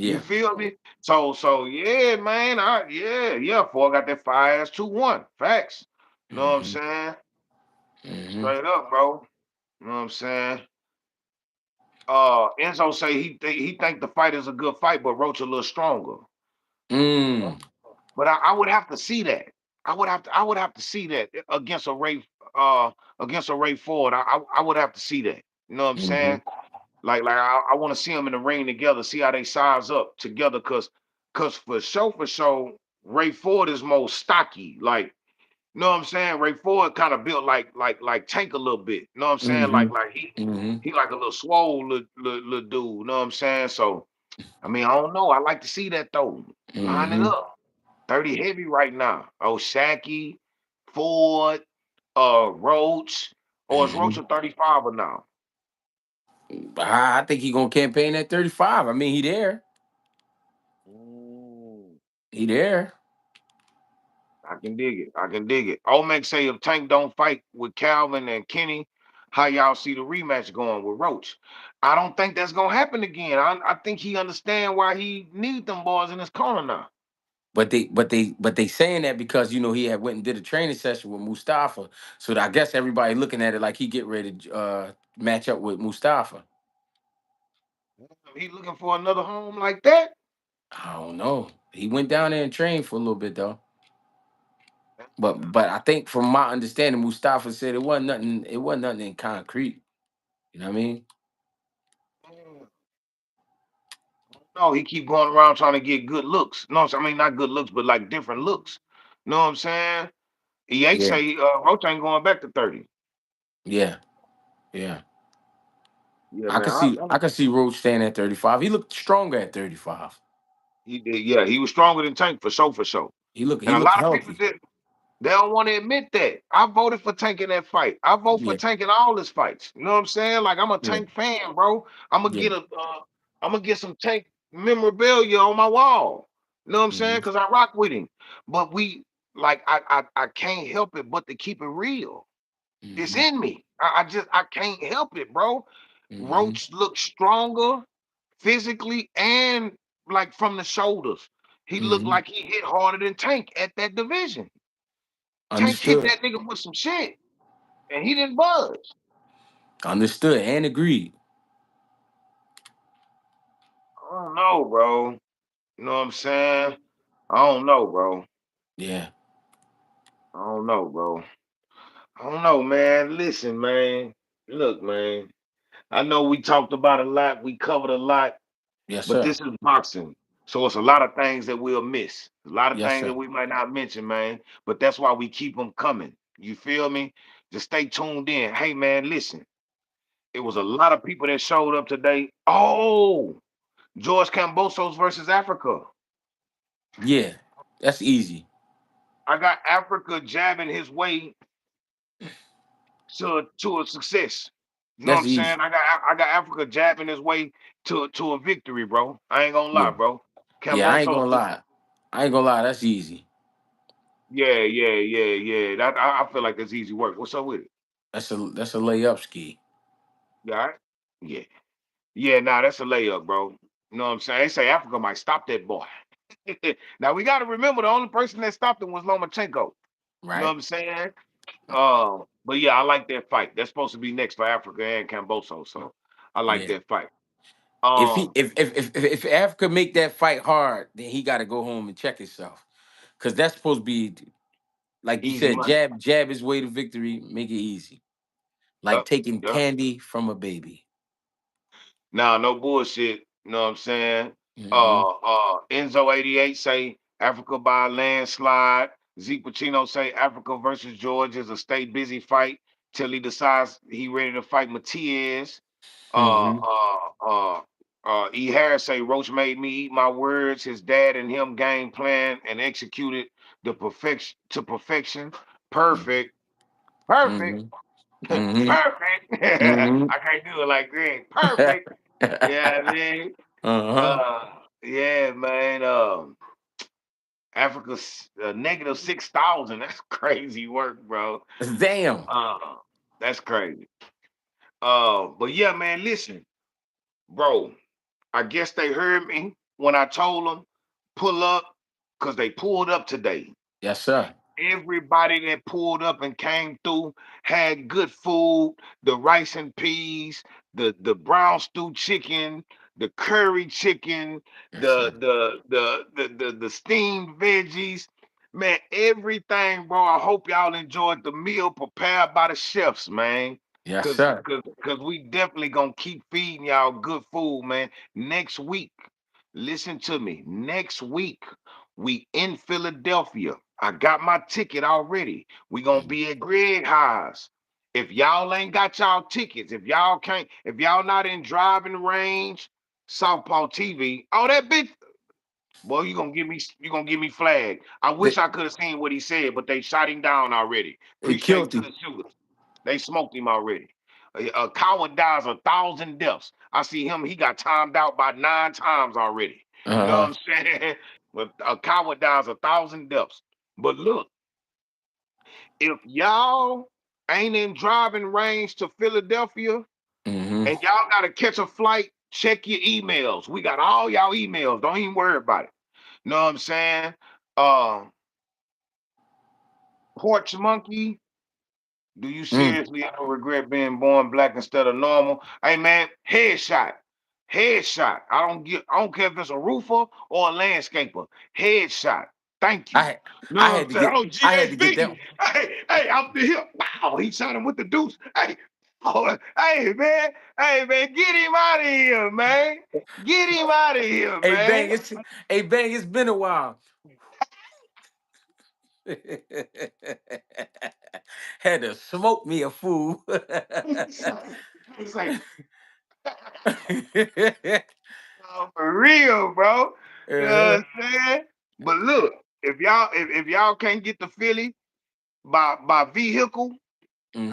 You yeah. feel me? So yeah, man. Yeah. Ford got that fire ass 2-1. Facts. You know what I'm Hmm. saying? Hmm. Straight up, bro. You know what I'm saying? Enzo say he think the fight is a good fight, but Roach a little stronger. Mm. But I would have to see that. I would have to see that uh against a Ray Ford. I would have to see that. You know what I'm Hmm. saying? Like I want to see them in the ring together, see how they size up together, cause for sure, Ray Ford is more stocky. Like, you know what I'm saying? Ray Ford kind of built like Tank a little bit. You know what I'm saying? Mm-hmm. Like he Mm-hmm. he like a little swole little dude. You know what I'm saying? So I mean, I don't know. I like to see that though. Line it Mm-hmm. up. 30 heavy right now. Oh, Shacky, Ford, Roach, or is Roach Mm-hmm. a 35 or now? I think he gonna campaign at 35. I mean, he there. Ooh, He there. I can dig it. I can dig it. Omek say if Tank don't fight with Calvin and Kenny, how y'all see the rematch going with Roach? I don't think that's gonna happen again. I think he understand why he need them boys in his corner now. But they saying that because he had went and did a training session with Mustafa. So I guess everybody looking at it like he get ready to match up with Mustafa. He looking for another home like that. I don't know. He went down there and trained for a little bit though. But I think from my understanding, Mustafa said it wasn't nothing. It wasn't nothing in concrete. You know what I mean? No, he keep going around trying to get good looks. No, I mean not good looks, but like different looks. Know what I'm saying? EH Yeah, say Roach ain't going back to 30. yeah, yeah. Yeah, I man. could see I could see Roach staying at 35. He looked stronger at 35. He did, yeah, he was stronger than Tank for sure, for sure. He And a looked lot of people healthy. just they don't want to admit that. I voted for Tank in that fight. I vote for Yeah, Tank in all his fights. You know what I'm saying? Like I'm a yeah, Tank fan, bro. I'm gonna yeah. get I'm gonna get some Tank memorabilia on my wall. You know what I'm saying? Hmm. Because I rock with him. But I can't help it but to keep it real. It's Hmm. in me. I can't help it, bro. Hmm. Roach looks stronger physically and like from the shoulders. He looked Hmm. like he hit harder than Tank at that division. Tank hit Understood. that nigga with some shit, and he didn't budge. Understood and agreed. I don't know, bro. You know what I'm saying? I don't know, bro. Yeah. I don't know, bro. I don't know, man. Listen, man. Look, man. I know we talked about a lot. We covered a lot. Yes, But sir. this is boxing. So it's a lot of things that we'll miss. A lot of Yes, things that sir. we might not mention, man. But that's why we keep them coming. You feel me? Just stay tuned in. Hey, man, listen. It was a lot of people that showed up today. Oh, George Cambosos versus Africa. Yeah. That's easy. I got Africa jabbing his way to a success. You know what That's I'm saying? easy. I got Africa jabbing his way to a victory, bro. I ain't gonna lie, Yeah. bro. Yeah, I ain't Cambosos gonna lie. I ain't gonna lie, that's easy. yeah. That I feel like that's easy work. What's up with it? That's a layup ski. You all right? Yeah. Yeah, nah, that's a layup, bro. You know what I'm saying? They say Africa might stop that boy. Now we gotta remember the only person that stopped him was Lomachenko. You know what Right? I'm saying? But yeah, I like that fight. That's supposed to be next for Africa and Camboso. So I like Yeah. that fight. If he Um, if Africa make that fight hard, then he gotta go home and check himself. Cause that's supposed to be like you easy said, money. jab his way to victory, make it easy. Like Yup, taking yup. candy from a baby. Now, no bullshit. You know what I'm saying? Hmm. Enzo 88 say Africa by a landslide. Zeke Pacino say Africa versus Georgia is a stay busy fight till he decides he ready to fight Matise. Uh, Hmm. uh, uh, E. Harris say Roach made me eat my words. His dad and him game plan and executed the perfection to perfection. Perfect, perfect, Hmm. Hmm. perfect. Hmm. I can't do it like that. Perfect. Yeah, I mean, Uh-huh. uh, yeah, man. Africa's negative 6,000. That's crazy work, bro. Damn. Uh, that's crazy. But yeah, man. Listen, bro. I guess they heard me when I told them pull up, cause they pulled up today. Yes, sir. Everybody that pulled up and came through had good food, the rice and peas, the brown stew chicken, the curry chicken, Yes, sir. the steamed veggies. Man, everything, bro. I hope y'all enjoyed the meal prepared by the chefs, man. Yes, Cause, sir. cause we definitely gonna keep feeding y'all good food, man. Next week, listen to me. Next week, we in Philadelphia. I got my ticket already. We gonna Mhm. be at Greg Highs. If y'all ain't got y'all tickets, if y'all not in driving range, Southpaw TV, oh that bitch, boy, you gonna give me flag. I wish They, I could have seen what he said, but they shot him down already. they Appreciate killed to him. the shooters. They smoked him already. A coward dies 1,000 deaths. I see him, he got timed out by 9 times already. You know Uh-huh. what I'm saying? But a coward dies 1,000 deaths. But look, if y'all ain't in driving range to Philadelphia Hmm. and y'all gotta catch a flight, check your emails. We got all y'all emails. Don't even worry about it. You know what I'm saying? Um, Porch Monkey, do you Mm. seriously ever regret being born black instead of normal? Hey man, headshot. Headshot. I don't care if it's a roofer or a landscaper. Headshot. Thank you. I You know I what I'm had to saying? get Oh, I had to get GHB. that. Hey, out the hip. Wow, he shot him with the deuce. Hey, oh, hey man, get him out of here, man. Get him out of here, Hey man. bang, it's been a while. Had to smoke me a fool. It's like, oh, for real, bro. You know Uh-huh. what I'm saying? But look, if y'all can't get to Philly by vehicle,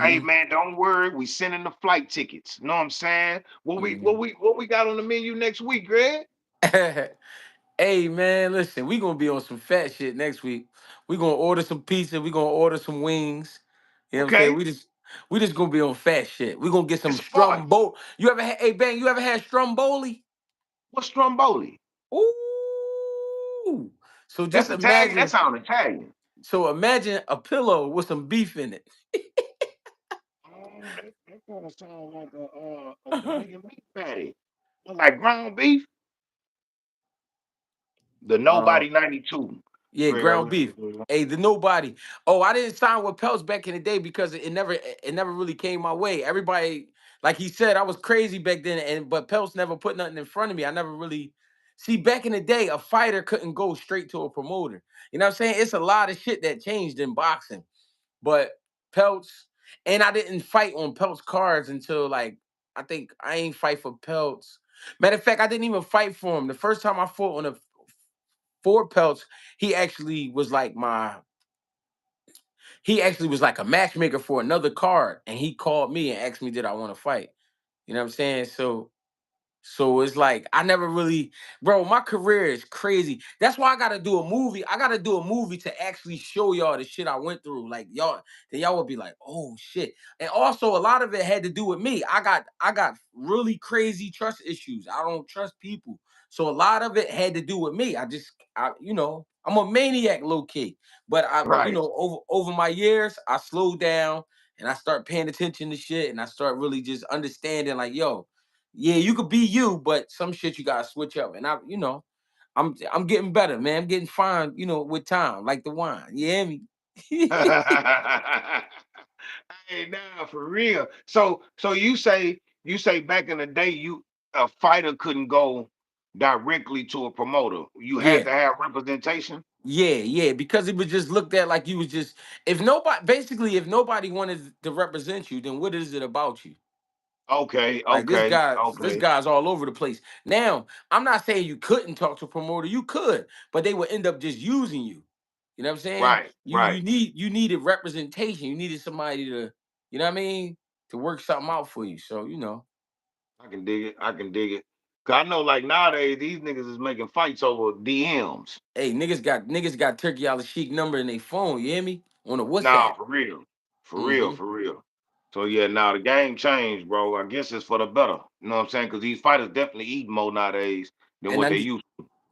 hey Hmm. man, don't worry. We sending the flight tickets. You know what I'm saying? What we got on the menu next week, Greg? Hey man, listen, we gonna be on some fat shit next week. We gonna order some pizza. We gonna order some wings. You know what I'm saying? Okay. We just gonna be on fat shit. We gonna get some It's fun. Stromboli. You ever had? Hey bang, you ever had Stromboli? What's Stromboli? Ooh. So That's just Italian. That imagine. sounds Italian. So imagine a pillow with some beef in it. Oh, that kind of sounds like a Jamaican beef patty. Like ground beef. The uh, Nobody 92. Yeah, Greg, I ground really beef. enjoy Hey, the nobody. Oh, I didn't sign with Pelts back in the day because it never really came my way. Everybody, like he said, I was crazy back then, and but Pelts never put nothing in front of me. I never really see back in the day, a fighter couldn't go straight to a promoter. You know what I'm saying? It's a lot of shit that changed in boxing. But Pelts, and I didn't fight on Pelts cards until like I think I ain't fight for Pelts. Matter of fact, I didn't even fight for him. The first time I fought on a for Pelts, he actually was like my he actually was like a matchmaker for another card, and he called me and asked me did I want to fight. You know what I'm saying? So it's like I never really, bro. My career is crazy. That's why I gotta do a movie. I gotta do a movie to actually show y'all the shit I went through. Like y'all, then y'all would be like, oh shit. And also a lot of it had to do with me. I got really crazy trust issues. I don't trust people. So a lot of it had to do with me. I'm a maniac, low key. But Right. over my years, I slowed down and I start paying attention to shit, and I start really just understanding, like, yo, yeah, you could be you, but some shit you gotta switch up. And I'm getting better, man. I'm getting fine, with time, like the wine. You hear me? Hey, nah, for real. So you say back in the day, a fighter couldn't go directly to a promoter. You had Yeah, to have representation. yeah. Because it was just looked at like you was just if nobody wanted to represent you, then what is it about you? Okay, Like okay, this okay. guy's all over the place. Now, I'm not saying you couldn't talk to a promoter, you could, but they would end up just using you. You know what I'm saying? Right, You right. you need you needed representation. You needed somebody to, you know what I mean, to work something out for you. So, I can dig it. I can dig it. 'Cause I know, like nowadays, these niggas is making fights over DMs. hey, niggas got Turkey Al Sheik number in their phone, you hear me? On a Nah, WhatsApp. for real, for real, Mm-hmm. for real. So yeah, now the game changed, bro. I guess it's for the better. You know what I'm saying? Because these fighters definitely eat more nowadays than And what I they ne- used.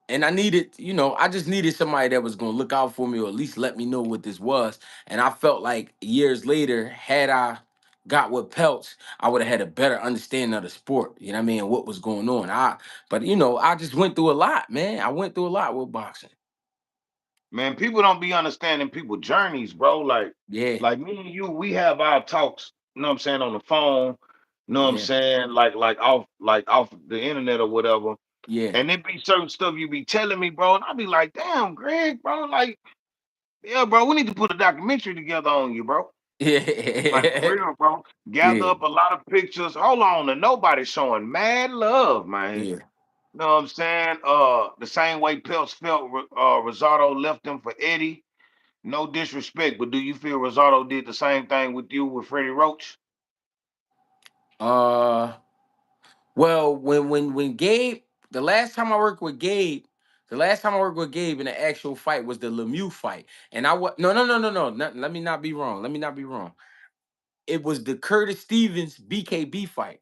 and I needed, I just needed somebody that was gonna look out for me or at least let me know what this was. And I felt like years later, had I got with Pelts, I would have had a better understanding of the sport. You know what I mean? And what was going on. But I just went through a lot, man. I went through a lot with boxing. Man, people don't be understanding people journeys, bro. Like, Yeah. like me and you, we have our talks. you know what I'm saying, on the phone, you know what I'm Yeah. saying, like off the internet or whatever. Yeah. And it be certain stuff you be telling me, bro, and I be like, damn, Greg, bro, like, yeah, bro, we need to put a documentary together on you, bro. Like for Yeah. real, bro. Gather Yeah. up a lot of pictures. Hold on, and nobody showing mad love, man. Yeah. You know what I'm saying? The same way Peltz felt Rosado left him for Eddie. No disrespect, but do you feel Rosado did the same thing with you with Freddie Roach? Uh well, when Gabe, the last time I worked with Gabe, the last time I worked with Gabe in the actual fight was the Lemieux fight. And I was no. Let me not be wrong. Let me not be wrong. It was the Curtis Stevens BKB fight.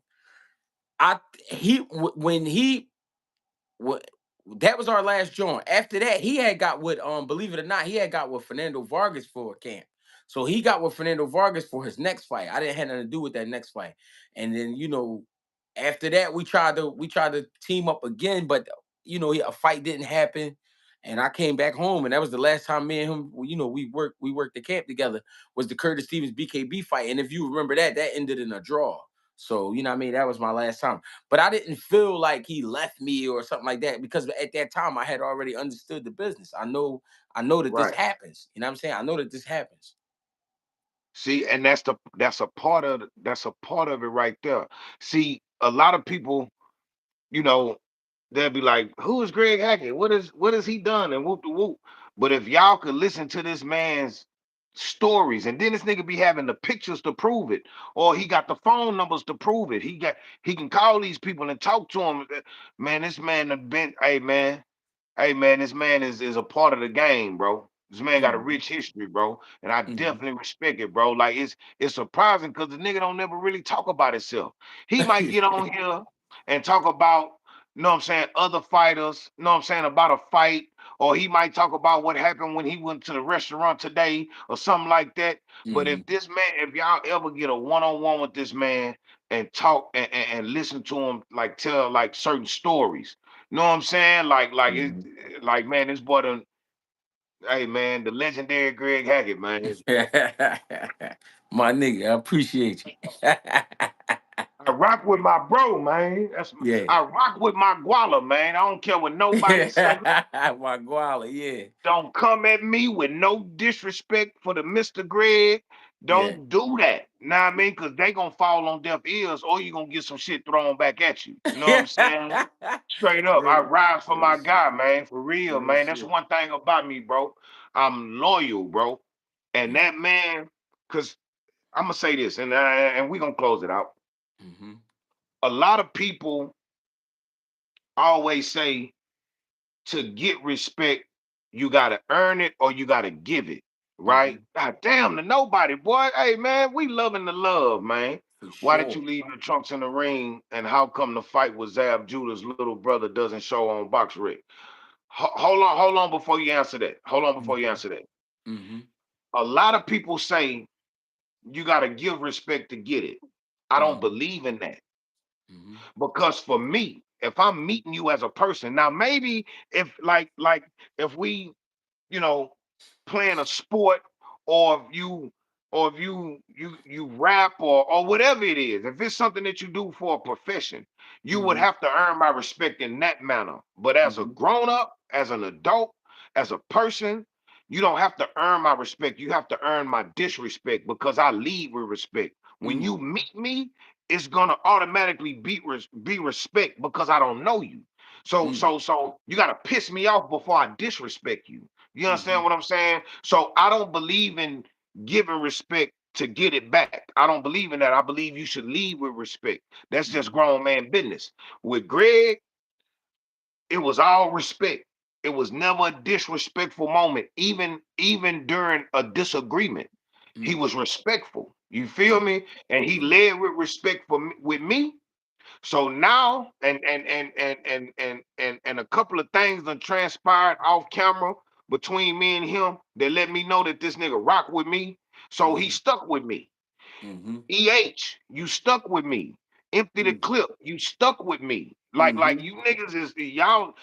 I he when he what that was our last joint. After that, he had got with believe it or not, he had got with Fernando Vargas for a camp. So he got with Fernando Vargas for his next fight. I didn't have nothing to do with that next fight. And then after that we tried to team up again, but a fight didn't happen. And I came back home, and that was the last time me and him, we worked the camp together. Was the Curtis Stevens BKB fight, and if you remember that ended in a draw. So you know what I mean. That was my last time. But I didn't feel like he left me or something like that because at that time I had already understood the business. I know that this Right. happens. You know what I'm saying? I know that this happens. See, and that's a part of it right there. See, a lot of people, you know, they'll be like, "Who is Greg Hackett? What has he done?" And whoop de whoop. But if y'all could listen to this man's stories, and then this nigga be having the pictures to prove it, or he got the phone numbers to prove it. He can call these people and talk to them. Man, this man done been, hey man, this man is a part of the game, bro. This man got a Mhm, rich history, bro, and I mhm. definitely respect it, bro. Like it's surprising because the nigga don't never really talk about himself. He might get on here and talk about, you know what I'm saying, other fighters, you know what I'm saying, about a fight, or he might talk about what happened when he went to the restaurant today or something like that. But Mhm, if y'all ever get a one-on-one with this man and talk and listen to him like tell like certain stories, you know what I'm saying? mhm. Like man, this boy done, hey man, the legendary Greg Hackett, man. My nigga, I appreciate you. I rock with my bro, man. Yeah. I rock with my guala, man. I don't care what nobody say. My guala, yeah. Don't come at me with no disrespect for the Mr. Greg. Yeah. Don't do that. Know what I mean? Because they gonna fall on deaf ears or you gonna get some shit thrown back at you. You know what I'm saying? Straight up. I real, ride for real my shit. guy, man. For real, Real man. That's shit. one thing about me, bro. I'm loyal, bro. And Yeah. that man, because I'm gonna say this, and we gonna close it out. Hmm. A lot of people always say to get respect, you gotta earn it or you gotta give it, right? Hmm. God damn to nobody, boy. Hey man, we loving the love, man. For Why did you sure. leave the trunks in the ring? And how come the fight with Zab Judah's little brother doesn't show on Box Rig? Hold on before you answer that. Hold on before you Hmm. answer that. Hmm. A lot of people say you gotta give respect to get it. I don't Hmm. believe in that. Hmm. Because for me, if I'm meeting you as a person, now maybe if if we, you know, playing a sport, or if you rap or whatever it is, if it's something that you do for a profession, you would Hmm. have to earn my respect in that manner. But as a Hmm. grown up, as an adult, as a person, you don't have to earn my respect. You have to earn my disrespect because I lead with respect. When you Mm. meet me, it's gonna automatically be respect because I don't know you. So Mm. so so you gotta piss me off before I disrespect you. You understand Hmm. what I'm saying? So I don't believe in giving respect to get it back. I don't believe in that. I believe you should lead with respect. That's just Hmm. grown man business. With Greg, it was all respect. It was never a disrespectful moment, even during a disagreement. He Mm. was respectful. You feel Mm. me? And he Mm. led with respect with me. So now, and a couple of things that transpired off camera between me and him that let me know that this nigga rock with me. So he Hmm. stuck with me. Hmm. You stuck with me. Empty the Mm. clip, you stuck with me. Like Hmm. you niggas is y'all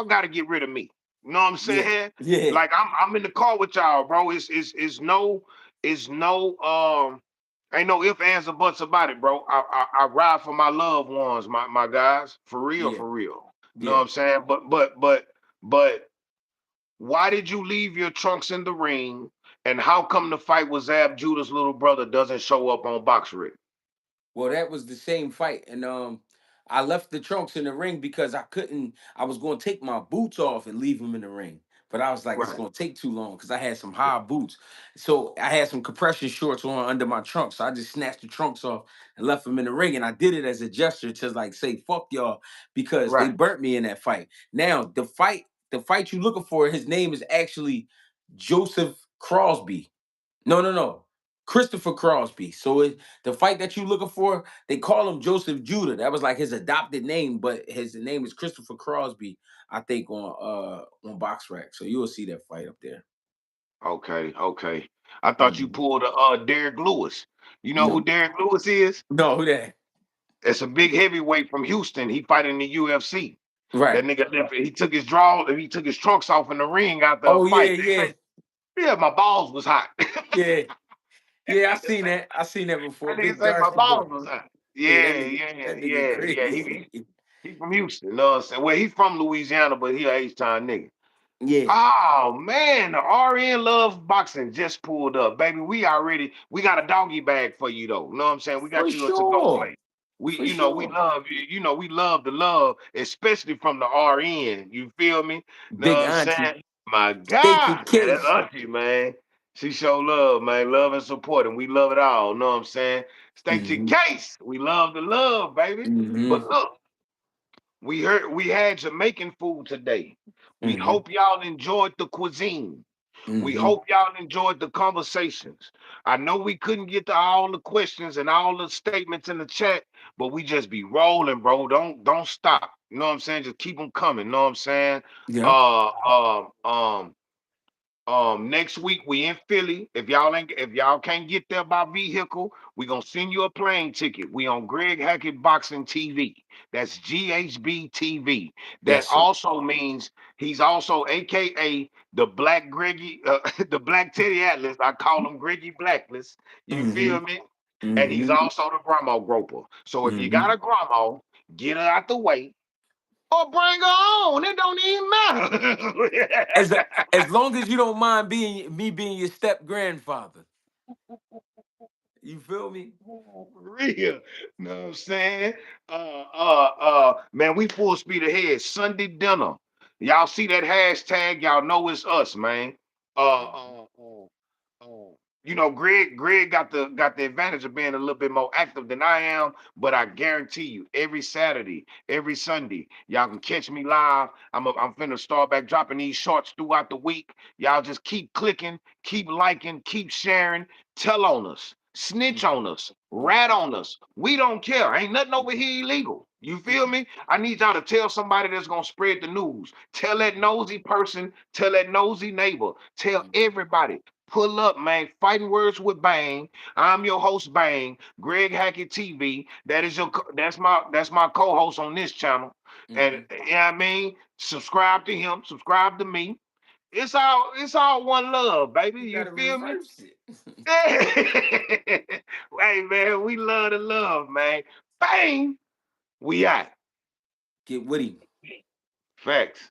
got to get rid of me. You know what I'm Yeah. saying? Yeah. Like I'm in the car with y'all, bro. It's no Ain't no ifs, ands, or buts about it, bro. I ride for my loved ones, my guys, for real, Yeah, for real. You know what yeah. I'm saying? But why did you leave your trunks in the ring? And how come the fight with Zab Judah's little brother doesn't show up on Box Rig? Well, that was the same fight, and I left the trunks in the ring because I couldn't. I was going to take my boots off and leave them in the ring, but I was like, it's Right, going to take too long because I had some high boots. So I had some compression shorts on under my trunks. So I just snatched the trunks off and left them in the ring, and I did it as a gesture to like say fuck y'all because they right. burnt me in that fight. Now the fight you looking for, his name is actually Joseph Crosby. No, no, no. Christopher Crosby. So the fight that you looking for, they call him Joseph Judah. That was like his adopted name, but his name is Christopher Crosby. I think on BoxRec. So you will see that fight up there. Okay, okay. I thought you Mhm. pulled a Derek Lewis. You know who No, Derek Lewis is? no, who that? It's a big heavyweight from Houston. He fight in the UFC. That Right. nigga, he took his he took his trunks off in the ring after a Oh yeah, fight. They yeah, say, yeah, my balls was hot. yeah, That yeah. I nigga seen say, that. I seen that before. that nigga Big say my Darcy boy. balls was hot. Yeah, Yeah, yeah, that nigga yeah, yeah. crazy. He from Houston. You know what I'm saying? Well, he's from Louisiana, but he a H-Town nigga. Yeah, Oh man, the RN Love Boxing just pulled up, baby. We got a doggy bag for you though. You know what I'm saying? We for got you a to-go sure, plate. We, for we sure. love we love the love, especially from the RN. You feel me? Know Big what I'm auntie, saying? My Stacy God, man, that's Case. auntie, man. She show love, man. Love and support, and we love it all. Know what I'm saying? State your Mm-hmm. case. We love the love, baby. Mm-hmm. But look. We had Jamaican food today. We Mm-hmm. hope y'all enjoyed the cuisine. We Mm-hmm. hope y'all enjoyed the conversations. I know we couldn't get to all the questions and all the statements in the chat, but we just be rolling, bro. Don't stop. You know what I'm saying? Just keep them coming. You know what I'm saying? Yep. Uh, um, um, next week we in Philly. If y'all can't get there by vehicle, we gonna send you a plane ticket. We on Greg Hackett Boxing TV. That's GHB TV. That Yes, sir. also means he's also AKA the Black Greggy, the Black Teddy Atlas. I call him Greggy Blacklist. You Mm-hmm. feel me? And he's Mm-hmm. also the grandma groper. So if you got Mm-hmm. a grandma, get her out the way or bring her on. It don't even As matter. as long as you don't mind being your step grandfather. You feel me? For real. Know what I'm saying? Man, we full speed ahead. Sunday dinner. Y'all see that hashtag? Y'all know it's us, man. Uh, Mm-hmm. uh, uh, Greg got the advantage of being a little bit more active than I am, but I guarantee you, every Saturday, every Sunday, y'all can catch me live. I'm finna start back dropping these shorts throughout the week. Y'all just keep clicking, keep liking, keep sharing, tell on us, snitch on us, rat Mm-hmm. on us. We don't care. Ain't nothing over here illegal. You feel me? I need y'all to tell somebody that's gonna spread the news. Tell that Mm-hmm. nosy person, tell that nosy neighbor, tell Mm-hmm. everybody. Pull up, man. Fighting words with Bang. I'm your host, Bang. Greg Hackett TV. That's my co-host on this channel. And Mm-hmm. you know what I mean? Subscribe to him. Subscribe to me. It's all one love, baby. You You gotta feel me? reverse it. Hey man, we love the love, man. Bang. We out. Get with him. Facts.